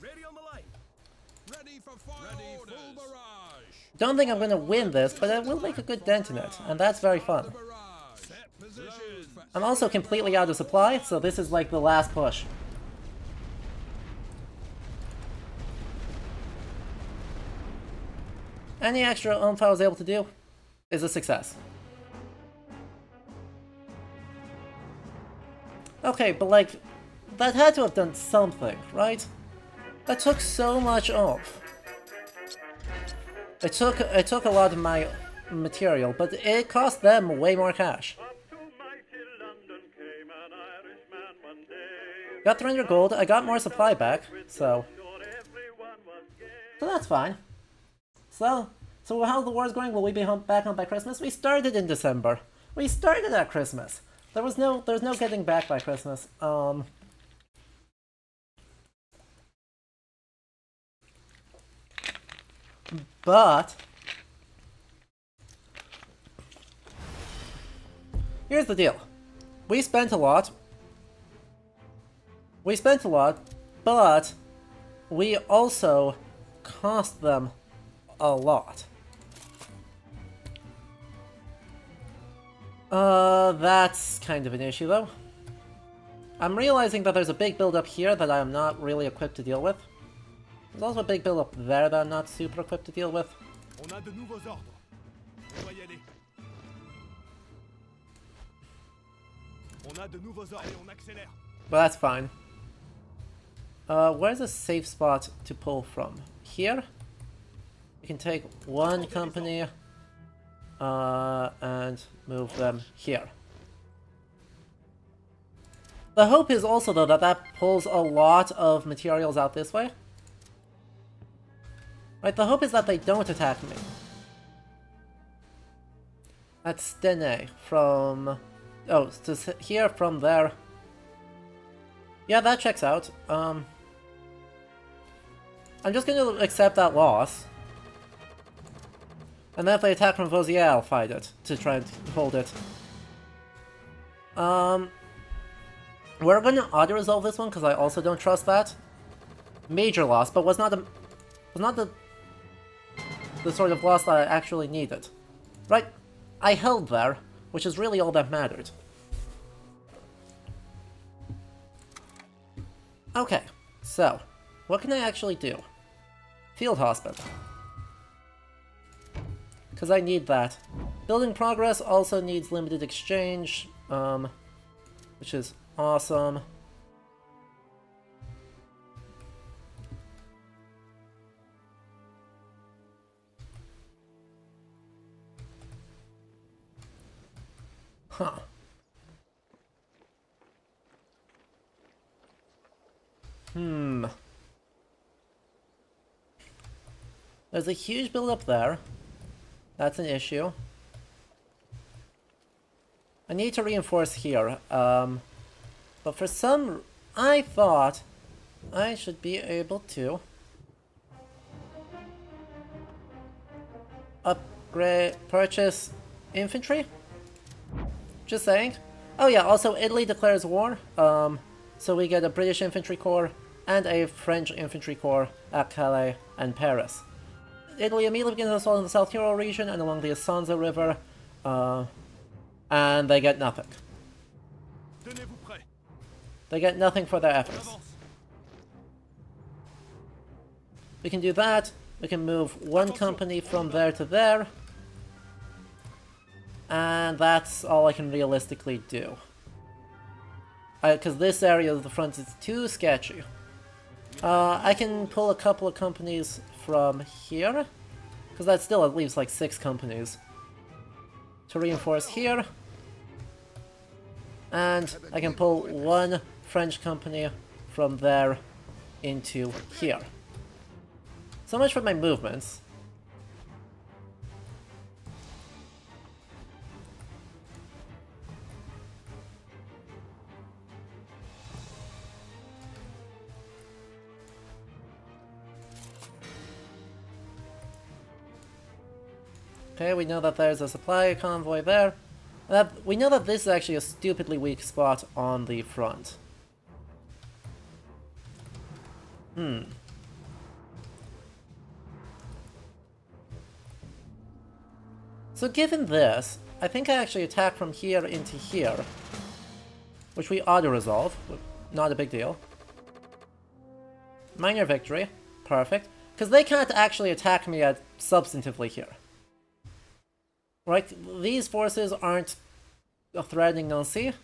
Ready on the line. Ready for fire orders. Full barrage. Don't think I'm gonna win this, but I will make a good dent in it, and that's very fun. Barrage. Set position. I'm also completely out of supply, so this is like the last push. Any extra oomph I was able to do is a success. Okay, but like, that had to have done something, right? That took so much oomph. It took a lot of my material, but it cost them way more cash. Got 300 gold, I got more supply back, so that's fine. So how's the wars going? Will we be back home by Christmas? We started in December. We started at Christmas. There's no getting back by Christmas. But here's the deal. We spent a lot, but we also cost them a lot. That's kind of an issue though. I'm realizing that there's a big build-up here that I am not really equipped to deal with. There's also a big build-up there that I'm not super equipped to deal with. On a de nouveaux ordres. On va y aller. On a de nouveaux ordres. Allez, on accélère. But that's fine. Where's a safe spot to pull from? Here? We can take one company and move them here. The hope is also, though, that that pulls a lot of materials out this way. Right, the hope is that they don't attack me. That's Stene from... Oh, to here from there. Yeah, that checks out. I'm just going to accept that loss. And then if they attack from Vosier, I'll fight it to try and hold it. We're going to auto-resolve this one because I also don't trust that. Major loss, but was not the sort of loss that I actually needed. Right? I held there, which is really all that mattered. Okay, so, what can I actually do? Field hospital. Because I need that. Building progress also needs limited exchange, which is awesome. Huh. There's a huge build-up there. That's an issue. I need to reinforce here. But for some... I thought I should be able to upgrade, purchase infantry? Just saying. Oh yeah, also Italy declares war, so we get a British infantry corps and a French infantry corps at Calais and Paris. Italy immediately begins an assault in the South Tyrol region and along the Isonzo River, and they get nothing. Tenez-vous prêts. They get nothing for their efforts. Avance. We can do that. We can move one company from there to there. And that's all I can realistically do. Because this area of the front is too sketchy. I can pull a couple of companies from here. Because that still leaves like 6 companies. To reinforce here. And I can pull one French company from there into here. So much for my movements. Okay, we know that there's a supply convoy there. We know that this is actually a stupidly weak spot on the front. So given this, I think I actually attack from here into here. Which we auto-resolve. Not a big deal. Minor victory. Perfect. Because they can't actually attack me substantively here. Right? These forces aren't threatening Nancy.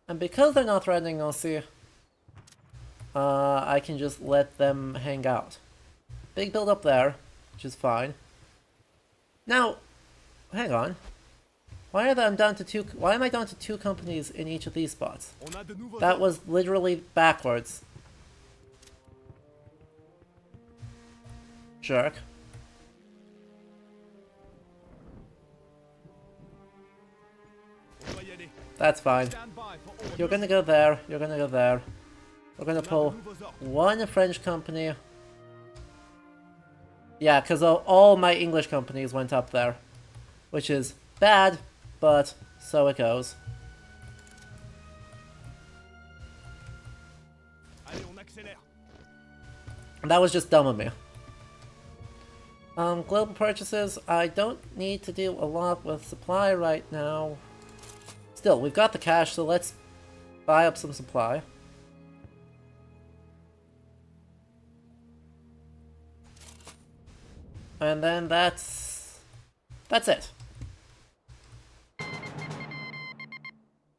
And because they're not threatening Nancy, I can just let them hang out. Big build up there, which is fine. Now, hang on. Why am I down to 2 companies in each of these spots? On a de nouveaux That ordres. was literally backwards. Jerk. On va y aller. That's fine. Stand by for orders. You're gonna go there, you're gonna go there. We're gonna On a de pull nouveaux ordres. one French company. Yeah, because all my English companies went up there. Which is bad, but so it goes. Allez, on accélère. And that was just dumb of me. Global purchases, I don't need to do a lot with supply right now. Still, we've got the cash, so let's buy up some supply. And then that's it.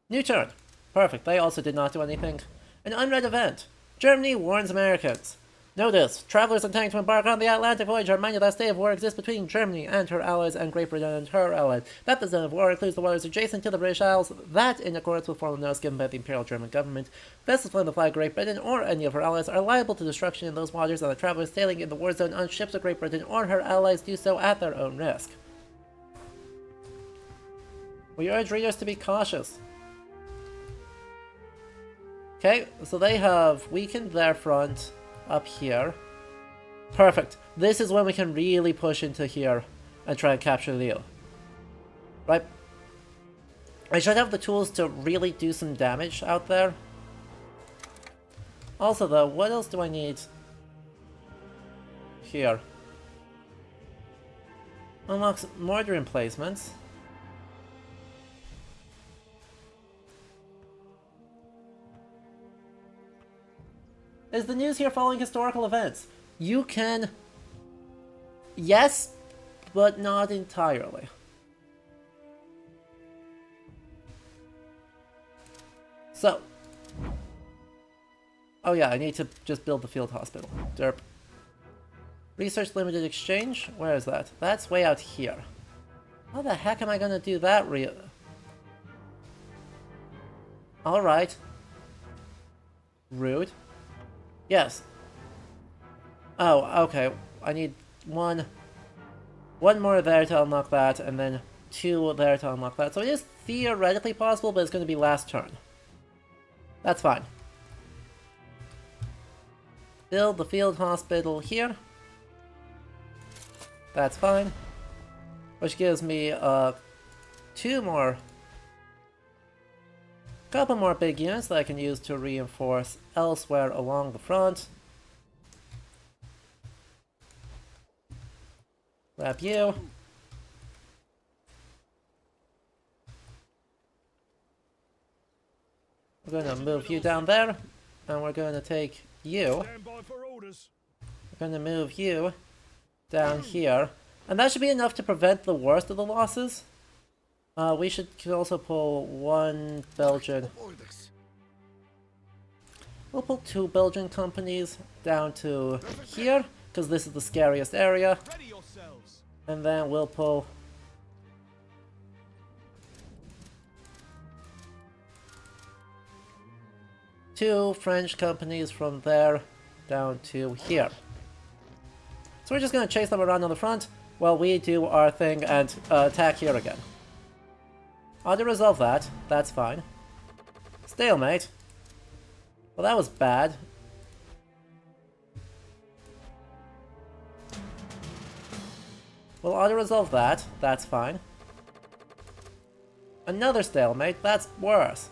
New turn. Perfect, they also did not do anything. An unread event. Germany warns Americans. Notice, travelers intending to embark on the Atlantic voyage are reminded that a state of war exists between Germany and her allies and Great Britain and her allies. That the zone of war includes the waters adjacent to the British Isles, that, in accordance with formal notice given by the Imperial German government, vessels flying the flag of Great Britain or any of her allies are liable to destruction in those waters, and the travelers sailing in the war zone on ships of Great Britain or her allies do so at their own risk. We urge readers to be cautious. Okay, so they have weakened their front up here. Perfect. This is when we can really push into here and try and capture Lille. Right? I should have the tools to really do some damage out there. Also though, what else do I need here? Unlocks mortar emplacements. Is the news here following historical events? You can... Yes, but not entirely. So. Oh yeah, I need to just build the field hospital. Derp. Research Limited Exchange? Where is that? That's way out here. How the heck am I gonna do that Alright. Rude. Yes. Oh, okay. I need one more there to unlock that, and then 2 there to unlock that. So it is theoretically possible, but it's going to be last turn. That's fine. Build the field hospital here. That's fine. Which gives me couple more big units that I can use to reinforce elsewhere along the front. Grab you. We're going to move you down there, and we're going to take you. Stand by for orders. We're going to move you down here. And that should be enough to prevent the worst of the losses. We could also pull one Belgian. We'll pull 2 Belgian companies down to here, because this is the scariest area. Ready yourselves. And then we'll pull two French companies from there down to here. So we're just going to chase them around on the front while we do our thing and attack here again. Auto-resolve that. That's fine. Stalemate. Well, that was bad. We'll auto-resolve that. That's fine. Another stalemate. That's worse.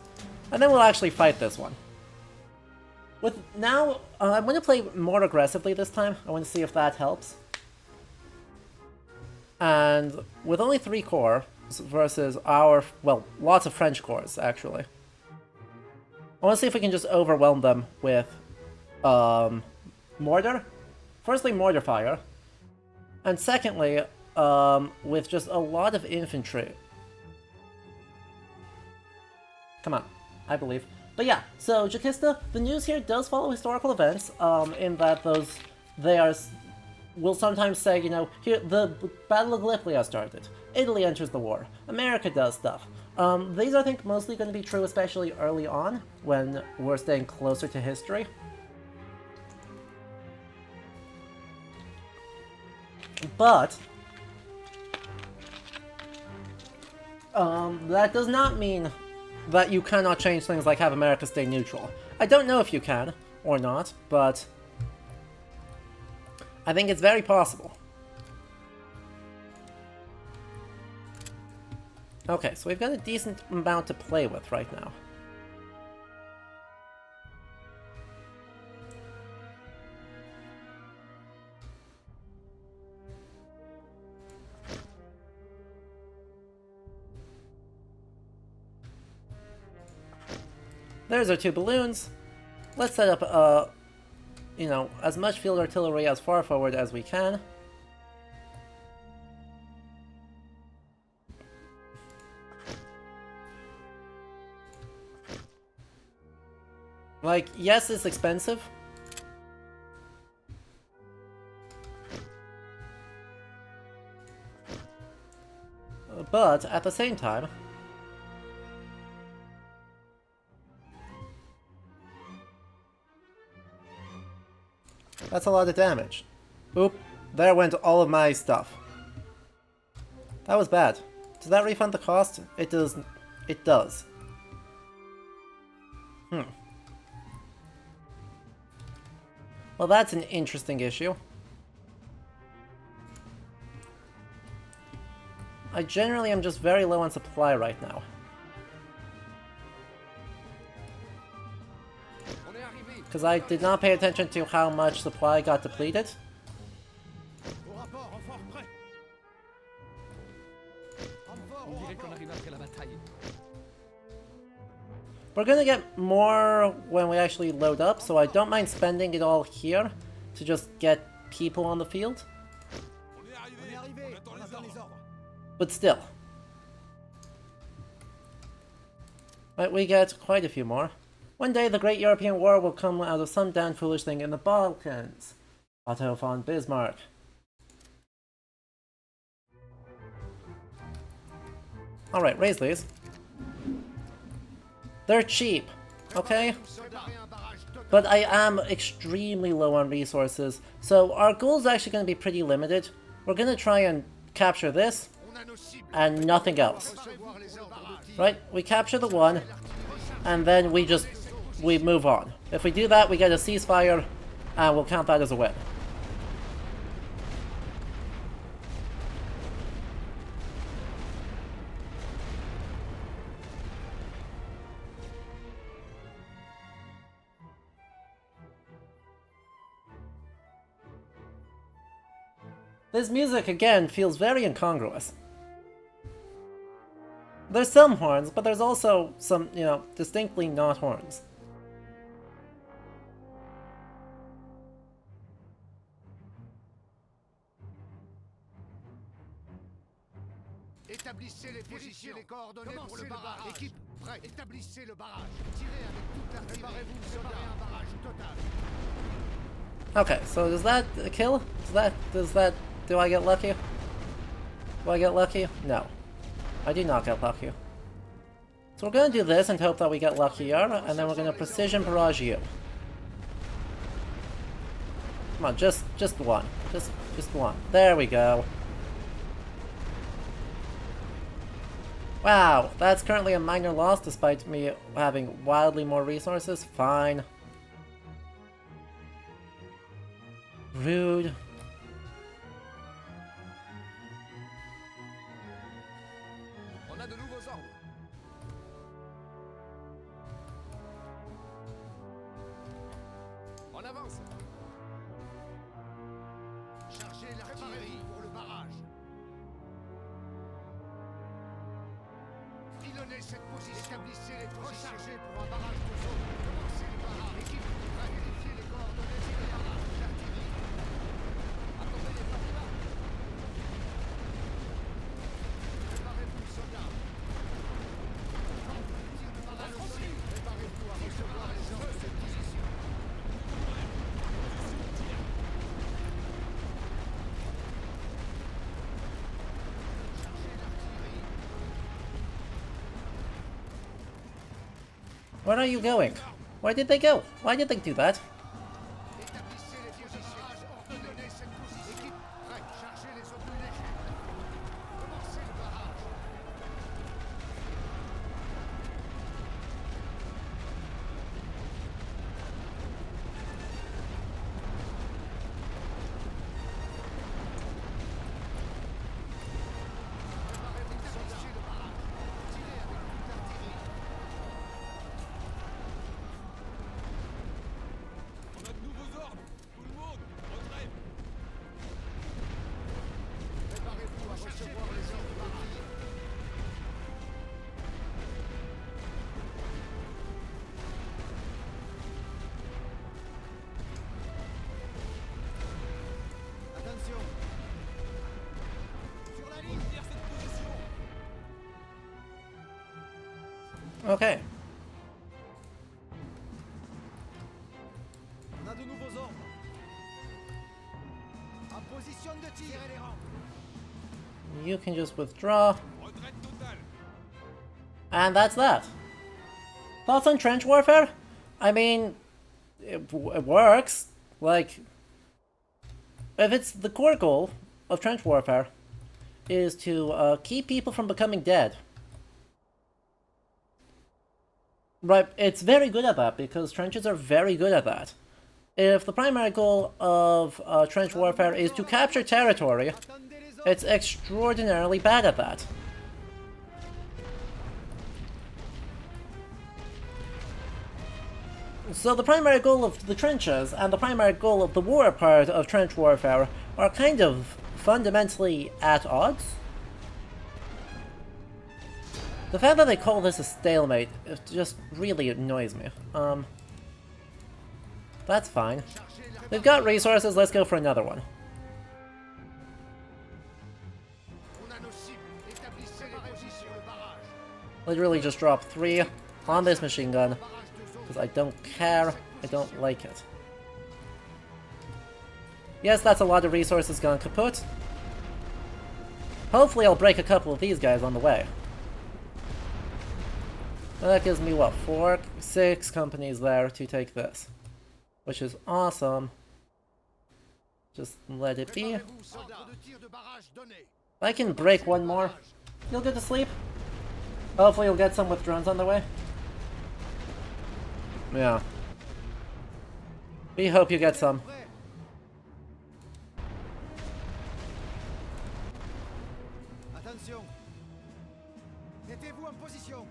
And then we'll actually fight this one. With now, I'm going to play more aggressively this time. I want to see if that helps. And with only 3 cores versus our, well, lots of French cores, actually. I want to see if we can just overwhelm them with mortar. Firstly, mortar fire. And secondly, with just a lot of infantry. Come on, I believe. But yeah, so Jakista, the news here does follow historical events, in that will sometimes say, you know, here, the Battle of Gallipoli started, Italy enters the war, America does stuff. These I think mostly going to be true, especially early on, when we're staying closer to history. But that does not mean that you cannot change things like have America stay neutral. I don't know if you can or not, but I think it's very possible. Okay, so we've got a decent amount to play with right now. There's our 2 balloons. Let's set up, you know, as much field artillery as far forward as we can. Like, yes, it's expensive. But, at the same time, that's a lot of damage. Oop, there went all of my stuff. That was bad. Does that refund the cost? It does. It does. Well, that's an interesting issue. I generally am just very low on supply right now. Because I did not pay attention to how much supply got depleted. We're gonna get more when we actually load up, so I don't mind spending it all here to just get people on the field. But still. Right, we get quite a few more. One day the Great European War will come out of some damn foolish thing in the Balkans. Otto von Bismarck. Alright, raise these. They're cheap, okay? But I am extremely low on resources, so our goal is actually going to be pretty limited. We're going to try and capture this, and nothing else. Right? We capture the one, and then we move on. If we do that, we get a ceasefire, and we'll count that as a win. This music, again, feels very incongruous. There's some horns, but there's also some, you know, distinctly not horns. Établissez les positions, les coordonnées pour le barrage. Équipe, prêt. Établissez le barrage. Tirez avec toute l'artillerie. Préparez-vous, préparez un barrage total. Okay, so does that kill? Do I get lucky? Do I get lucky? No. I do not get lucky. So we're gonna do this and hope that we get luckier, and then we're gonna precision barrage you. Come on, just one. Just one. There we go. Wow, that's currently a minor loss despite me having wildly more resources. Fine. Rude. On a de nouveaux ordres. On avance. Chargez l'artillerie pour le barrage. Pilonnez cette position. Établissez les positions. Rechargez pour un barrage de zone. Commencez le barrage. Équipe, prêt. Vérifiez les coordonnées du barrage. L'artillerie. Attendez les soldats. Préparez-vous, soldats. Tir de barrage au sol. Préparez-vous à recevoir les ordres de cette position. Chargez l'artillerie. Where are you going? Where did they go? Why did they do that? Établissez les positions. Ordonnez cette position. Équipe, prêt. Chargez les obus légers. Commencez le barrage. Préparez-vous, soldats. Le barrage. Tirez avec toute l'artillerie. On a de nouveaux ordres. Tout le monde, retrait. Préparez-vous à recevoir les ordres du barrage. Attention. Sur la ligne. Retenir cette position. Okay. On a de nouveaux ordres. En position de tir. Tirez les rangs. You can just withdraw. Retraite totale. And that's that. Thoughts on trench warfare? I mean, it works. Like, if it's the core goal of trench warfare is to keep people from becoming dead. Right, it's very good at that because trenches are very good at that. If the primary goal of trench warfare is to capture territory, Attendez les ordres. it's extraordinarily bad at that. So the primary goal of the trenches and the primary goal of the war part of trench warfare are kind of fundamentally at odds. The fact that they call this a stalemate, it just really annoys me. That's fine. They've got resources, let's go for another one. On a nos cibles. Établissez les positions. Le barrage. Literally just drop 3 on this machine gun, Barrage de zone. because I don't care, I don't like it. Yes, that's a lot of resources gone kaput. Hopefully I'll break a couple of these guys on the way. And that gives me, what, 6 companies there to take this. Which is awesome. Just let it be. Préparez-vous, soldats. Ordre de tir de barrage donné. I can break one more. You'll get to sleep. Hopefully you'll get some with drones on the way. Yeah. We hope you get some. Prêt. Attention. Mettez-vous en position.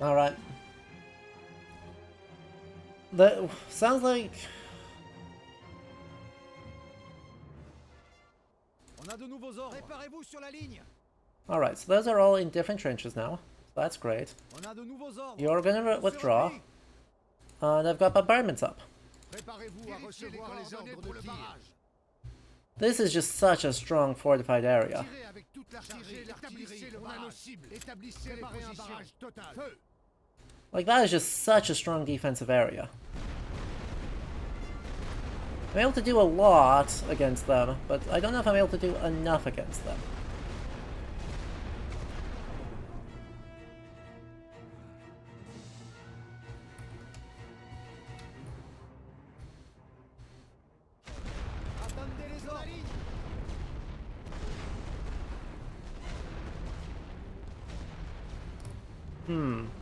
Alright. That sounds like... On a de nouveaux ordres. Préparez-vous sur la ligne. Alright, so those are all in different trenches now. That's great. On a de nouveaux ordres. You're gonna withdraw. And I've got bombardments up. Préparez-vous à recevoir les ordres de tir. This is just such a strong fortified area. Tirez avec toute l'artillerie, on a nos cibles. Établissez les positions. Like, that is just such a strong defensive area. I'm able to do a lot against them, but I don't know if I'm able to do enough against them. Attendez les ordres.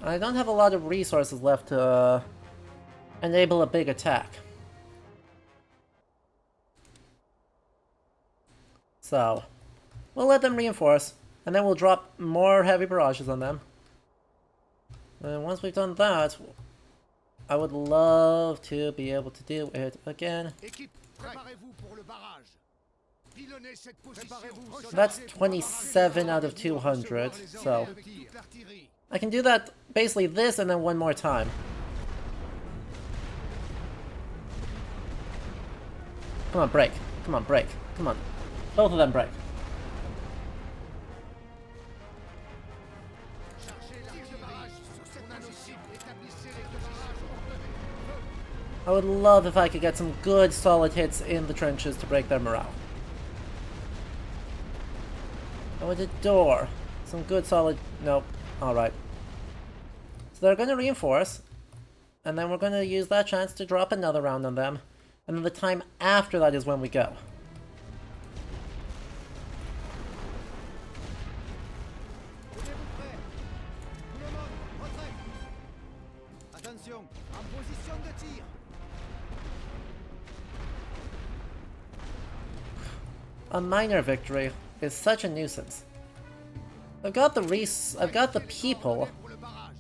I don't have a lot of resources left to enable a big attack. So, we'll let them reinforce, and then we'll drop more heavy barrages on them. And once we've done that, I would love to be able to do it again. That's 27 out of 200, so I can do that basically this and then one more time. Come on, break. Come on, break. Come on. Both of them break. I would love if I could get some good solid hits in the trenches to break their morale. I want a door. Some good solid... Nope. Alright. So they're going to reinforce. And then we're going to use that chance to drop another round on them. And then the time after that is when we go. Tenez-vous prêts. Tout le monde, retraite. Attention, en position de tir. A minor victory is such a nuisance. I've got the people.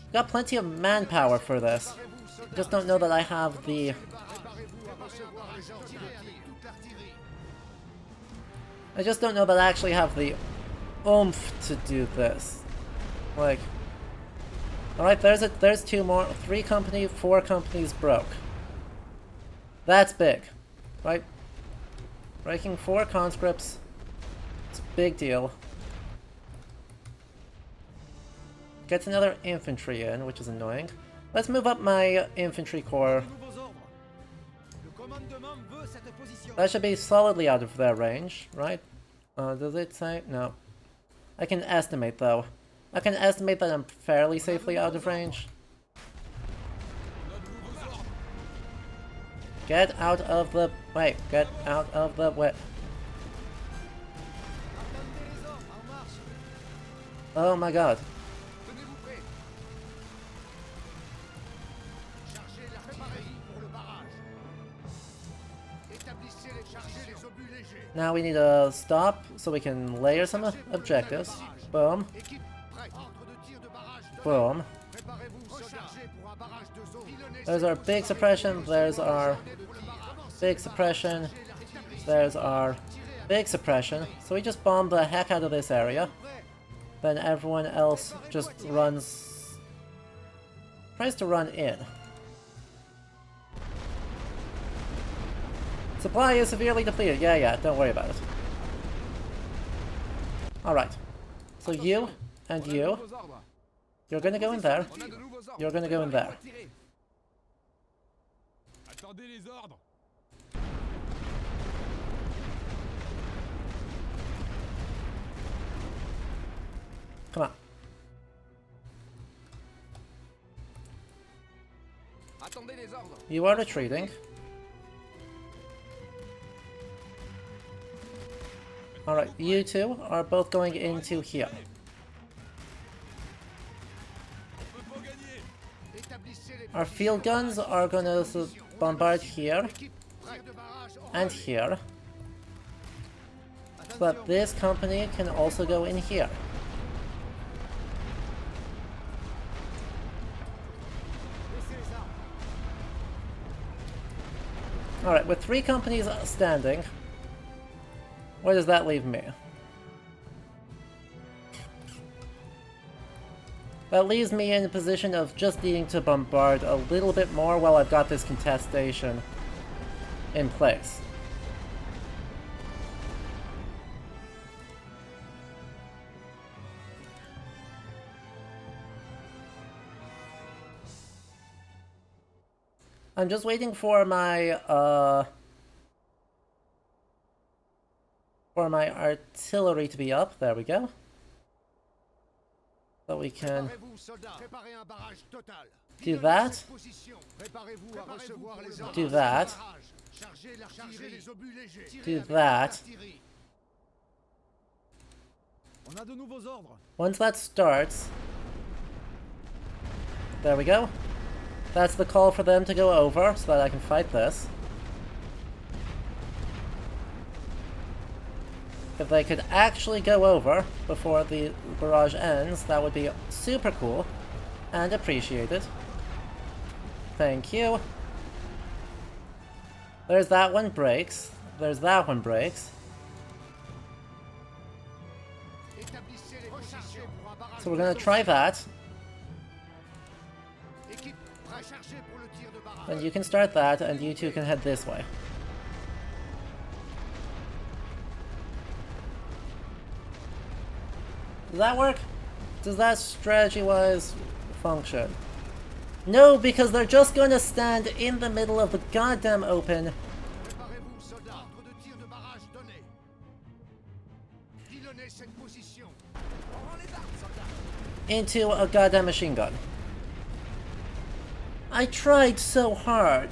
I've got plenty of manpower for this. I just don't know that I have the... I just don't know that I actually have the oomph to do this. Like... Alright, there's two more. 3 companies, 4 companies broke. That's big. Right? Breaking 4 conscripts. It's a big deal. Gets another infantry in, which is annoying. Let's move up my infantry corps. That should be solidly out of their range, right? Does it say? No. I can estimate, though. I can estimate that I'm fairly safely out of range. Get out of the way. Get out of the way. Oh my god. Now we need to stop so we can layer some objectives. Boom. Boom. There's our big suppression, there's our big suppression, there's our big suppression. So we just bomb the heck out of this area. Then everyone else just tries to run in. Supply is severely depleted. Yeah, don't worry about it. Alright. So you and you. You're gonna go in there. You're gonna go in there. Attendez les ordres. Come on. Attendez les ordres. You are retreating. Alright, you two are both going into here. Our field guns are gonna bombard here and here. But this company can also go in here. Alright, with 3 companies standing, where does that leave me? That leaves me in a position of just needing to bombard a little bit more while I've got this contestation in place. I'm just waiting for my artillery to be up. There we go. So we can do that. Do that. Do that. Once that starts, there we go. That's the call for them to go over so that I can fight this. If they could actually go over before the barrage ends, that would be super cool and appreciated. Thank you. There's that one breaks. There's that one breaks. So we're gonna try that. And you can start that, and you two can head this way. Does that work? Does that strategy-wise function? No, because they're just going to stand in the middle of the goddamn open. Into a goddamn machine gun. I tried so hard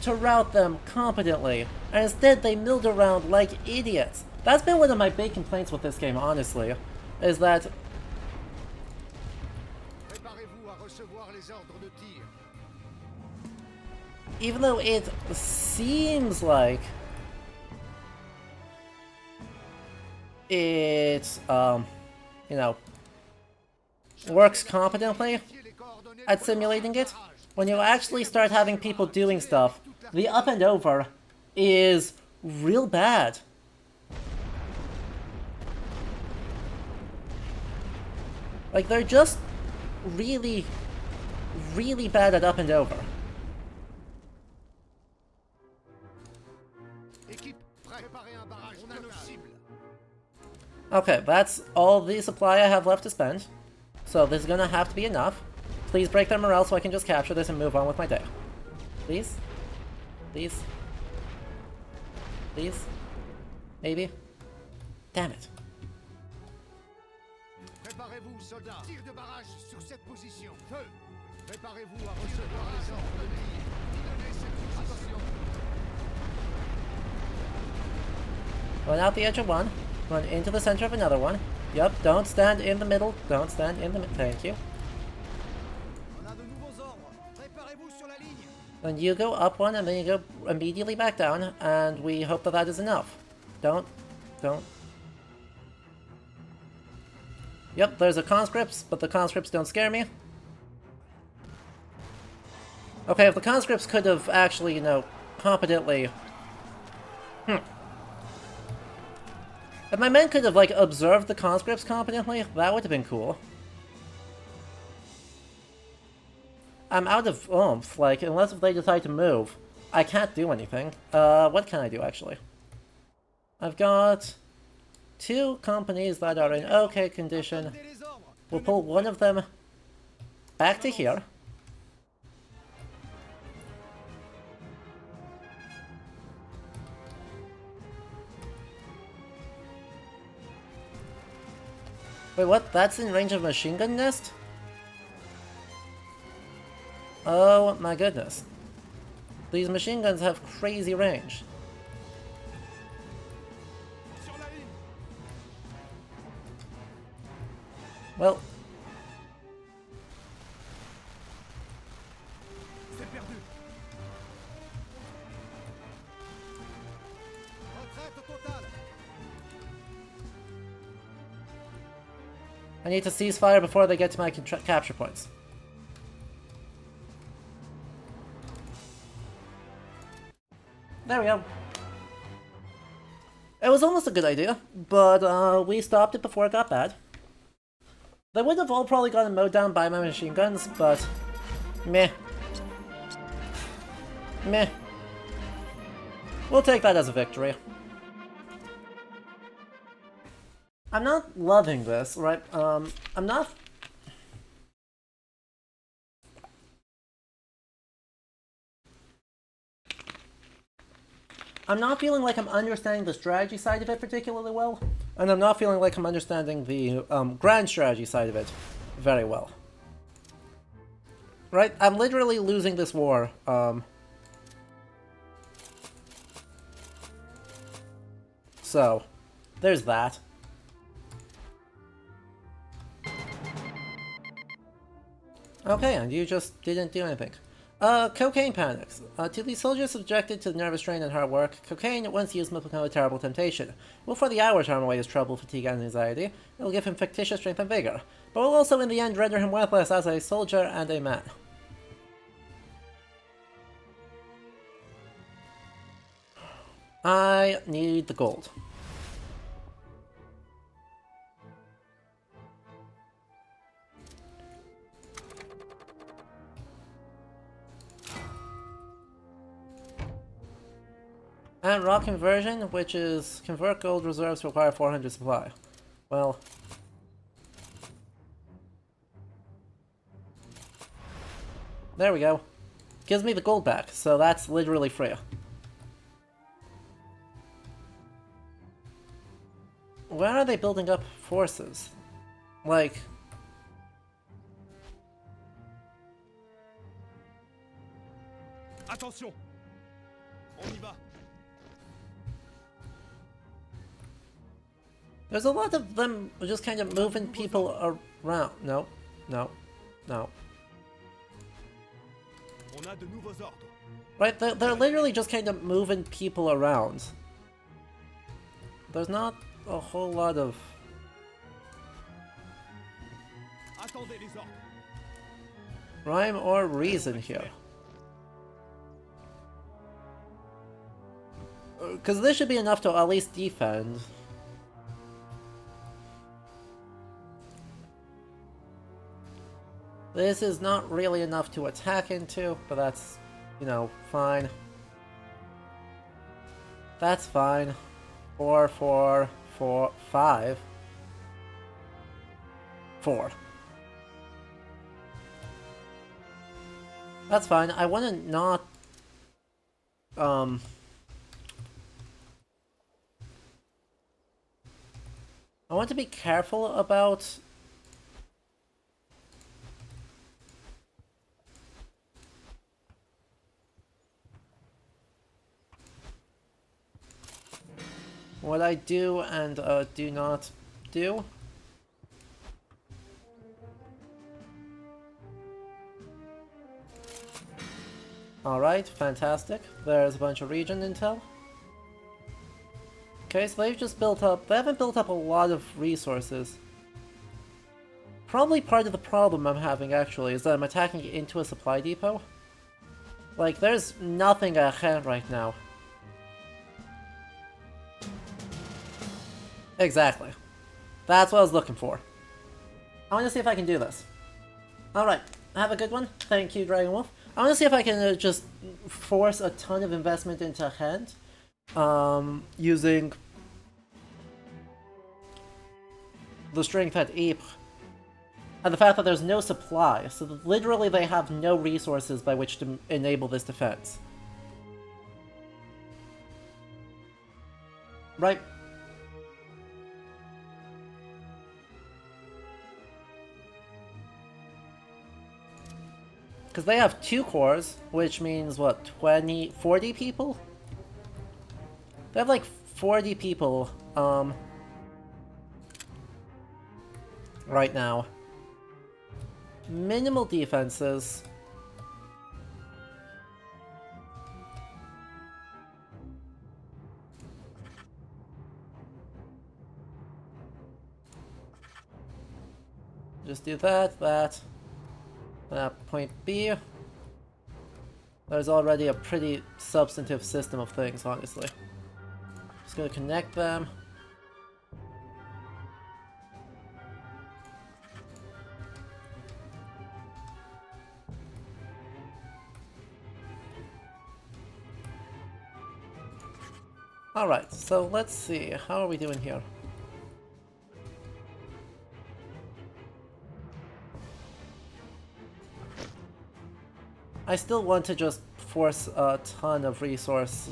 to route them competently, and instead they milled around like idiots. That's been one of my big complaints with this game, honestly, is that even though it seems like it, you know, works competently at simulating it, when you actually start having people doing stuff, the up and over is real bad. Like, they're just really, really bad at up and over. Okay, that's all the supply I have left to spend. So this is gonna have to be enough. Please break their morale so I can just capture this and move on with my day. Please? Please? Please? Maybe? Damn it. Préparez-vous, soldats. Tir de barrage sur cette position. Feu. Préparez-vous à recevoir les ordres de tir. Donnez cette position. Run out the edge of one. Run into the center of another one. Yep, don't stand in the middle. Don't stand in the middle. Thank you. Then you go up one, and then you go immediately back down, and we hope that that is enough. Don't. Yep, there's a conscripts, but the conscripts don't scare me. Okay, if the conscripts could have actually, you know, competently... If my men could have, like, observed the conscripts competently, that would have been cool. I'm out of oomph, like, unless if they decide to move, I can't do anything. What can I do, actually? I've got 2 companies that are in okay condition. We'll pull one of them back to here. Wait, what? That's in range of a machine gun nest? Oh my goodness. These machine guns have crazy range. Well... I need to cease fire before they get to my capture points. There we go. It was almost a good idea, but we stopped it before it got bad. They would have all probably gotten mowed down by my machine guns, but meh. Meh. We'll take that as a victory. I'm not loving this, right? I'm not... I'm not feeling like I'm understanding the strategy side of it particularly well, and I'm not feeling like I'm understanding the grand strategy side of it very well. Right? I'm literally losing this war. So, there's that. Okay, and you just didn't do anything. Cocaine panics. To the soldiers subjected to nervous strain and hard work, cocaine, once used, must become a terrible temptation. It will for the hour charm away his trouble, fatigue, and anxiety. It will give him fictitious strength and vigor, but will also in the end render him worthless as a soldier and a man. I need the gold. And rock conversion, which is convert gold reserves to require 400 supply. Well, there we go. Gives me the gold back, so that's literally free. Where are they building up forces? Like... Attention! On y va! There's a lot of them just kind of moving people around. No, no, no. On a de nouveaux ordres. Right, they're literally just kind of moving people around. There's not a whole lot of... Attendez les ordres. rhyme or reason here. Because this should be enough to at least defend. This is not really enough to attack into, but that's, you know, fine. That's fine. 4, 4, 4, 5. 4. That's fine. I want to not... I want to be careful about... what I do and do not do. Alright, fantastic. There's a bunch of region intel. Okay, so they've just built up... they haven't built up a lot of resources. Probably part of the problem I'm having, actually, is that I'm attacking into a supply depot. Like, there's nothing ahead right now. Exactly. That's what I was looking for. I want to see if I can do this. Alright, have a good one. Thank you, Dragon Wolf. I want to see if I can just force a ton of investment into hand. Using the strength at Ypres. And the fact that there's no supply, so that literally they have no resources by which to enable this defense. Right? Because they have 2 cores, which means, what, 40 people? They have like 40 people, right now. Minimal defenses. Just do that, point B. there's already a pretty substantive system of things, honestly. Just gonna connect them. Alright, so let's see, how are we doing here? I still want to just force a ton of resource.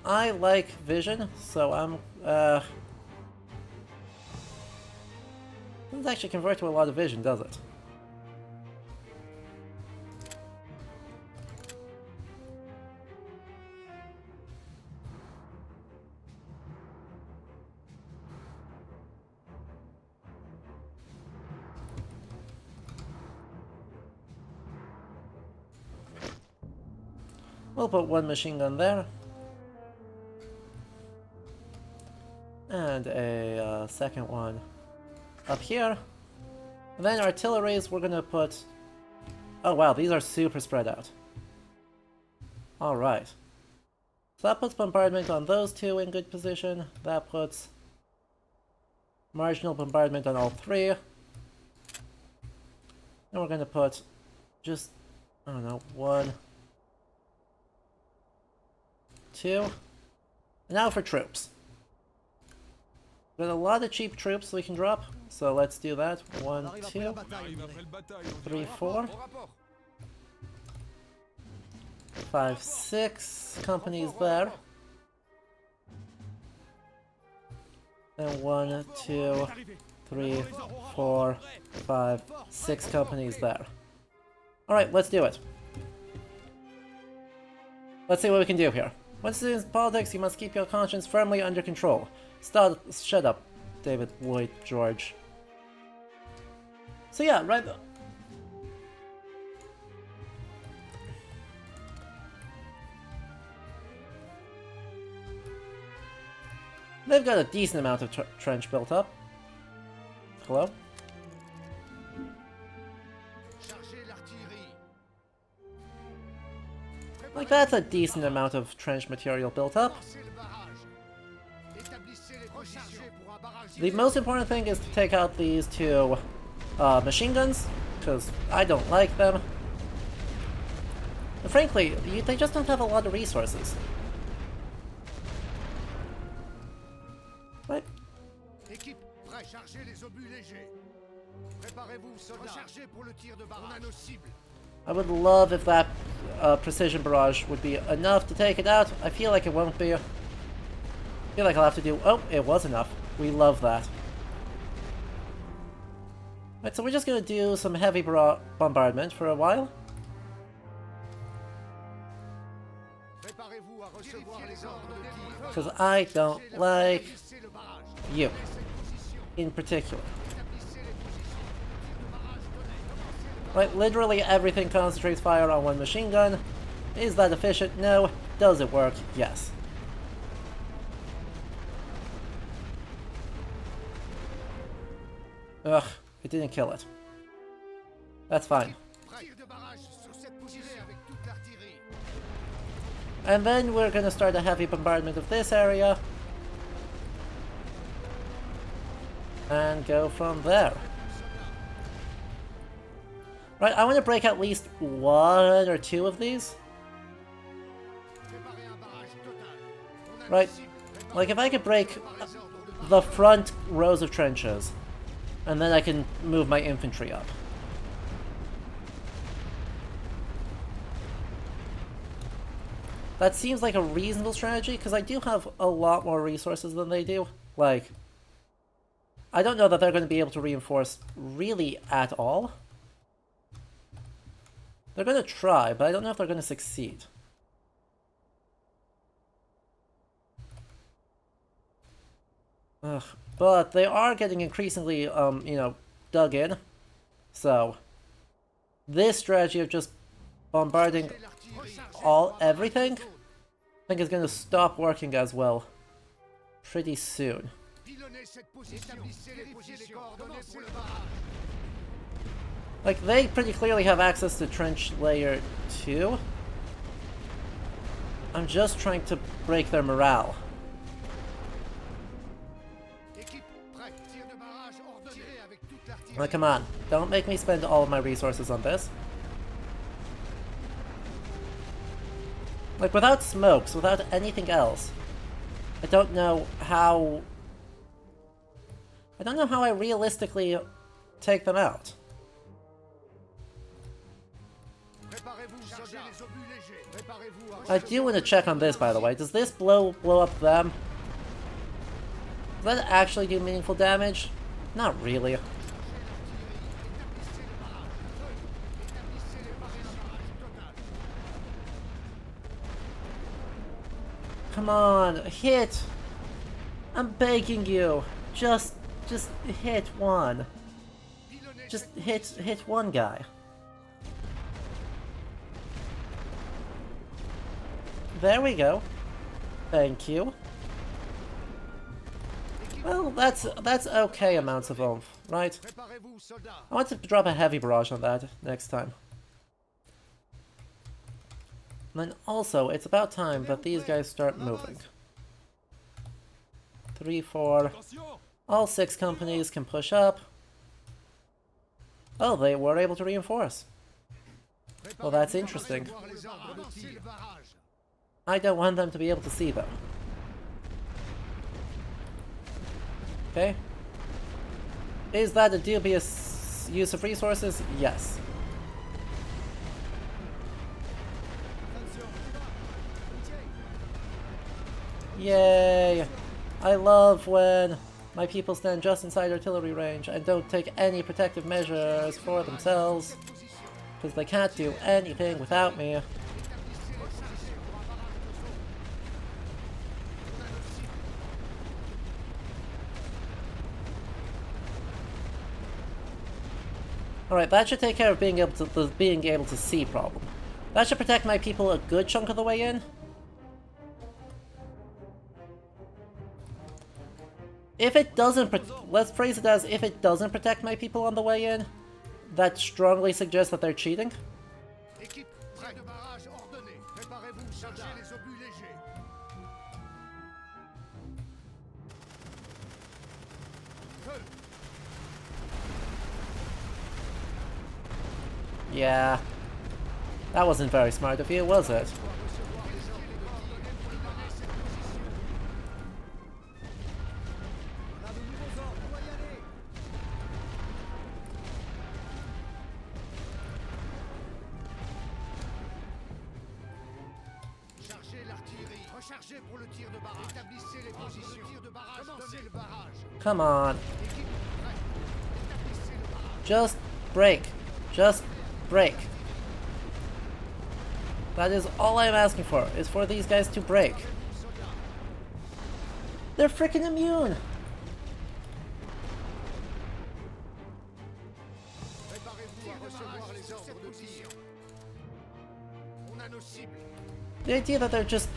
I like vision, so I'm doesn't actually convert to a lot of vision, does it? We'll put one machine gun there. And a second one up here. And then artilleries we're gonna put... Oh wow, these are super spread out. Alright. So that puts bombardment on those two in good position. That puts marginal bombardment on all three. And we're gonna put just, I don't know, 1, 2. And now for troops. Got a lot of cheap troops we can drop, so let's do that. 1, 2, 3, 4, 5, 6 companies there. Then 1, 2, 3, 4, 5, 6 companies there. Alright, let's do it. Let's see what we can do here. Once in politics, you must keep your conscience firmly under control. Shut up, David Lloyd George. So yeah, right. They've got a decent amount of trench built up. Hello? Like, that's a decent amount of trench material built up. The most important thing is to take out these two machine guns, because I don't like them. And frankly, they just don't have a lot of resources. Right? I would love if that precision barrage would be enough to take it out. I feel like it won't be. I feel like I'll have to do... Oh, it was enough. We love that. Right, so we're just gonna do some heavy bombardment for a while. Because I don't like you, in particular. Right, literally everything concentrates fire on one machine gun. Is that efficient? No. Does it work? Yes. Ugh, it didn't kill it. That's fine. And then we're gonna start a heavy bombardment of this area. And go from there. Right, I want to break at least 1 or 2 of these. Right, like if I could break the front rows of trenches, and then I can move my infantry up. That seems like a reasonable strategy, because I do have a lot more resources than they do. Like, I don't know that they're going to be able to reinforce really at all. They're going to try, but I don't know if they're going to succeed. Ugh. But they are getting increasingly, you know, dug in. So, this strategy of just bombarding everything, I think is going to stop working as well pretty soon. Like, they pretty clearly have access to trench layer 2. I'm just trying to break their morale. Like, come on. Don't make me spend all of my resources on this. Like, without smokes, without anything else, I don't know how I realistically take them out. I do want to check on this, by the way. Does this blow up them? Does that actually do meaningful damage? Not really. Come on, hit! I'm begging you. Just hit one. Just hit one guy. There we go. Thank you. Well, that's okay amounts of oomph, right? I want to drop a heavy barrage on that next time. And then also, it's about time that these guys start moving. 3, 4. All 6 companies can push up. Oh, they were able to reinforce. Well, that's interesting. I don't want them to be able to see them. Okay. Is that a dubious use of resources? Yes. Yay! I love when my people stand just inside artillery range and don't take any protective measures for themselves, because they can't do anything without me. Alright, that should take care of being able to the being able to see problem. That should protect my people a good chunk of the way in. If it doesn't, let's phrase it as, if it doesn't protect my people on the way in, that strongly suggests that they're cheating. Yeah. That wasn't very smart of you, was it? Come on. Just break. Just break. That is all I'm asking for, is for these guys to break. They're freaking immune! The idea that they're just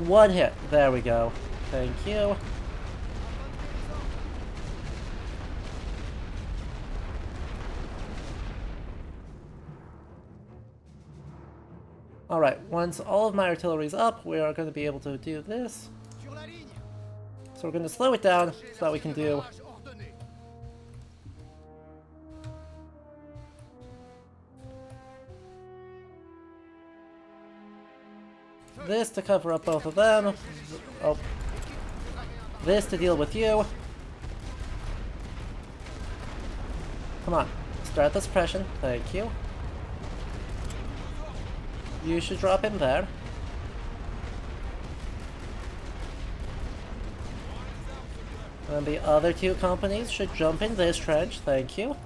one hit. There we go. Thank you. Alright, once all of my artillery's up, we are going to be able to do this. So we're going to slow it down so that we can do this to cover up both of them. Oh. This to deal with you. Come on, start the suppression. Thank you. You should drop in there. And the other 2 companies should jump in this trench. Thank you.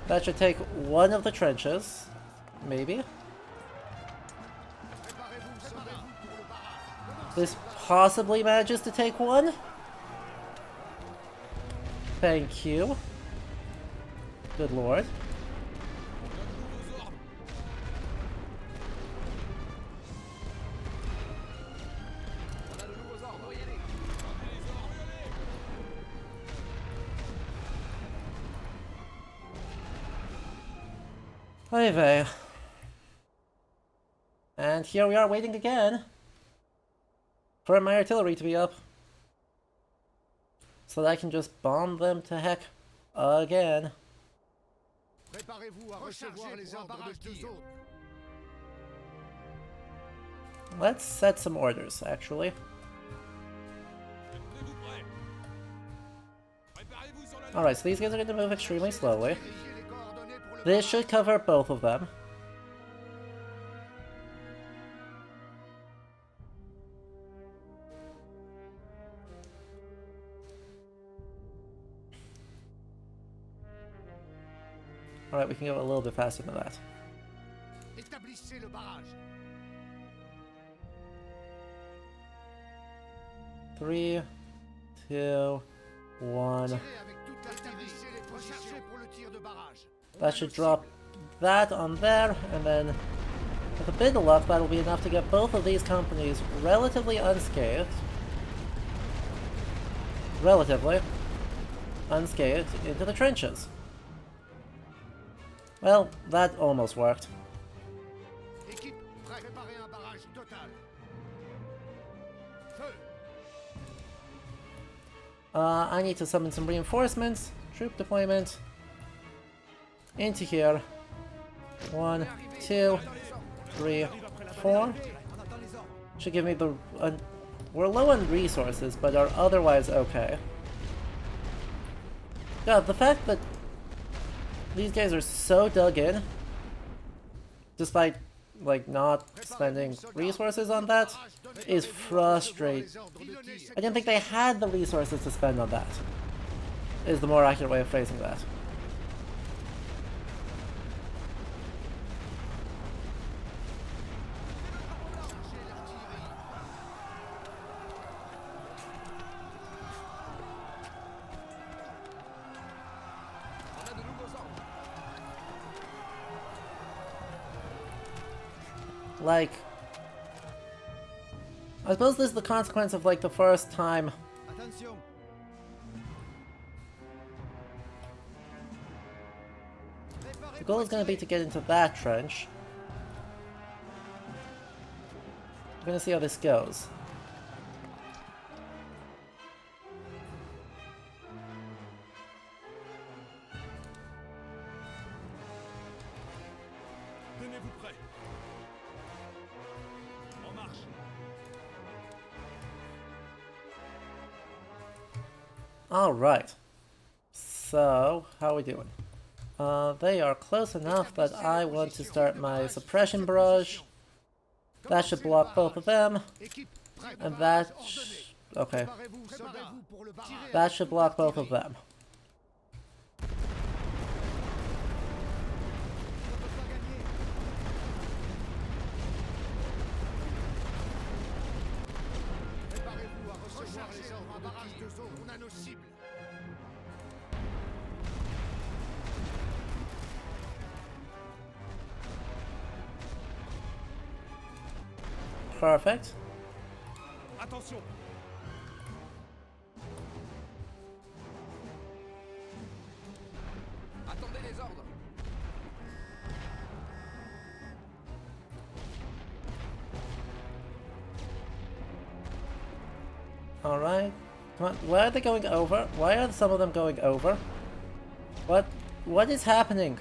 That should take one of the trenches. Maybe. This possibly manages to take one. Thank you. Good lord. Oy vey. And here we are waiting again for my artillery to be up, so that I can just bomb them to heck again. Préparez-vous à recevoir les ordres de tir. Let's set some orders, actually. Tenez-vous prêts. Préparez-vous sur la Alright, so these guys are going to move extremely slowly. Vérifiez les coordonnées pour le This should cover both of them. Alright, we can go a little bit faster than that. Établissez le barrage. 3, 2, 1. Tirez avec toute la établissez les positions pour le tir de barrage. That should drop that on there, and then with a bit of luck, that'll be enough to get both of these companies relatively unscathed. Relatively unscathed into the trenches. Well, that almost worked. Équipe, prêt. Préparez un barrage total. Feu. I need to summon some reinforcements, troop deployment, into here. 1, 2, 3, 4. Should give me the... we're low on resources, but are otherwise okay. Yeah, the fact that these guys are so dug in, despite, like, not spending resources on that, is frustrating. I didn't think they had the resources to spend on that, is the more accurate way of phrasing that. Like, I suppose this is the consequence of, like, the first time Attention. the goal is going to be to get into that trench. We're going to see how this goes. Tenez-vous prêts. En marche. Alright. So, how are we doing? They are close enough that I want to start my suppression barrage. That should block both of them. Équipe, prêt. And that... okay. Préparez-vous, soldats. Pour le barrage. That should block both of them. Préparez-vous à recevoir les ordres de barrage de zone. On a nos cibles. Perfect. Attention. Attendez les ordres. Alright. Come on. Why are they going over? Why are some of them going over? What is happening?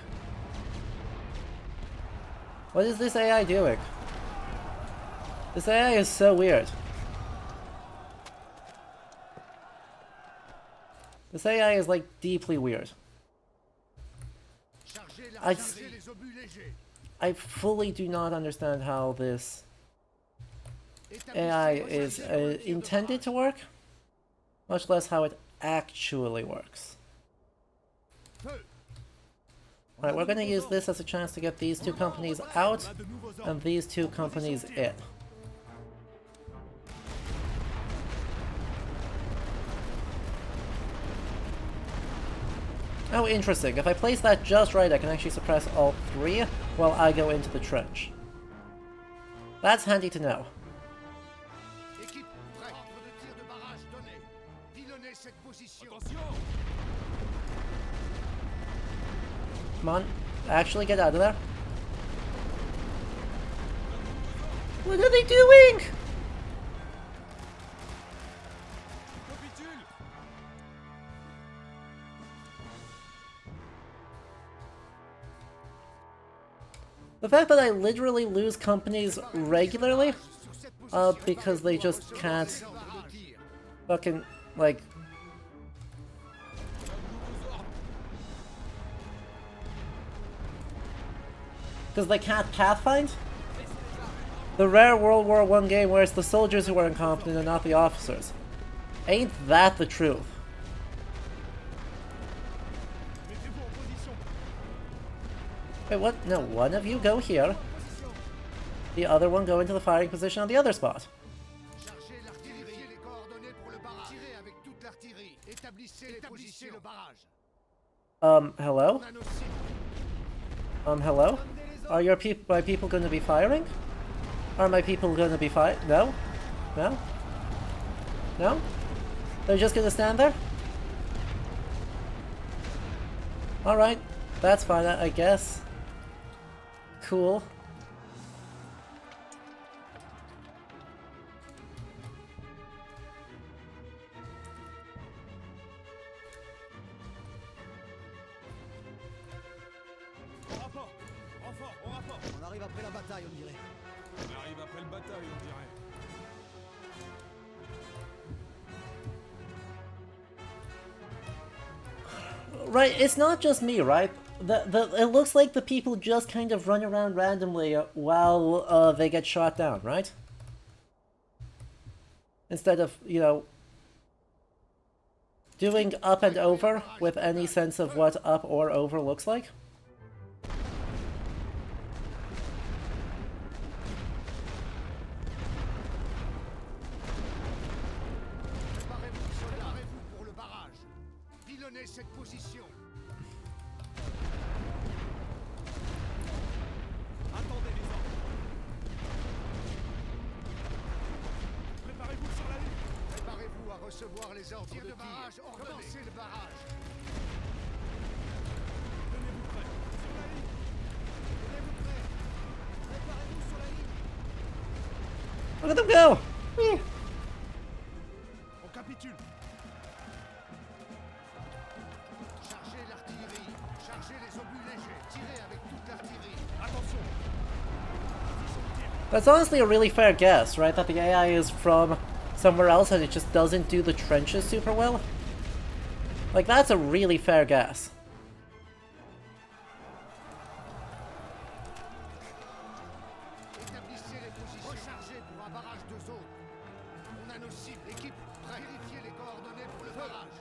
What is this AI doing? This AI is so weird. This AI is, like, deeply weird. Chargez I- chargez les obus légers. I fully do not understand how this Établissez AI vos is chargeurs pour le tir de intended barrage. to work, much less how it actually works. Feu. Alright, we're gonna use this as a chance to get these two companies out On a de nouveaux ordres. and these two companies in. Oh, interesting. If I place that just right, I can actually suppress all three while I go into the trench. That's handy to know. Équipe, prêt. Ordre de tir de barrage donné. Pilonnez cette position. Attention. Come on, actually get out of there. What are they doing? Capitule. The fact that I literally lose companies regularly, because they just can't fucking, like... Because they can't pathfind? The rare World War I game where it's the soldiers who are incompetent and not the officers. Ain't that the truth? Wait, what? No, one of you go here. The other one go into the firing position on the other spot. Chargez l'artillerie et les coordonnées pour le barrage. Tirez avec toute l'artillerie. Établissez les positions. Le barrage. Hello? On a nos cibles. Hello? Are my people going to be firing? Are my people going to be No? No? No? They're just going to stand there? Alright, that's fine, I guess. Cool. Rapport. Renfort, au rapport. On arrive après la bataille, on dirait. On arrive après le bataille, on dirait. Right, it's not just me, right? It looks like the people just kind of run around randomly while they get shot down, right? Instead of, you know, doing up and over with any sense of what up or over looks like. Préparez-vous, soldats. Préparez-vous pour le barrage. Pilonnez cette position. Attendez les ordres. Préparez-vous sur la ligne. Préparez-vous à recevoir les ordres de barrage. Commencez le barrage. Tenez-vous prêts. Sur la ligne. Tenez-vous prêts. Préparez-vous sur la ligne. Look at them go! Whee! On capitule. Chargez l'artillerie. Chargez les obus légers. Tirez avec toute l'artillerie. Attention. That's honestly a really fair guess, right? That the AI is from somewhere else and it just doesn't do the trenches super well? Like, that's a really fair guess. Établissez les positions. Rechargez pour un barrage de zone. On a nos cibles. Équipe, prêt. Vérifiez les coordonnées pour le barrage.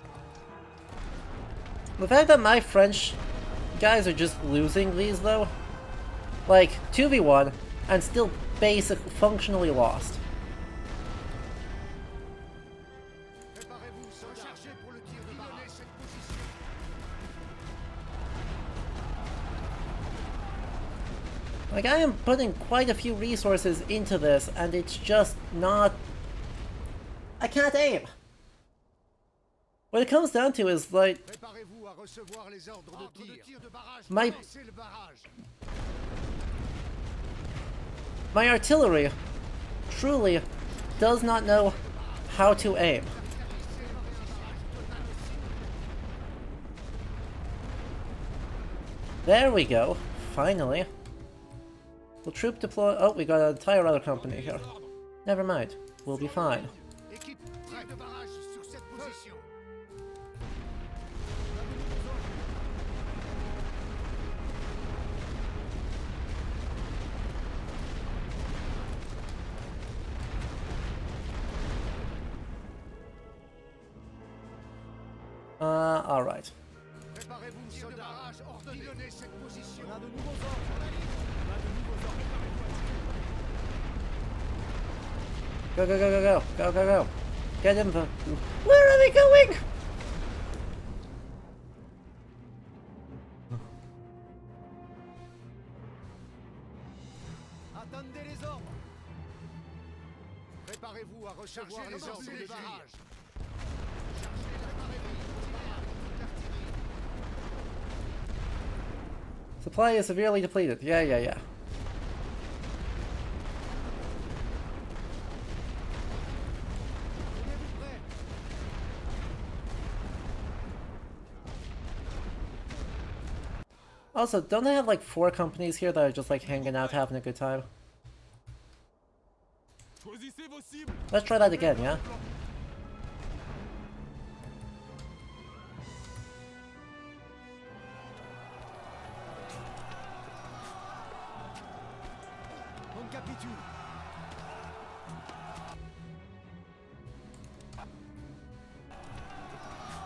The fact that my French guys are just losing these, though, like, 2v1, and still functionally lost. Préparez-vous, soldats. Rechargez pour le tir de barrage. Cette position. Like, I am putting quite a few resources into this, and it's just not... I can't aim! What it comes down to is, like... Préparez-vous à recevoir les ordres de tir de barrage. My- Commencez le barrage. My artillery truly does not know how to aim. There we go. Finally. Will troop deploy... Oh, we got an entire other company here. Never mind. We'll be fine. Équipe, tir de barrage sur cette position. Alright. Préparez-vous, tir de barrage. Ordonnez cette position. On a de nouveaux ordres. On a Go, go, go, go, go. Go, go, go. Get in the... Where are they going? Attendez les ordres. Préparez-vous à recevoir les ordres de barrage. Chargez l'artillerie. Supply is severely depleted. Yeah, yeah, yeah. Also, don't they have like 4 companies here that are just like hanging out, having a good time? Choisissez vos cibles. Let's try that again, yeah? On capitule.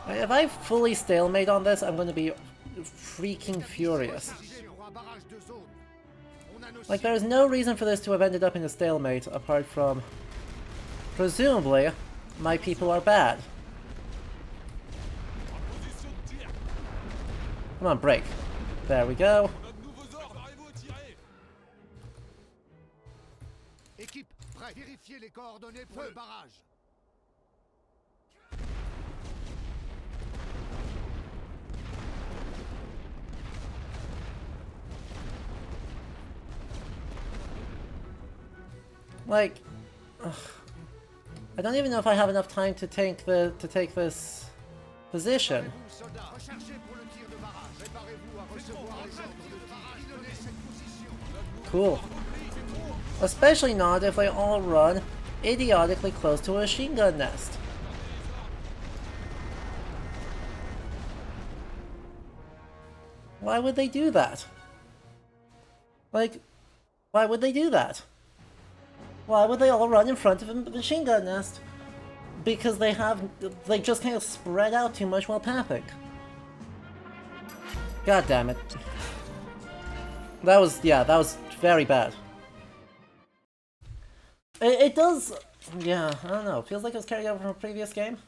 If I fully stalemate on this, I'm gonna be freaking furious. Like, there's no reason for this to have ended up in a stalemate, apart from... presumably, my people are bad. Position de tir. Come on, break. There we go. On a de nouveaux ordres. Préparez-vous à tirer. Équipe, prêt. Vérifiez les coordonnées pour le barrage. Like... ugh. I don't even know if I have enough time to take this position. Vous, soldats, rechargez pour le tir de barrage. Préparez-vous à recevoir les ordres de tir. Isolez cette position. Cool. Especially not if they all run idiotically close to a machine gun nest. Why would they do that? Like, why would they do that? Why would they all run in front of a machine gun nest? Because they just kind of spread out too much while pathing. God damn it. That was very bad. It does, yeah, I don't know, feels like it was carried over from a previous game.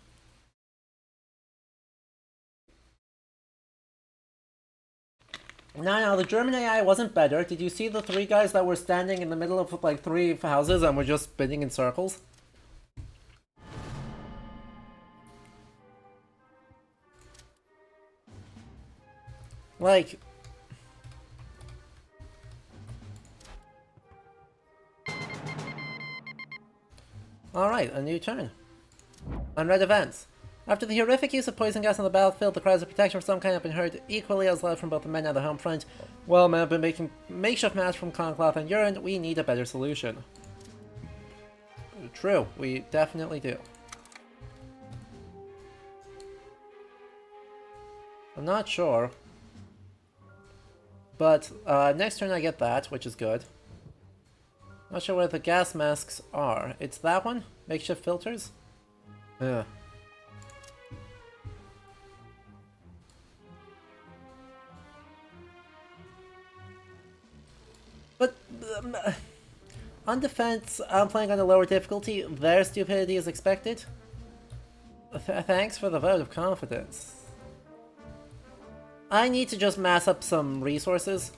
No, the German AI wasn't better. Did you see the 3 guys that were standing in the middle of like 3 houses and were just spinning in circles? Like... Alright, a new turn. Unread events. After the horrific use of poison gas on the battlefield, the cries of protection for some kind have been heard equally as loud from both the men and the home front. While men have been making makeshift masks from cloth and urine, we need a better solution. True, we definitely do. I'm not sure. But next turn I get that, which is good. Not sure where the gas masks are. It's that one? Makeshift filters? Ugh. But on defense, I'm playing on a lower difficulty. Their stupidity is expected. Thanks for the vote of confidence. I need to just mass up some resources.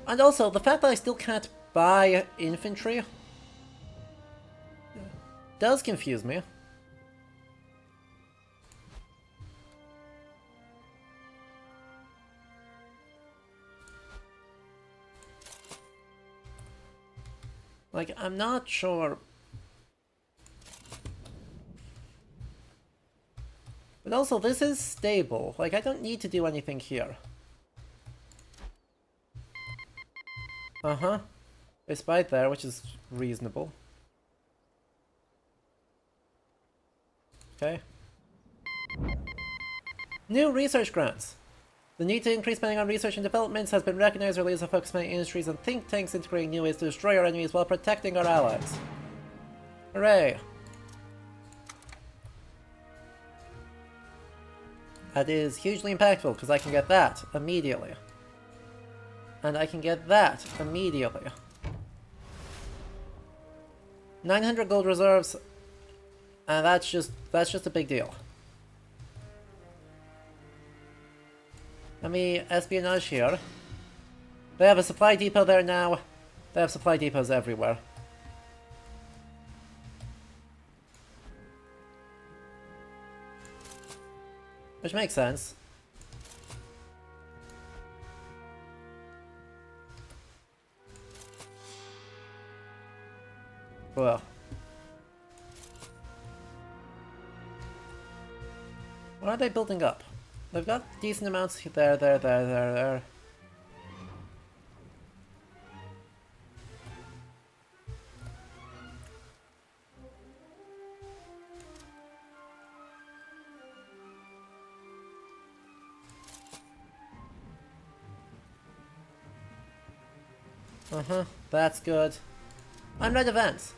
And also, the fact that I still can't buy infantry does confuse me. Like, I'm not sure. But also, this is stable. Like, I don't need to do anything here. Uh-huh. They spied there, which is reasonable. Okay. New research grants. The need to increase spending on research and developments has been recognized early as a focus on industries and think tanks integrating new ways to destroy our enemies while protecting our allies. Hooray! That is hugely impactful because I can get that immediately. And I can get that immediately. 900 gold reserves, and that's just a big deal. Let me espionage here. They have a supply depot there now. They have supply depots everywhere. Which makes sense. Well. What are they building up? They've got decent amounts there. That's good. Unread events.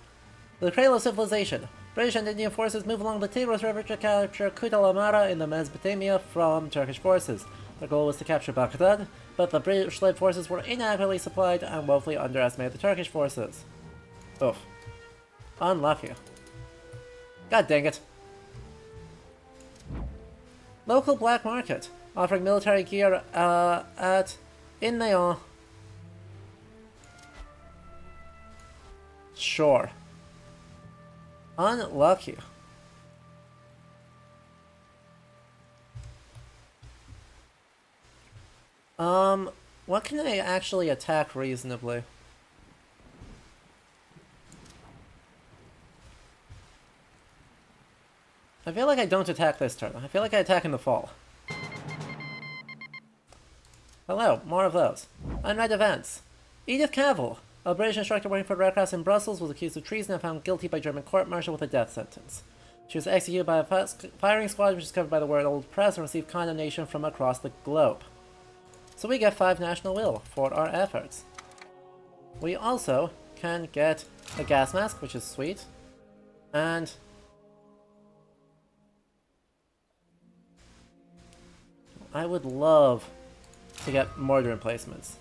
The Cradle of Civilization. British and Indian forces move along the Tigris River to capture Kut al-Amara in the Mesopotamia from Turkish forces. Their goal was to capture Baghdad, but the British-led forces were inadequately supplied and woefully underestimated the Turkish forces. Oof. Unlucky. God dang it. Local black market, offering military gear in Neon. Sure. Unlucky. What can I actually attack reasonably? I feel like I don't attack this turn. I feel like I attack in the fall. Hello, more of those. Unread events. Edith Cavell, a British instructor working for the Red Cross in Brussels, was accused of treason and found guilty by German court-martial with a death sentence. She was executed by a firing squad which is covered by the world press and received condemnation from across the globe. So we get 5 national will for our efforts. We also can get a gas mask, which is sweet, and I would love to get mortar emplacements.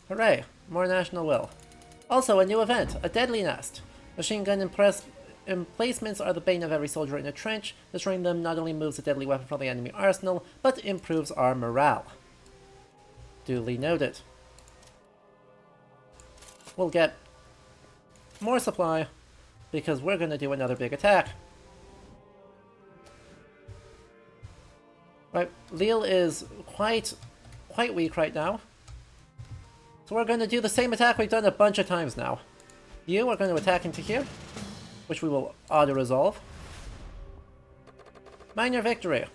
Hooray! More national will. Also, a new event, a deadly nest. Machine gun emplacements are the bane of every soldier in a trench. Destroying them not only moves a deadly weapon from the enemy arsenal, but improves our morale. Duly noted. We'll get more supply, because we're going to do another big attack. Right, Lille is quite weak right now. So we're going to do the same attack we've done a bunch of times now. You are going to attack into here, which we will auto-resolve. Minor victory.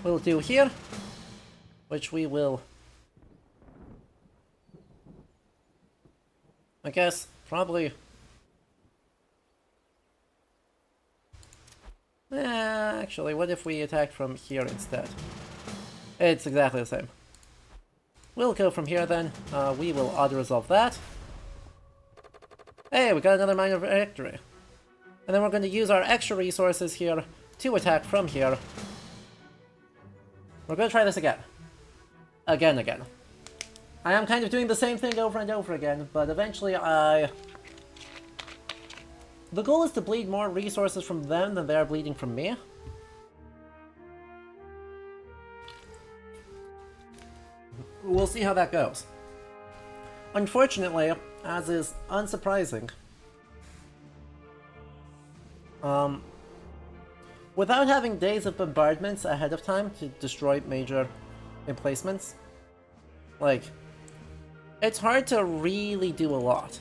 We'll do here, which we will, I guess, probably... actually, what if we attacked from here instead? It's exactly the same. We'll go from here then. We will auto-resolve that. Hey, we got another minor victory. And then we're going to use our extra resources here to attack from here. We're going to try this again. Again. I am kind of doing the same thing over and over again, but eventually the goal is to bleed more resources from them than they're bleeding from me. We'll see how that goes. Unfortunately, as is unsurprising, without having days of bombardments ahead of time to destroy major emplacements, like, it's hard to really do a lot.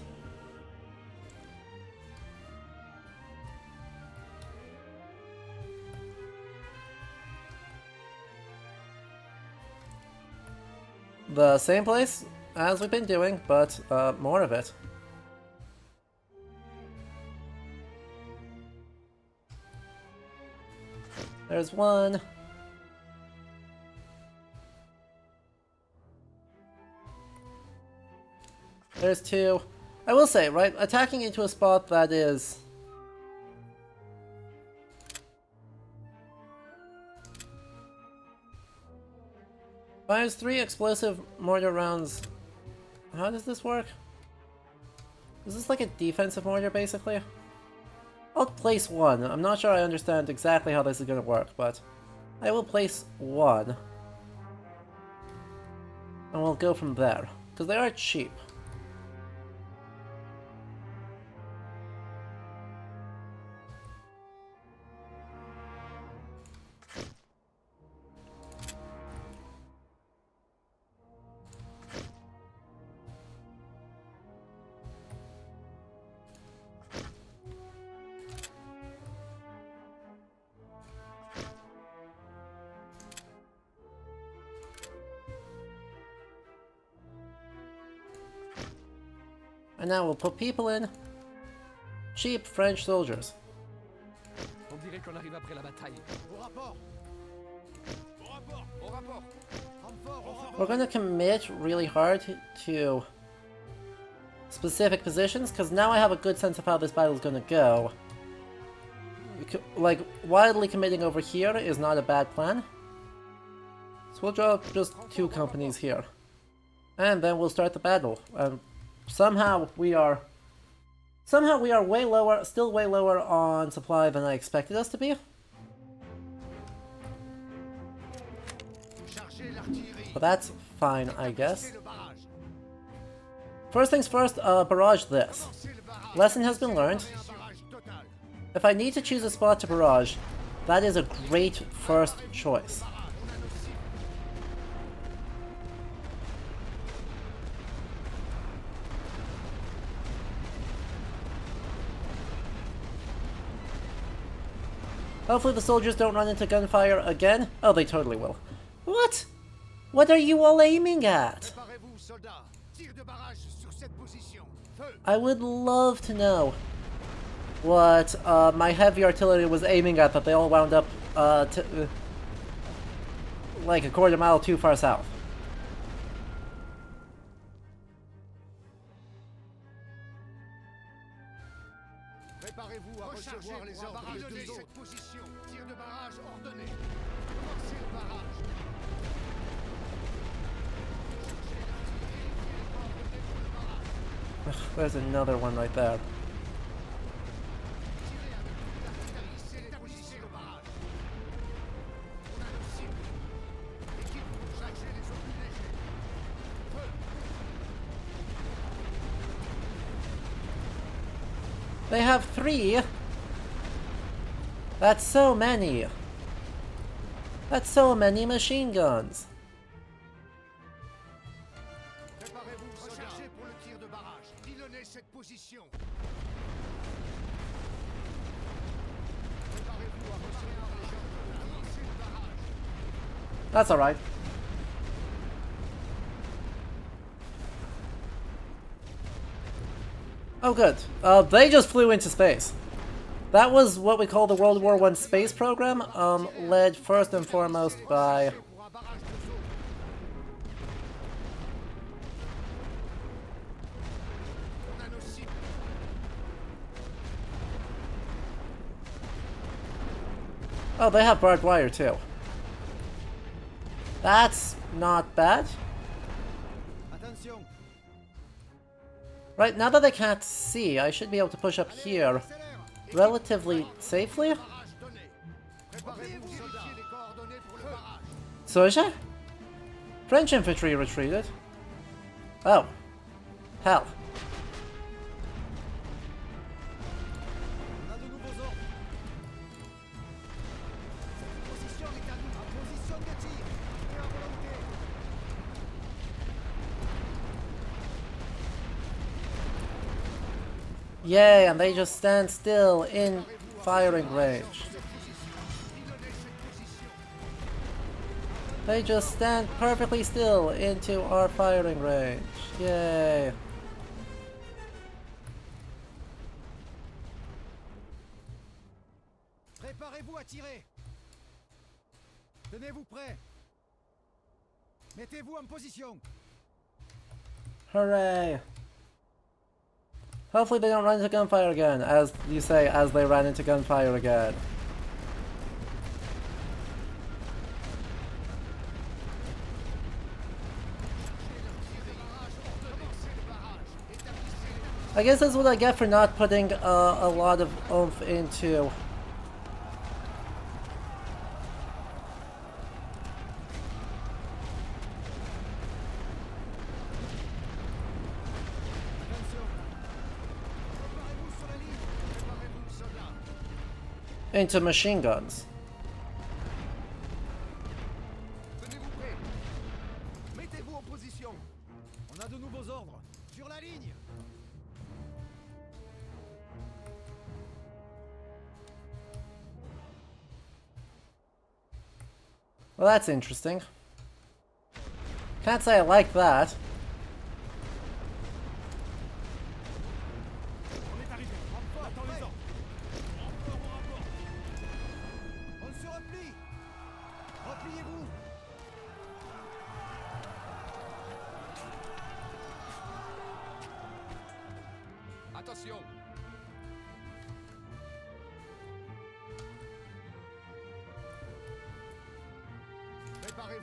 The same place as we've been doing, but more of it. There's one. There's two. I will say, right, attacking into a spot that is... fires 3 explosive mortar rounds. How does this work? Is this like a defensive mortar, basically? I'll place one. I'm not sure I understand exactly how this is going to work, but I will place one. And we'll go from there, because they are cheap. And now we'll put people in. Cheap French soldiers. On dirait qu'on arrive après la bataille. Au rapport. Au rapport. Renfort, au rapport. We're gonna commit really hard to specific positions, because now I have a good sense of how this battle is gonna go. Like, wildly committing over here is not a bad plan. So we'll draw just 2 companies here. And then we'll start the battle. Somehow we are way lower, still way lower on supply than I expected us to be. Chargez l'artillerie. But that's fine, I guess. Lancez le barrage. First things first, barrage this. Lancez le barrage. Lesson has been learned. Un barrage total. If I need to choose a spot to barrage, that is a great first choice. Hopefully the soldiers don't run into gunfire again. Oh, they totally will. What? What are you all aiming at? Préparez-vous, soldats. Tir de barrage sur cette position. Feu. I would love to know what my heavy artillery was aiming at, that they all wound up like a quarter mile too far south. Préparez-vous à recevoir les ordres des deux autres. Position. Tir de barrage ordonné. Commencez le barrage. Ugh, there's another one right there. Tirez avec l'artillerie le barrage. On a le cible. Équipe, chargez les obus légers. Feu. They have 3. That's so many. That's so many machine guns. Préparez-vous, recherchez pour le tir de barrage. Pilonnez cette position. Préparez-vous à recevoir les ordres. Avancez le barrage. That's alright. Oh good. They just flew into space. That was what we call the World War I space program, led first and foremost by... Pour un barrage de zone. On a nos cibles. Oh, they have barbed wire too. That's not bad. Attention. Right, now that they can't see, I should be able to push up here relatively safely. Barrage donné. Préparez-vous, vérifiez les coordonnées pour le barrage. Soja? French infantry retreated. Oh. Hell. On a de nouveaux ordres. Cette position est à nous. En position de tir. Et à volonté. Yay, and they just stand still in firing range. Pilonnez cette position. They just stand perfectly still into our firing range. Yay. Préparez-vous à tirer. Tenez-vous prêts. Mettez-vous en position. Hooray. Hopefully they don't run into gunfire again, as you say, as they ran into gunfire again. I guess that's what I get for not putting a lot of oomph into... Préparez-vous sur la ligne. Préparez-vous, soldats. into machine guns. Tenez-vous prêts. Mettez-vous en position. On a de nouveaux ordres. Sur la ligne. Well, that's interesting. Can't say I like that. On est arrivé. Renfort, attends les ordres. Renfort au rapport. On se replie. Repliez-vous. Attention.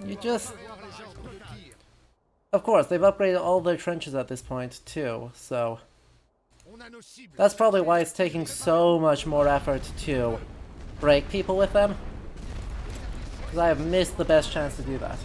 You just... Of course, they've upgraded all their trenches at this point, too, so... That's probably why it's taking so much more effort to break people with them. Because I have missed the best chance to do that.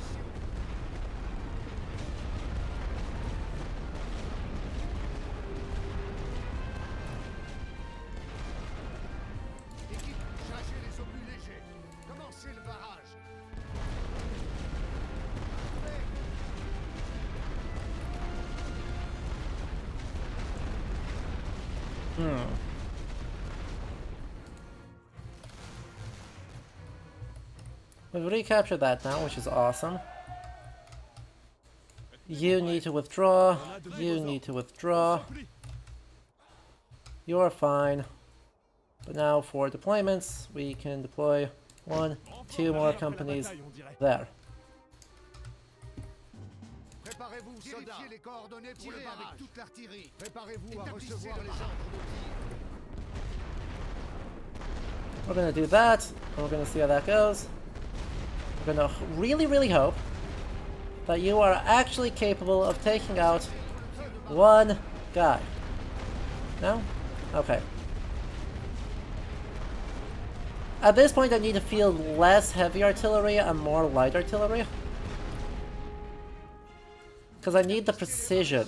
We've recaptured that now, which is awesome. You need to withdraw. You need to withdraw. You're fine. But now for deployments, we can deploy 1, 2 more companies there. Préparez-vous, soldats. Les coordonnées pour le barrage. Avec toute l'artillerie. Préparez-vous à recevoir les ordres de tir. We're gonna do that, and we're gonna see how that goes. We're gonna really hope that you are actually capable of taking out one guy. No? Okay. At this point I need to field less heavy artillery and more light artillery. Because I need the precision.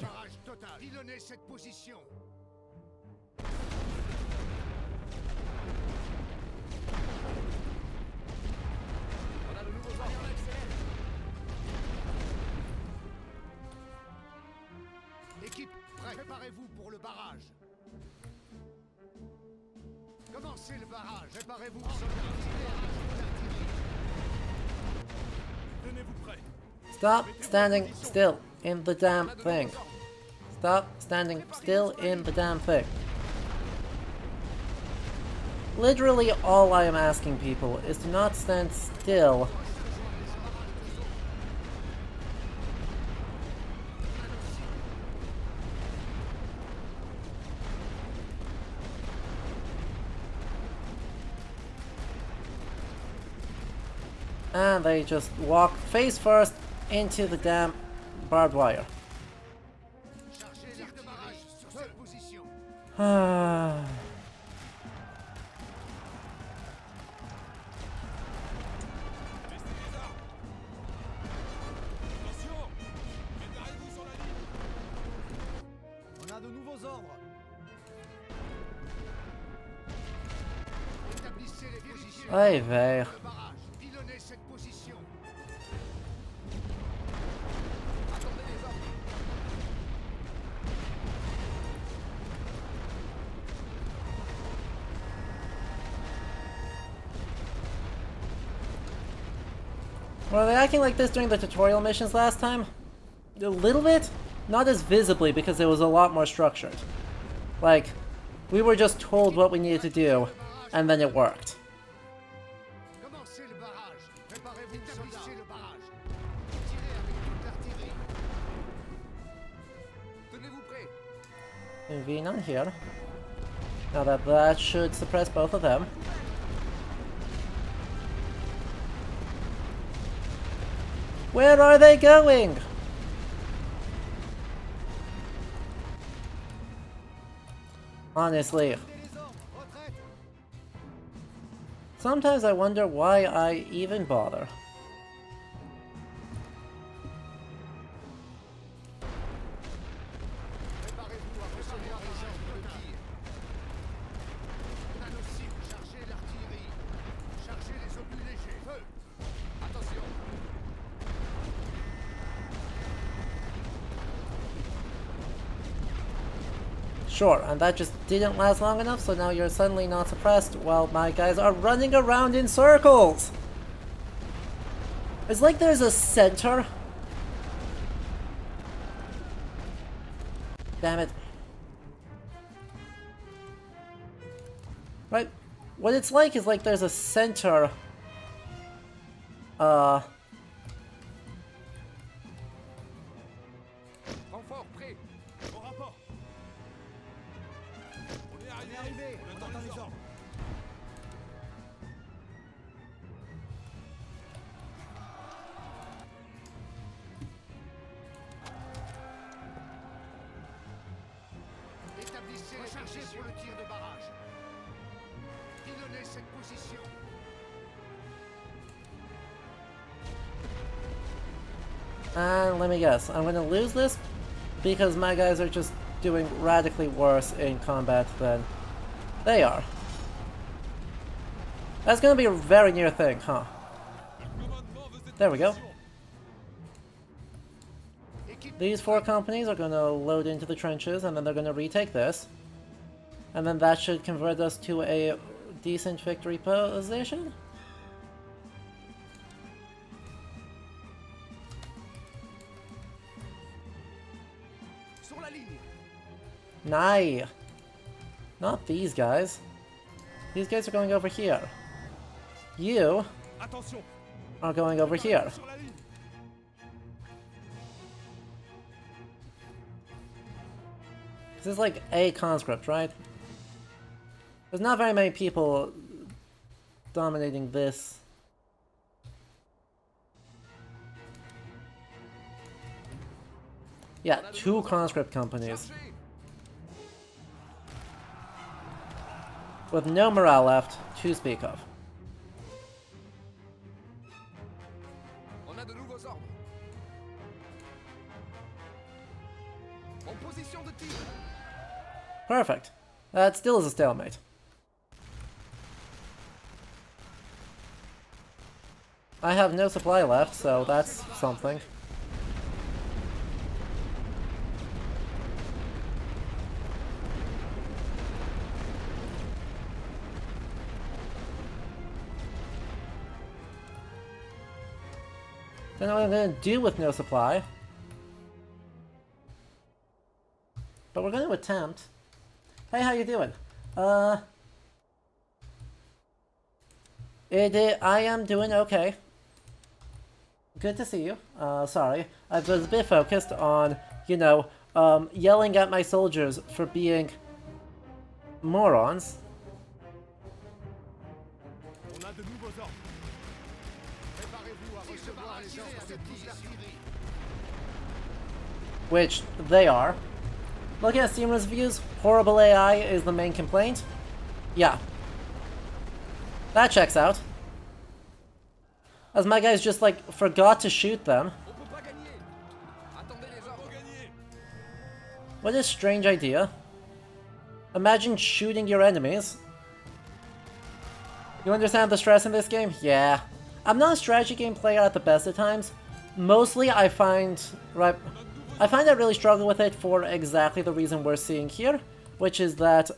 Équipe, préparez-vous pour le barrage. Commencez le barrage. Préparez-vous, soldats. Tenez-vous prêts. Stop standing still in the damn thing. Stop standing still in the damn thing. Literally all I am asking people is to not stand still. And they just walk face first into the damn barbed wire. On a de nouveaux ordres. Établissez les positions. Ay, vert. Le barrage. Pilonnez cette position. Were they acting like this during the tutorial missions last time? A little bit? Not as visibly because it was a lot more structured. Like, we were just told what we needed to do, and then it worked. Commencez le barrage. Préparez-vous, établissez le barrage. Tirez avec toute l'artillerie. Tenez-vous prêts. Convene on here. Now that should suppress both of them. Where are they going? Honestly. Sometimes I wonder why I even bother. Préparez-vous à recevoir les ordres de tir. On a nos cibles. Chargez l'artillerie. Chargez les obus légers. Feu. Attention. Sure, and that just didn't last long enough, so now you're suddenly not suppressed while my guys are running around in circles! It's like there's a center. Damn it. Right? What it's like is like there's a center. Renfort prêt. Au rapport. téléchargé pour le tir de barrage. Pilonnez cette position. And let me guess, I'm gonna lose this because my guys are just doing radically worse in combat than they are. That's gonna be a very near thing, huh? There we go. These 4 companies are gonna load into the trenches and then they're gonna retake this. And then that should convert us to a decent victory position? Sur la ligne. Nah. Not these guys. These guys are going over here. You Attention. are going over here. Sur la ligne. This is like a conscript, right? There's not very many people dominating this. Yeah, 2 conscript companies. With no morale left to speak of. On a de nouveaux ordres. En position de tir. Perfect. That still is a stalemate. I have no supply left, so that's something. Don't know what I'm gonna do with no supply. But we're gonna attempt. Hey, how you doing? I am doing okay. Good to see you. Sorry. I was a bit focused on, you know, yelling at my soldiers for being morons. On a de nouveaux ordres. Préparez-vous à recevoir les ordres de tir. Which they are. Looking at Steam reviews, horrible AI is the main complaint. Yeah. That checks out. As my guys just, like, forgot to shoot them. On peut pas gagner. Attendez les ordres. What a strange idea. Imagine shooting your enemies. You understand the stress in this game? Yeah. I'm not a strategy game player at the best of times. Mostly I find I really struggle with it for exactly the reason we're seeing here, which is that,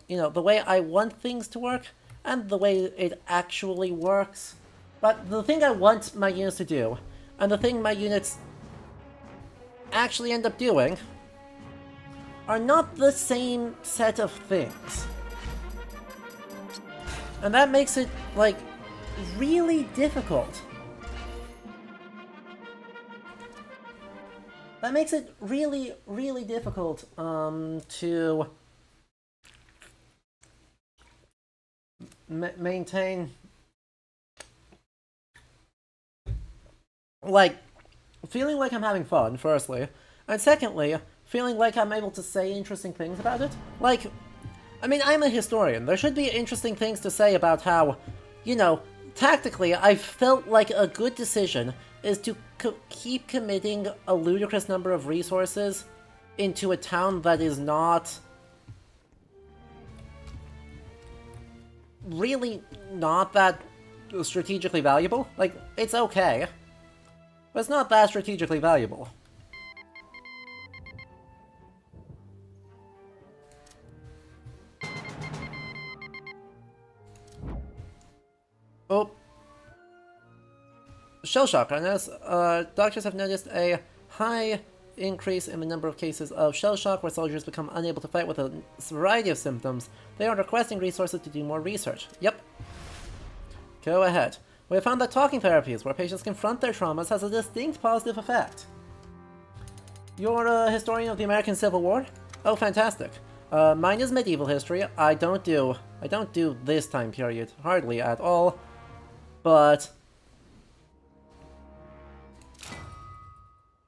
you know, the way I want things to work and the way it actually works. But the thing I want my units to do, and the thing my units actually end up doing, are not the same set of things. And that makes it, like, really difficult. That makes it really, really difficult to maintain, like, feeling like I'm having fun, firstly, and secondly, feeling like I'm able to say interesting things about it. Like, I mean, I'm a historian. There should be interesting things to say about how, you know, tactically, I felt like a good decision is to keep committing a ludicrous number of resources into a town that is not really not that strategically valuable. Like, it's okay, but it's not that strategically valuable. Oh. Shell shock. I notice, doctors have noticed a high increase in the number of cases of shell shock where soldiers become unable to fight with a variety of symptoms. They are requesting resources to do more research. Yep. Go ahead. We have found that talking therapies, where patients confront their traumas, has a distinct positive effect. You're a historian of the American Civil War? Oh, fantastic. Mine is medieval history. I don't do this time period hardly at all. But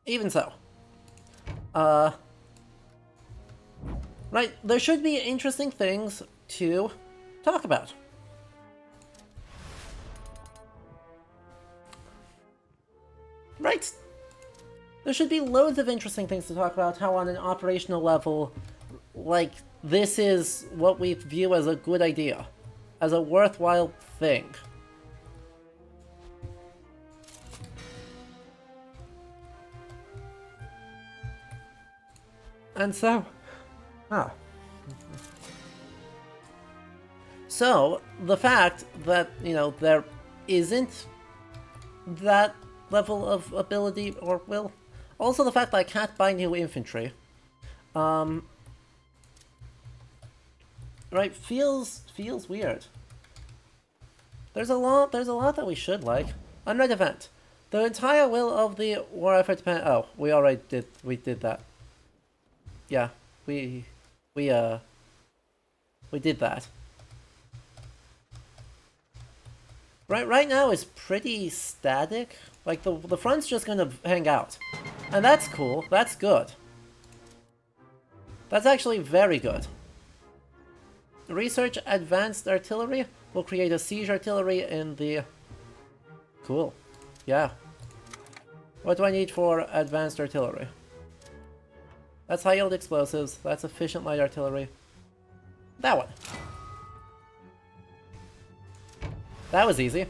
even so, Right, there should be interesting things to talk about. Right. There should be loads of interesting things to talk about, how on an operational level, like, this is what we view as a good idea, as a worthwhile thing. And so, so, the fact that, you know, there isn't that level of ability or will, also the fact that I can't buy new infantry, right, feels weird. There's a lot that we should like. Unread event. The entire will of the war effort depend. Oh, we did that. Yeah, we did that. Right now is pretty static. Like the front's just gonna hang out, and that's cool. That's good. That's actually very good. Research advanced artillery will create a siege artillery in the. Cool. Yeah. What do I need for advanced artillery? That's high yield explosives. That's efficient light artillery. That one. That was easy.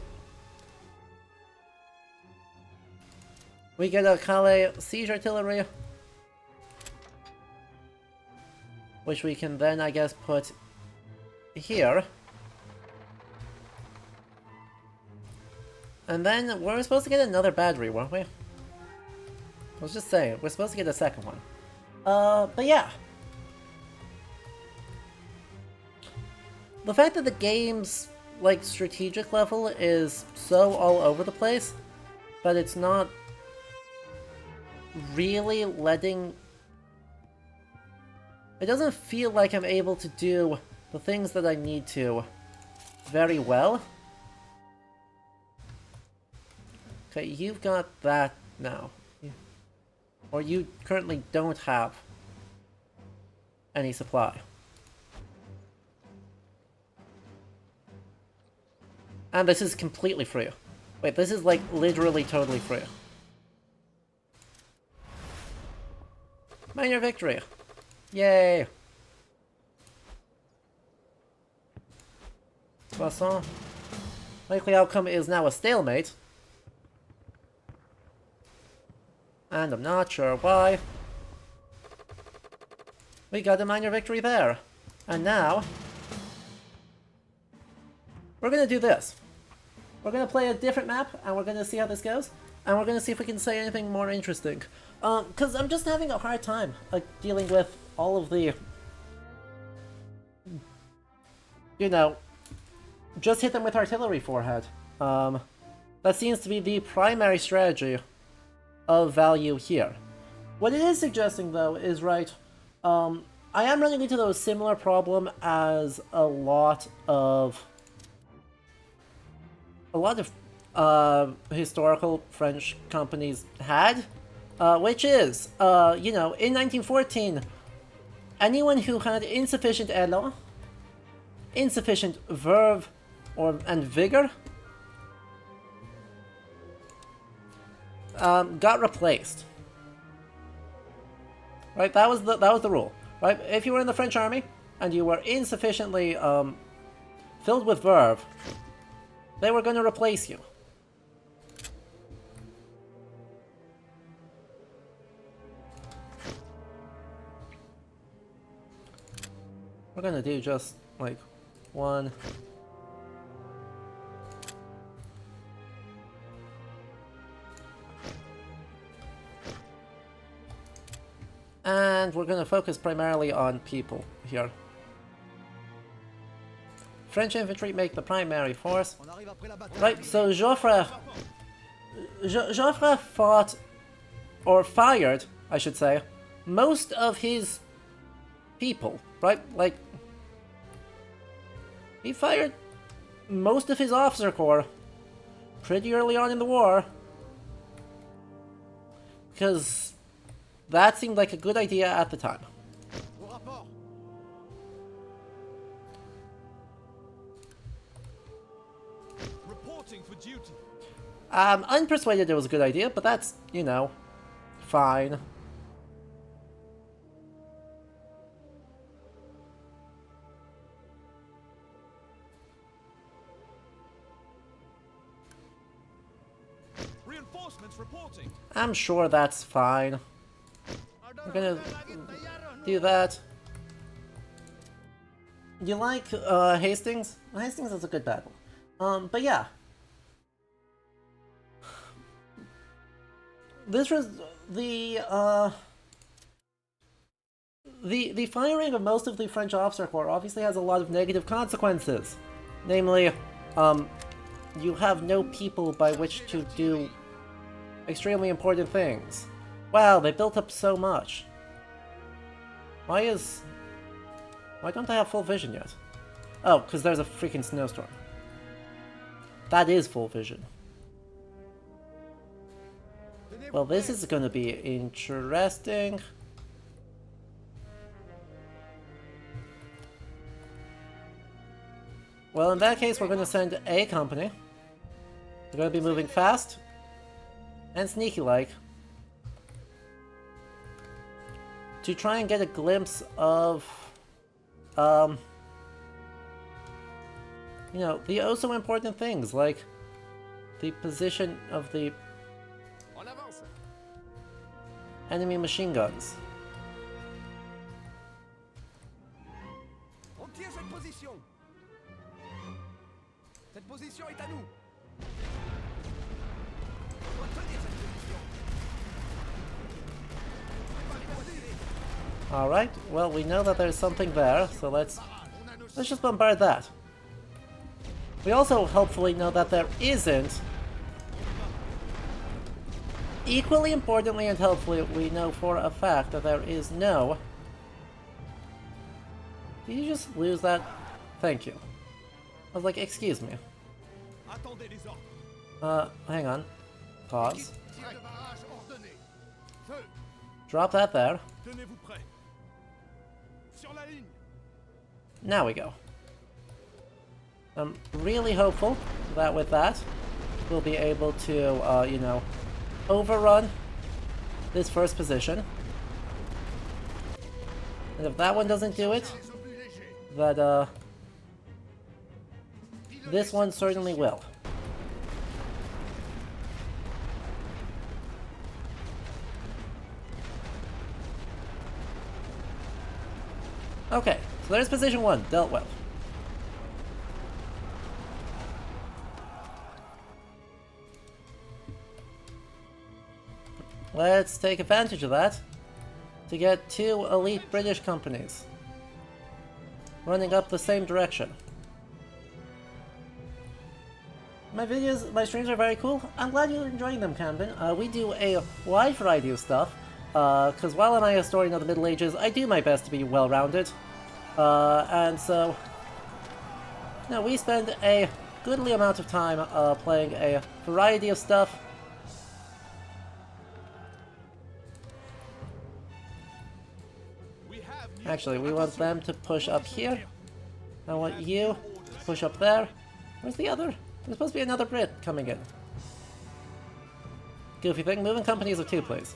We get a Calais siege artillery, which we can then, I guess, put here. And then we're supposed to get another battery, weren't we? I was just saying, we're supposed to get a second one. But yeah. The fact that the game's, like, strategic level is so all over the place, but it's not really letting... It doesn't feel like I'm able to do the things that I need to very well. Okay, you've got that now. Or you currently don't have any supply. And this is completely free. Wait, this is like literally totally free. Minor victory. Yay. Poisson. Likely outcome is now a stalemate. And I'm not sure why. We got a minor victory there. And now... we're gonna do this. We're gonna play a different map, and we're gonna see how this goes. And we're gonna see if we can say anything more interesting. Because I'm just having a hard time, like, dealing with all of the... you know... just hit them with artillery forehead. That seems to be the primary strategy of value here. What it is suggesting, though, is, right, I am running into those similar problem as a lot of historical French companies had, which is, you know, in 1914, anyone who had insufficient élan, insufficient verve, and vigor, got replaced. Right, that was the rule. Right, if you were in the French army and you were insufficiently filled with verve, they were going to replace you. We're going to do just like one. And we're going to focus primarily on people here. French infantry make the primary force. Right, so Joffre fought, or fired, I should say, most of his people, right? Like, he fired most of his officer corps pretty early on in the war. Because that seemed like a good idea at the time. reporting for duty. I'm unpersuaded it was a good idea, but that's, you know, fine. Reinforcements reporting. I'm sure that's fine. We're gonna do that. You like Hastings? Hastings is a good battle. But yeah. This was the firing of most of the French officer corps obviously has a lot of negative consequences. Namely, you have no people by which to do extremely important things. Wow, they built up so much. Why don't I have full vision yet? Oh, because there's a freaking snowstorm. That is full vision. Well, this is gonna be interesting. Well, in that case, we're gonna send a company. We're gonna be moving fast and sneaky-like to try and get a glimpse of, you know, the oh so important things, like the position of the enemy machine guns. On tient cette position. Cette position est à nous. On doit tenir cette position. Alright, well, we know that there's something there, so let's just bombard that. We also hopefully know that there isn't. Equally importantly and helpfully, we know for a fact that there is no... Did you just lose that? Thank you. I was like, excuse me. Hang on. Pause. Tir de barrage ordonné. Feu. Drop that there. Tenez-vous prêts. Sur la ligne. Now we go. I'm really hopeful that with that, we'll be able to, you know, overrun this first position. And if that one doesn't do it, that, this one certainly will. Okay, so there's position 1, dealt with. Let's take advantage of that to get 2 elite British companies running up the same direction. My videos, my streams are very cool. I'm glad you're enjoying them, Camden. We do a wide variety of stuff, because while I'm a historian of the Middle Ages, I do my best to be well-rounded. And so, you know, we spend a goodly amount of time playing a variety of stuff. Actually, we want them to push up here. I want you to push up there. Where's the other? There's supposed to be another Brit coming in. Goofy thing, moving companies of 2, please.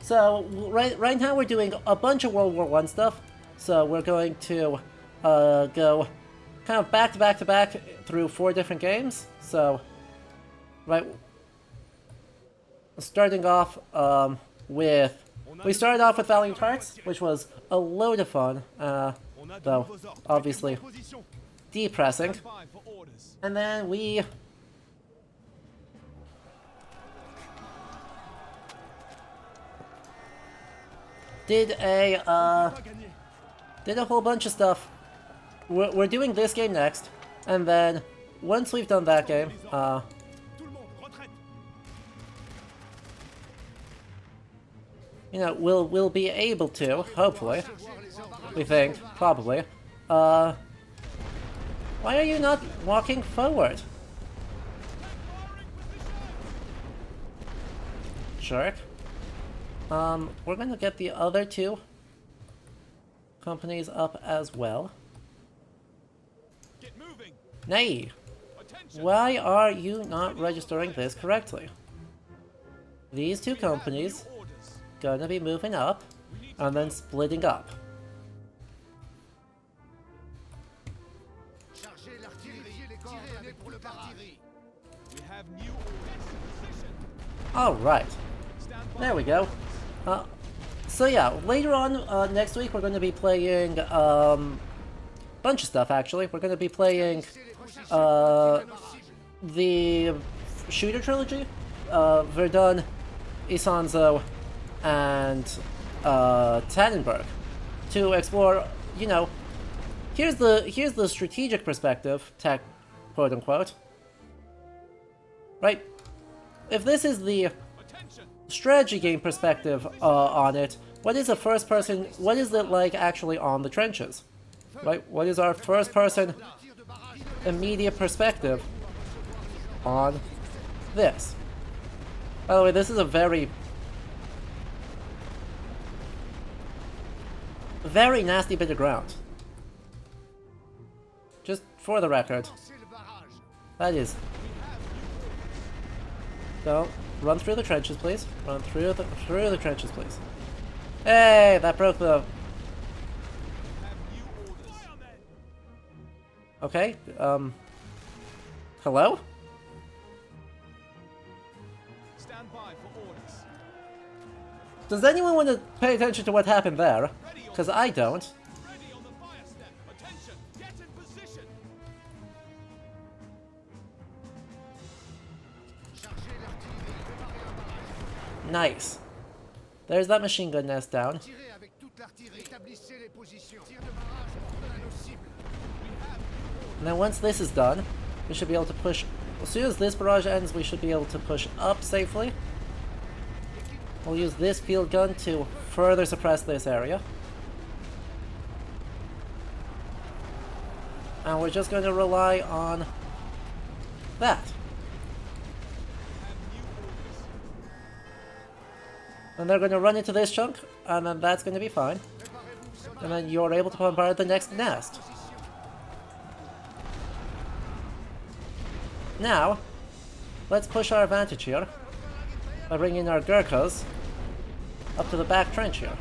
So, right now we're doing a bunch of World War I stuff. So we're going to go kind of back to back to back through 4 different games. So, right, starting off with... We started off with Valiant Hearts, which was a load of fun, though obviously depressing. And then we did a whole bunch of stuff. We're doing this game next, and then once we've done that game, you know, we'll be able to, hopefully, we think, probably. Why are you not walking forward? Jerk. We're gonna get the other 2 companies up as well. Get moving. Nay! Why are you not registering this correctly? These two companies gonna be moving up and then splitting up. Chargez l'artillerie, les coordonnées pour le barrage. We have new orders. Alright, Stand by. there we go. So yeah, later on next week we're going to be playing bunch of stuff actually. We're going to be playing the Shooter trilogy, Verdun, Isanzo, and Tannenberg, to explore, you know, here's the strategic perspective, quote unquote. Right? If this is the strategy game perspective on it, what is the first person, what is it like actually on the trenches? Right? What is our first person immediate perspective on this? By the way, this is a very nasty bit of ground. Just for the record. That is. Don't run through the trenches, please. Run through the trenches, please. Hey, that broke the. Okay. Hello? Stand by for orders. Does anyone want to pay attention to what happened there? Because I don't. Ready on the fire step. Attention. Get in position. Chargez l'artillerie, préparez un barrage. Nice. There's that machine gun nest down. Tirez avec toute l'artillerie. Établissez les positions. Tir de barrage, ordonne à nos cibles. And then once this is done, we should be able to push. As soon as this barrage ends, we should be able to push up safely. We'll use this field gun to further suppress this area. And we're just going to rely on that. And they're going to run into this chunk, and then that's going to be fine. And then you're able to bombard the next nest. Now, let's push our advantage here by bringing our Gurkhas up to the back trench here.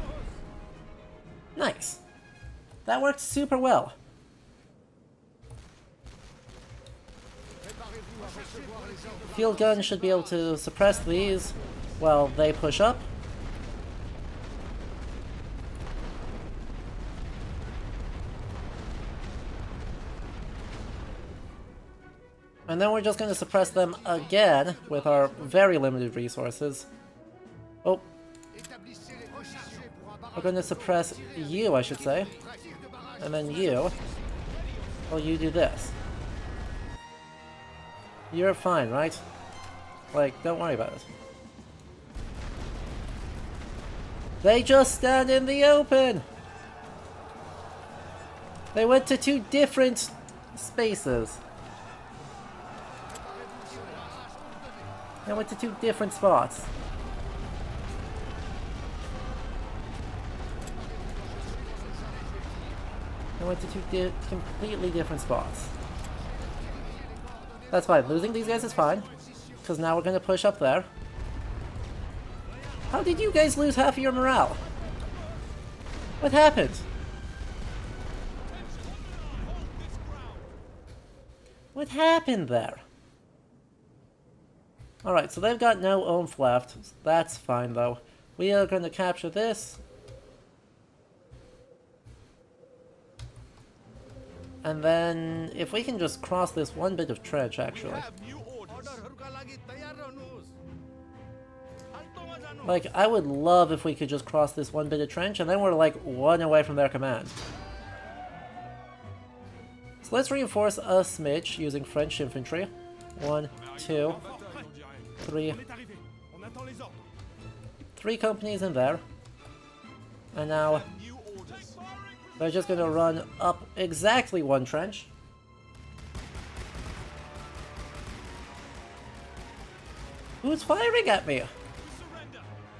Nice. That worked super well. Field gun should be able to suppress these while they push up. And then we're just going to suppress them again with our very limited resources. Oh, we're going to suppress you, I should say. And then you. Well, you do this. You're fine, right? Like, don't worry about it. They just stand in the open! They went to two different spaces. They went to two different spots. They went to two completely different spots. That's fine. Losing these guys is fine. Because now we're going to push up there. How did you guys lose half of your morale? What happened? What happened there? Alright, so they've got no oomph left. That's fine, though. We are going to capture this. And then, if we can just cross this one bit of trench, actually. Like, I would love if we could just cross this one bit of trench, and then we're like one away from their command. So let's reinforce a smidge using French infantry. 1, 2, 3. 3 companies in there. And now they're just going to run up exactly one trench. Who's firing at me?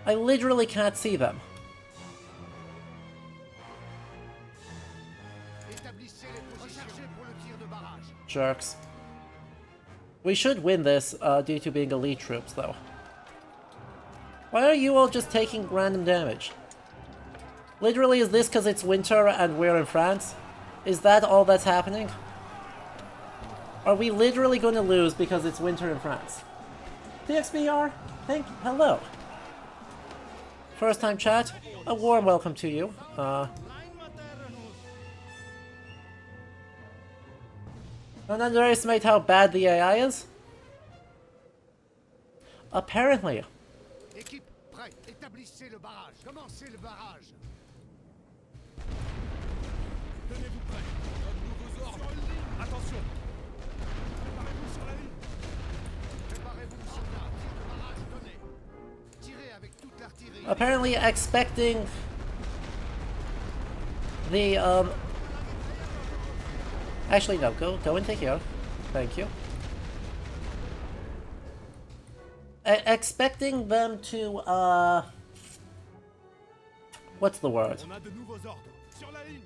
I literally can't see them. Établissez les positions. Recherchez pour le tir de barrage. Jerks. We should win this due to being elite troops, though. Why are you all just taking random damage? Literally, is this because it's winter and we're in France? Is that all that's happening? Are we literally going to lose because it's winter in France? DXBR, hello. First time chat, a warm welcome to you. Don't underestimate how bad the AI is. Apparently. Équipe, prêt. Établissez le barrage. Commencez le barrage. Tenez-vous prêts. Donne-nous vos ordres. Attention. Préparez-vous sur la ligne. Préparez-vous, soldats. Tir de barrage donné. Tirez avec toute l'artillerie. Apparently expecting the actually no, go and take care. Thank you. Expecting them to what's the word? On a de nouveaux ordres. Sur la ligne.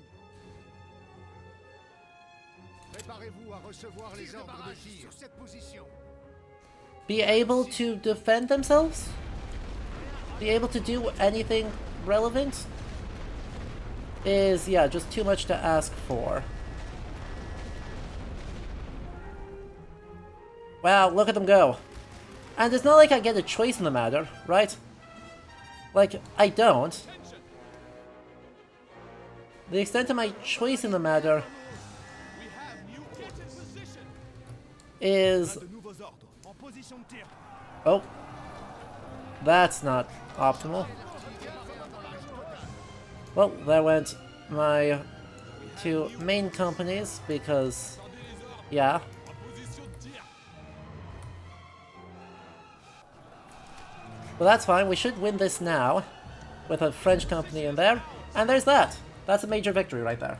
Préparez-vous à recevoir les ordres de tir sur cette position. Be able to defend themselves? Be able to do anything relevant? Is, yeah, just too much to ask for. Wow, look at them go. And it's not like I get a choice in the matter, right? Like, I don't. The extent of my choice in the matter is... De nouveaux ordres. En position de tir. Oh. That's not optimal. Well, there went my two main companies, because... yeah. But that's fine, we should win this now, with a French company in there, and there's that! That's a major victory right there.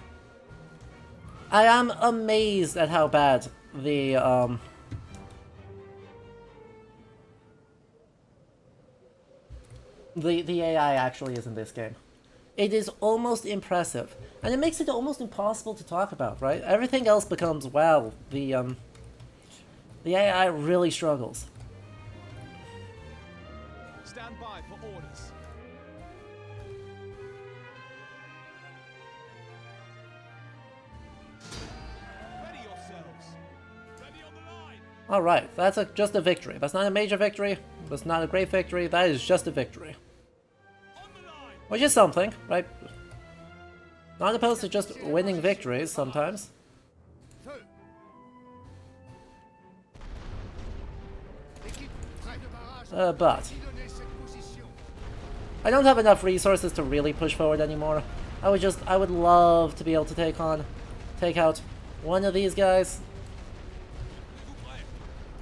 I am amazed at how bad the AI actually is in this game. It is almost impressive, and it makes it almost impossible to talk about, right? Everything else becomes, wow, the AI really struggles. Stand by for orders. Ready yourselves. Ready on the line. Alright, that's just a victory. That's not a major victory, that's not a great victory, that is just a victory. On the line. Which is something, right? Not opposed to just winning victories sometimes. Feu. Équipe, prêt de barrage. But Pilonnez cette position. I don't have enough resources to really push forward anymore. I would love to be able to take out one of these guys.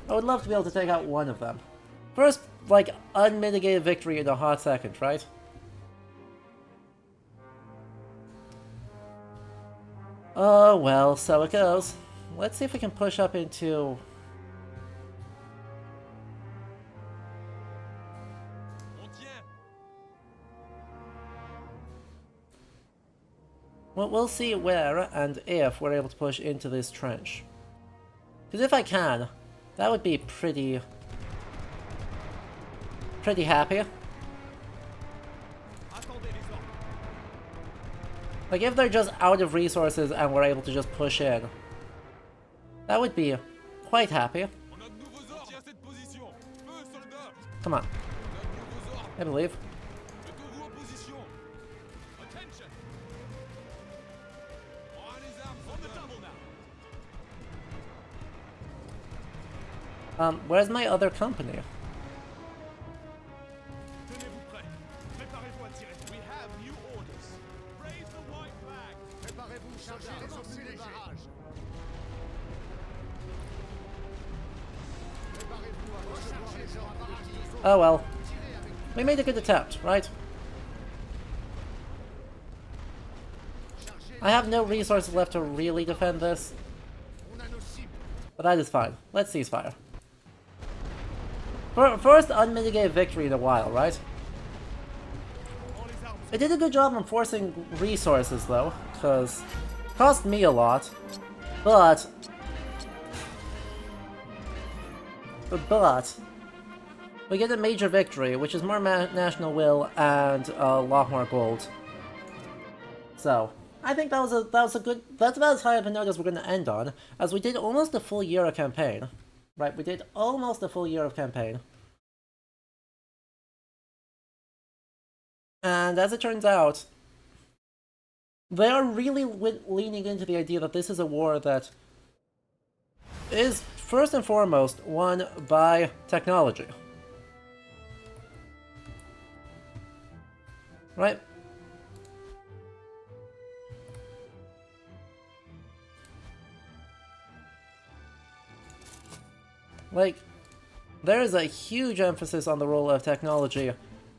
I would love to be able to take out one of them. First, like, unmitigated victory in a hot second, right? Oh, well, so it goes. Let's see if we can push up into... On tient. Well, we'll see where and if we're able to push into this trench. Because if I can, that would be pretty happy. Like, if they're just out of resources and we're able to just push in, that would be quite happy. On a de nouveaux ordres. Tiens cette position. Feu, soldats. Come on, On a de nouveaux ordres. I believe. Mettez-vous en position. Attention. On a les armes. On the double now. Where's my other company? Tenez-vous prêts. Préparez-vous à tirer. We have new orders. Raise the white flag. Préparez-vous, chargez les obus légers. Préparez-vous à recevoir les ordres de tir. Oh well, Tirez avec we made a good attempt, right? chargez. I have no resources left to really defend this, On a nos cibles. but that is fine. Let's cease fire. First unmitigated victory in a while, right? It did a good job on forcing resources, though, because it cost me a lot, but but we get a major victory, which is more national will and a lot more gold. So I think that was a good. That's about as high of a note as we're going to end on, as we did almost a full year of campaign. Right, we did almost a full year of campaign. And as it turns out, they are really leaning into the idea that this is a war that is first and foremost won by technology. Right? Like, there is a huge emphasis on the role of technology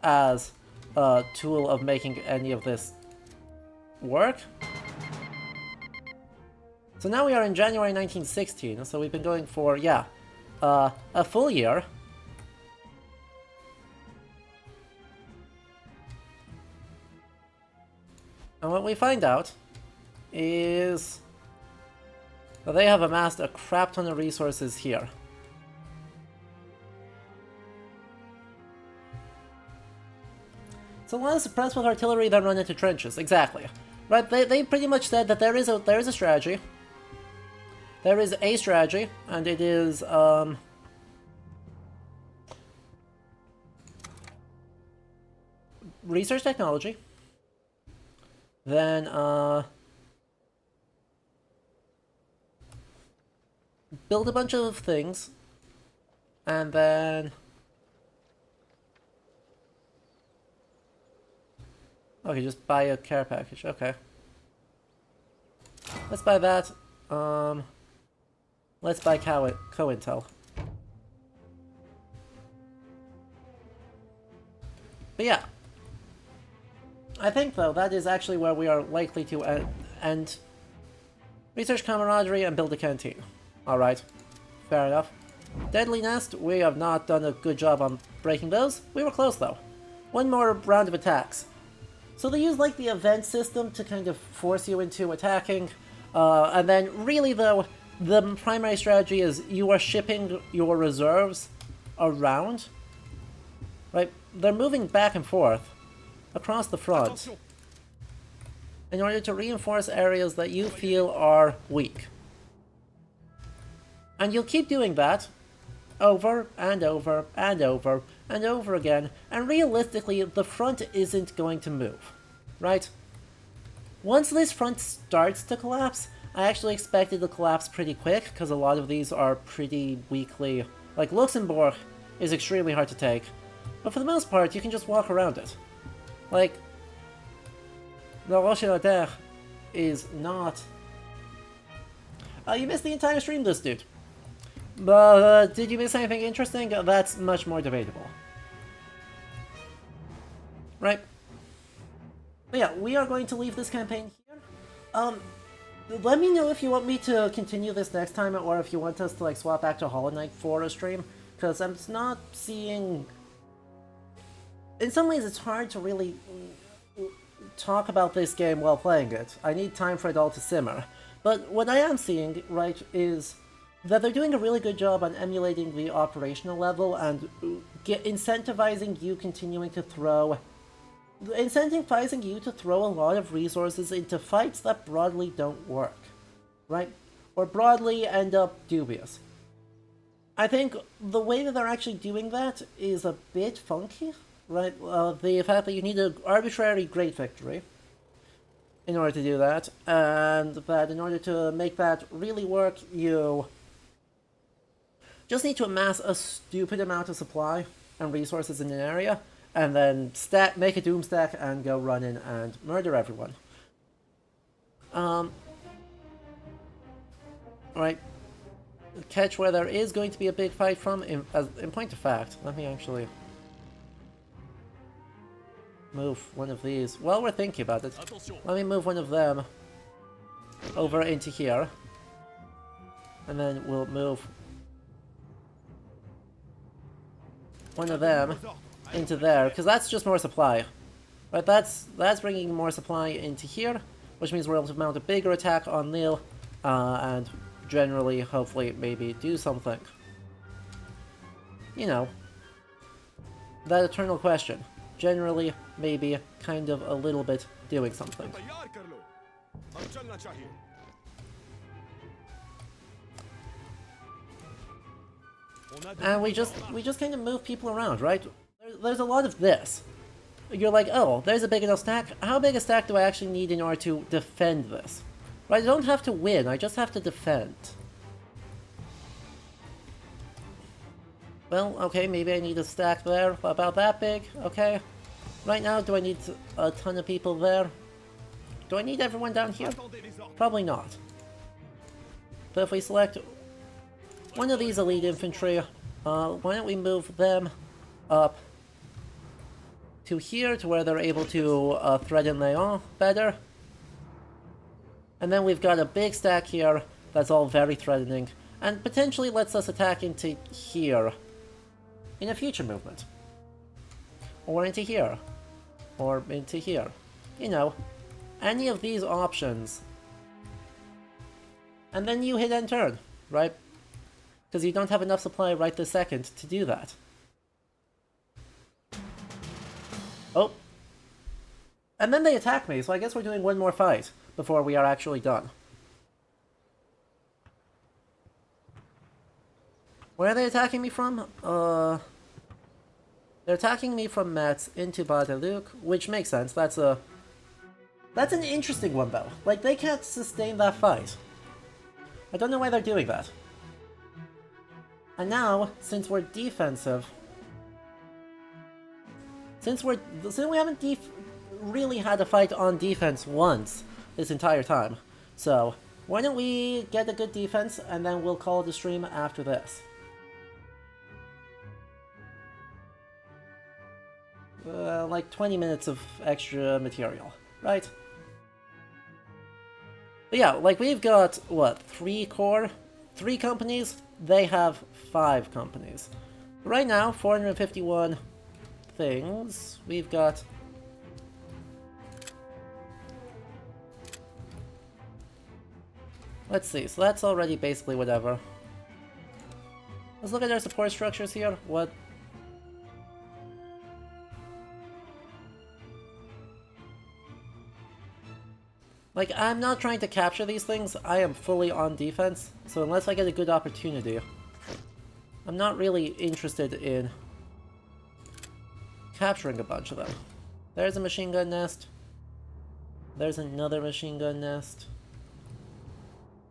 as a tool of making any of this work. So now we are in January 1916, so we've been going for, yeah, a full year. And what we find out is that they have amassed a crap ton of resources here. So let us suppress with artillery, then run into trenches. Exactly. Right, they pretty much said that there is a strategy. There is a strategy, and it is, research technology. Then, build a bunch of things. And then... Okay, just buy a care package. Okay. Let's buy that. Let's buy Co-Intel. But yeah. I think, though, that is actually where we are likely to end research camaraderie and build a canteen. Alright. Fair enough. Deadly Nest, we have not done a good job on breaking those. We were close, though. One more round of attacks. So they use, like, the event system to kind of force you into attacking, and then, really, though, the primary strategy is you are shipping your reserves around, right? They're moving back and forth across the front in order to reinforce areas that you feel are weak. And you'll keep doing that over and over and over and over again, and realistically, the front isn't going to move, right? Once this front starts to collapse, I actually expect it to collapse pretty quick, because a lot of these are pretty weakly... Like, Luxembourg is extremely hard to take, but for the most part, you can just walk around it. Like, La Roche-Lauder is not... you missed the entire stream list, dude. But did you miss anything interesting? That's much more debatable. Right? But yeah, we are going to leave this campaign here. Let me know if you want me to continue this next time, or if you want us to, like, swap back to Hollow Knight for a stream, because I'm not seeing... In some ways, it's hard to really talk about this game while playing it. I need time for it all to simmer. But what I am seeing, right, is that they're doing a really good job on emulating the operational level and incentivizing you continuing to throw... Incentivizing you to throw a lot of resources into fights that broadly don't work, right? Or broadly end up dubious. I think the way that they're actually doing that is a bit funky, right? The fact that you need an arbitrary great victory in order to do that, and that in order to make that really work, you just need to amass a stupid amount of supply and resources in an area, and then make a doom stack and go run in and murder everyone. Right. Catch where there is going to be a big fight from, in point of fact, let me actually move one of these. While we're thinking about it, let me move one of them over into here. And then we'll move one of them into there, because that's just more supply. Right, that's bringing more supply into here, which means we're able to mount a bigger attack on Lille, and generally, hopefully, maybe do something. you know, that eternal question. Generally, maybe, kind of a little bit doing something. तैयार कर लो अब चलना चाहिए And we just kind of move people around, right? There's a lot of this. You're like, oh, there's a big enough stack. How big a stack do I actually need in order to defend this? Right, I don't have to win, I just have to defend. Well, okay, maybe I need a stack there, about that big, okay. Right now, do I need a ton of people there? Do I need everyone down here? Probably not. But if we select one of these elite infantry, why don't we move them up to here, to where they're able to threaten Leon better. And then we've got a big stack here that's all very threatening, and potentially lets us attack into here in a future movement. Or into here. Or into here. You know, any of these options. And then you hit end turn, right? Because you don't have enough supply right this second to do that. Oh. And then they attack me, so I guess we're doing one more fight before we are actually done. Where are they attacking me from? They're attacking me from Metz into Bas-de-Luc, which makes sense. That's an interesting one, though. Like, they can't sustain that fight. I don't know why they're doing that. And now, since we're defensive... Since we haven't really had a fight on defense once this entire time, so why don't we get a good defense and then we'll call the stream after this. Like 20 minutes of extra material, right? But yeah, like we've got, what, 3 companies? They have 5 companies. Right now, 451 things. We've got... Let's see, so that's already basically whatever. Let's look at our support structures here. What... Like, I'm not trying to capture these things, I am fully on defense, so unless I get a good opportunity, I'm not really interested in capturing a bunch of them. There's a machine gun nest. There's another machine gun nest.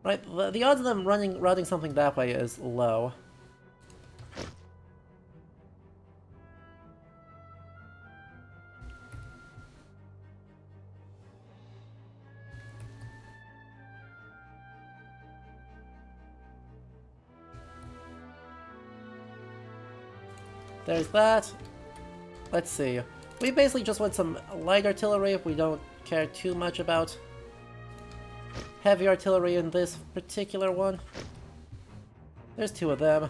Right, the odds of them routing something that way is low. There's that. Let's see. We basically just want some light artillery if we don't care too much about heavy artillery in this particular one. There's 2 of them.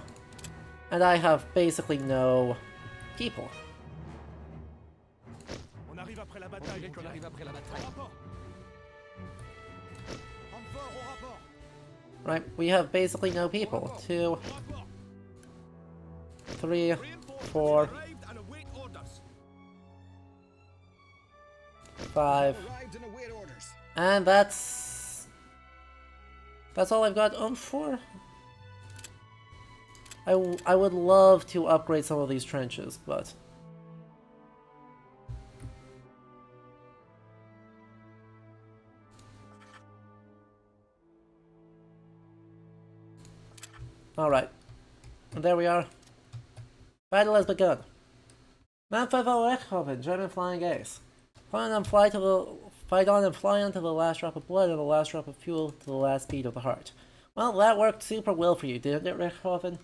And I have basically no people. Right, we have basically no people. 2, 3, 4, 5, and that's all I've got for. I would love to upgrade some of these trenches, but all right, and there we are. Battle has begun. Manfredo Richthofen, German flying ace. Fight on and fly until the last drop of blood and the last drop of fuel to the last beat of the heart. Well, that worked super well for you, didn't it, Richthofen?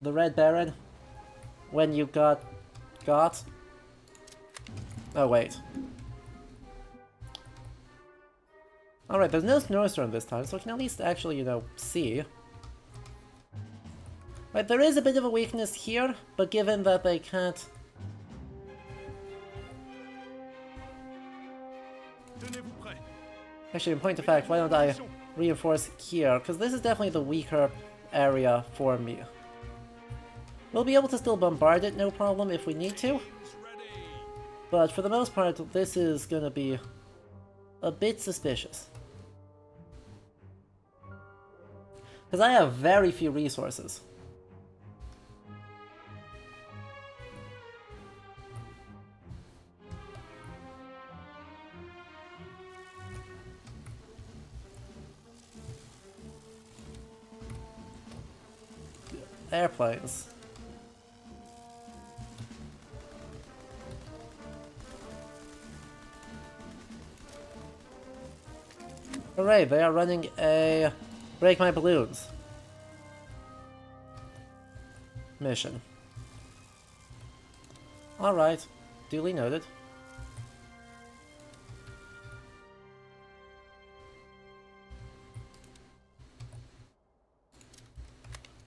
The Red Baron? When you got... Oh, wait. Alright, there's no snowstorm this time, so we can at least actually, you know, see. Right, there is a bit of a weakness here, but given that they can't... Actually, in point of fact, why don't I reinforce here? Because this is definitely the weaker area for me. We'll be able to still bombard it, no problem, if we need to. But for the most part, this is gonna be a bit suspicious. Because I have very few resources. Airplanes. Hooray, they are running a Break My Balloons mission. Alright, duly noted.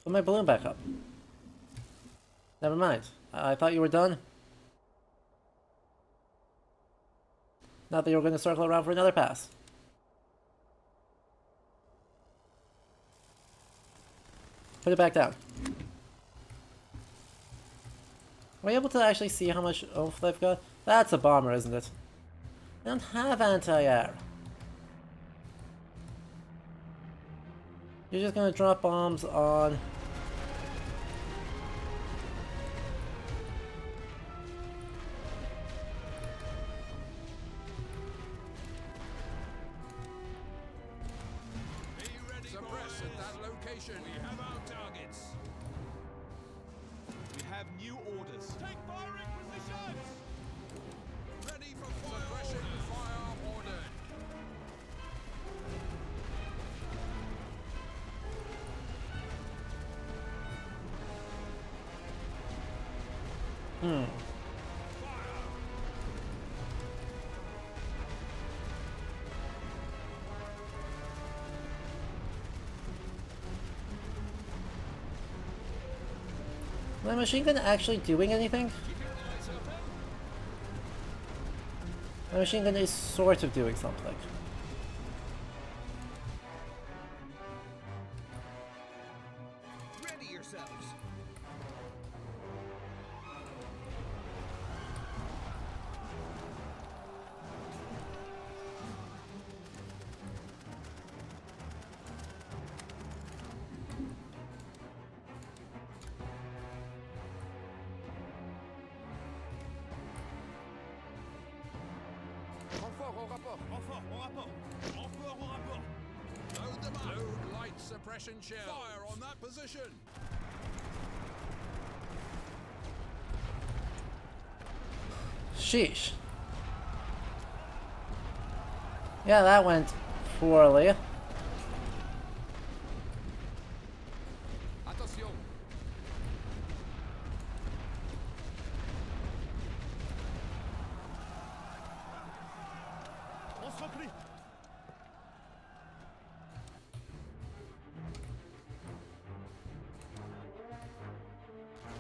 Put my balloon back up. Never mind. I thought you were done. Not that you were going to circle around for another pass. Put it back down. Are we able to actually see how much oomph they've got? That's a bomber, isn't it? I don't have anti-air. You're just gonna drop bombs on... Suppress at that location. We have our targets. We have new orders. Take firing positions! Ready for fire. Suppression fire ordered. My machine gun actually doing anything? My machine gun is sort of doing something. Ready yourselves. Renfort au rapport. Renfort au rapport! Renfort au rapport! Load them up. Load light suppression shells. Fire on that position. Sheesh. Yeah, that went poorly. Attention. On se replie!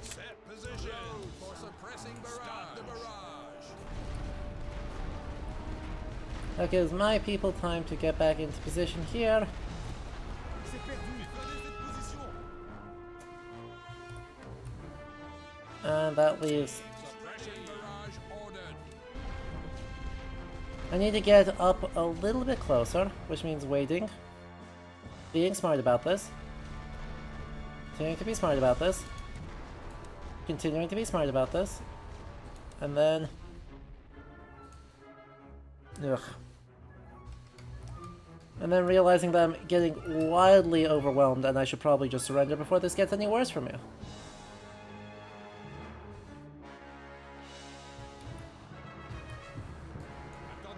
Set position. Load for suppressing barrage. Stop the barrage. That gives my people time to get back into position here. C'est perdu. Prenez cette position! And that leaves... Suppression barrage ordered. I need to get up a little bit closer, which means waiting. Being smart about this. Continuing to be smart about this. Continuing to be smart about this. And then... Ugh. And then realizing that I'm getting wildly overwhelmed and I should probably just surrender before this gets any worse for me. Attendez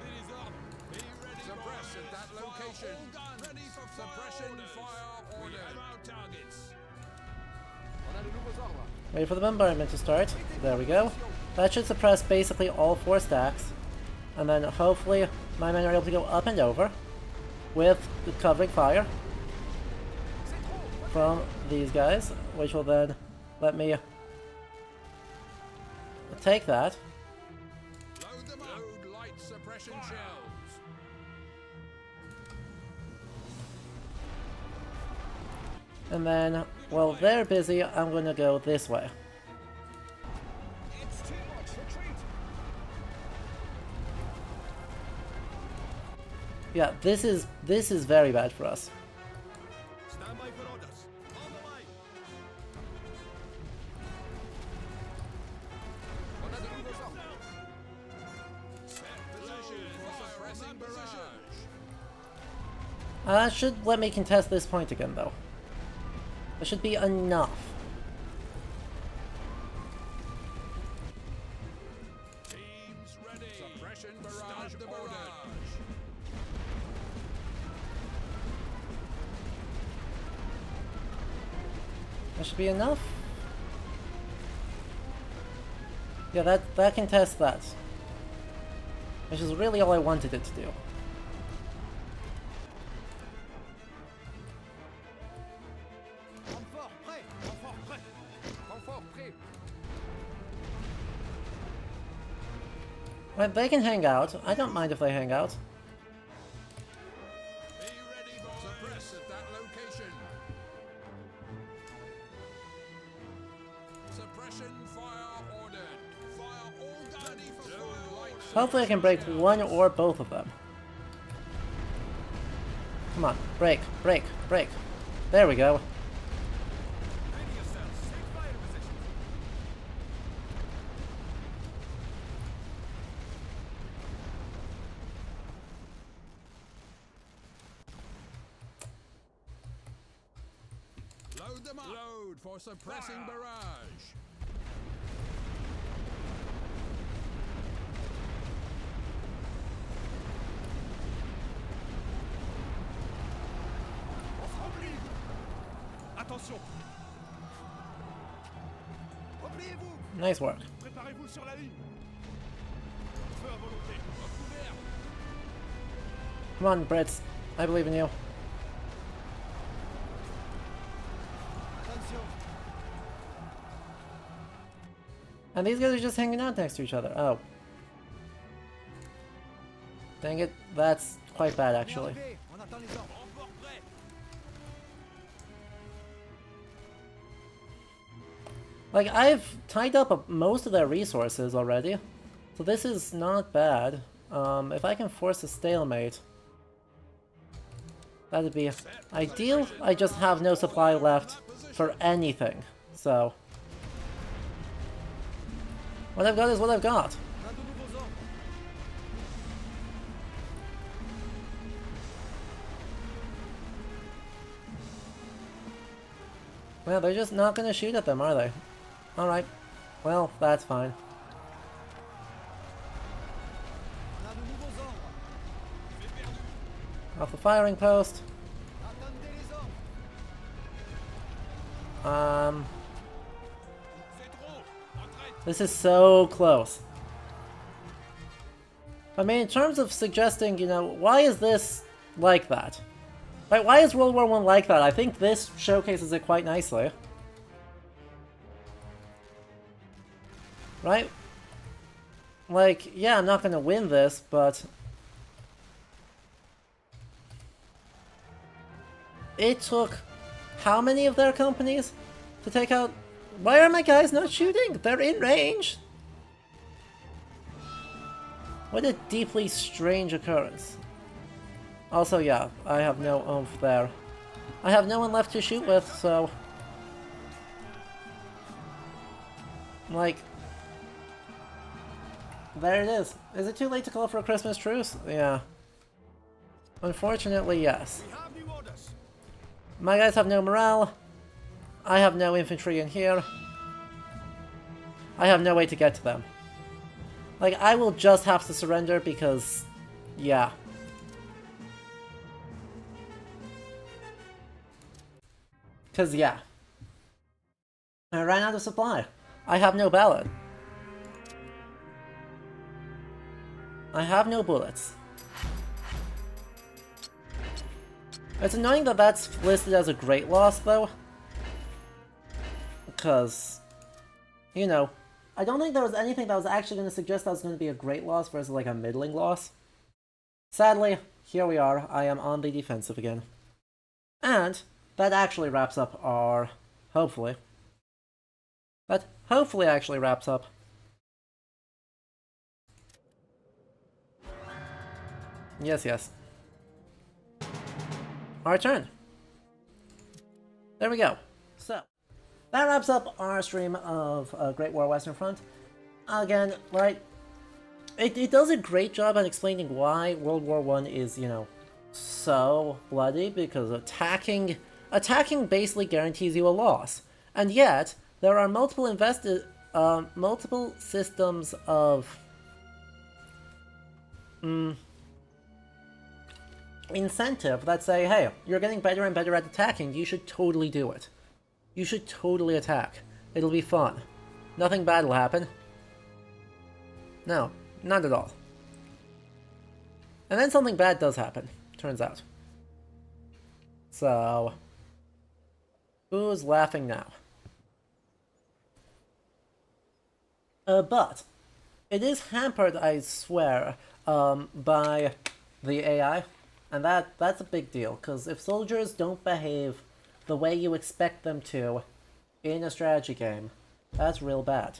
les ordres! Be ready. Suppress at that location. Ready for suppression fire ordered. We have our targets. On a de nouveaux ordres. Wait for the bombardment to start. There we go. That should suppress basically all 4 stacks. And then hopefully my men are able to go up and over with the covering fire from these guys, which will then let me take that. Load them up. Load light suppression shells. And then, while they're busy, I'm going to go this way. Yeah, this is very bad for us. Stand by for orders. On the way. On a de nouveaux ordres. Set position for suppressing barrage. That should let me contest this point again, though. That should be enough. Teams ready. Suppression barrage ordered. That should be enough. Yeah, that contests that. Which is really all I wanted it to do. Renfort prêt. Renfort prêt. Renfort prêt. Right, they can hang out. I don't mind if they hang out. Be ready, boys. Suppress at that location. Suppression fire ordered. Fire all guns. Ready for fire. Hopefully I can break one or both of them. Come on, break, break, break. There we go. Ready yourselves. Take fire position. Load them up. Load for suppressing barrage. Attention. Repliez-vous. Nice work. Préparez-vous sur la ligne. Feu à volonté. Recouvert. Come on, Brits. I believe in you. Attention. And these guys are just hanging out next to each other. Oh. Dang it, that's quite bad actually. Arrivez. On attend les ordres. Renfort prêt. Like, I've tied up most of their resources already, so this is not bad. If I can force a stalemate, that'd be ideal. I just have no supply left for anything, so... What I've got is what I've got. On a de nouveaux ordres. Well, they're just not gonna shoot at them, are they? Alright. Well, that's fine. On a de nouveaux ordres. Off the firing post. Attendez les ordres. C'est trop. Retraite. This is so close. I mean, in terms of suggesting, you know, why is this like that? Right, why is World War I like that? I think this showcases it quite nicely. Right? Like, yeah, I'm not gonna win this, but... It took how many of their companies to take out... Why are my guys not shooting? They're in range! What a deeply strange occurrence. Also, yeah, I have no oomph there. I have no one left to shoot with, so... Like... There it is. Is it too late to call for a Christmas truce? Yeah. Unfortunately, yes. We have new orders. My guys have no morale. I have no infantry in here. I have no way to get to them. Like, I will just have to surrender because... Yeah. Because, yeah. I ran out of supply. I have no ballad. I have no bullets. It's annoying that that's listed as a great loss, though. Because, you know, I don't think there was anything that was actually going to suggest that was going to be a great loss versus like a middling loss. Sadly, here we are. I am on the defensive again. And that actually wraps up our... Hopefully. That hopefully actually wraps up. Yes, yes. our turn. There we go. So, that wraps up our stream of Great War Western Front. Again, right, it does a great job at explaining why World War I is, you know, so bloody, because attacking basically guarantees you a loss. And yet, there are multiple systems of incentive that say, hey, you're getting better and better at attacking, you should totally do it. You should totally attack. It'll be fun. Nothing bad will happen. No, not at all. And then something bad does happen, turns out. So, who's laughing now? But it is hampered, I swear, by the AI, and that's a big deal, because if soldiers don't behave the way you expect them to in a strategy game, that's real bad.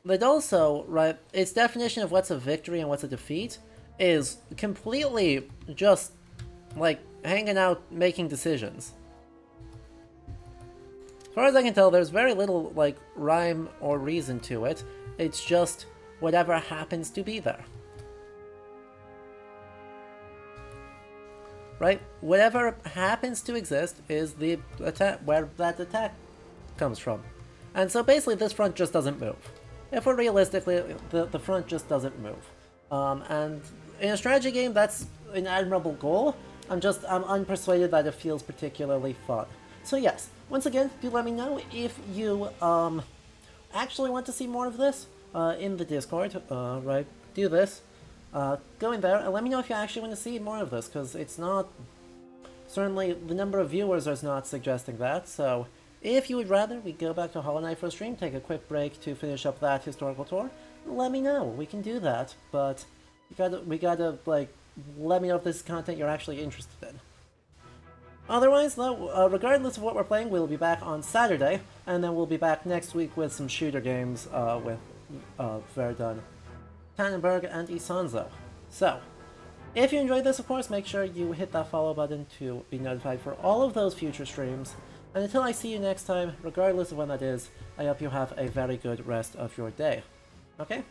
But also, right, its definition of what's a victory and what's a defeat is completely just, like, hanging out making decisions. As far as I can tell, there's very little, like, rhyme or reason to it. It's just whatever happens to be there. Right? Whatever happens to exist is the attack, where that attack comes from. And so basically this front just doesn't move. If we're realistically, the front just doesn't move. And in a strategy game, that's an admirable goal. I'm unpersuaded that it feels particularly fun. So yes, once again, do let me know if you actually want to see more of this in the Discord. Right? Do this. Go in there and let me know if you actually want to see more of this, because it's not... Certainly, the number of viewers is not suggesting that, so if you would rather we go back to Hollow Knight for a stream, take a quick break to finish up that historical tour, let me know. We can do that, but we gotta, like, let me know if this is content you're actually interested in. Otherwise, though, regardless of what we're playing, we'll be back on Saturday, and then we'll be back next week with some shooter games with Verdun, Tannenberg, and Isanzo. So, if you enjoyed this, of course, make sure you hit that follow button to be notified for all of those future streams. And until I see you next time, regardless of when that is, I hope you have a very good rest of your day. Okay?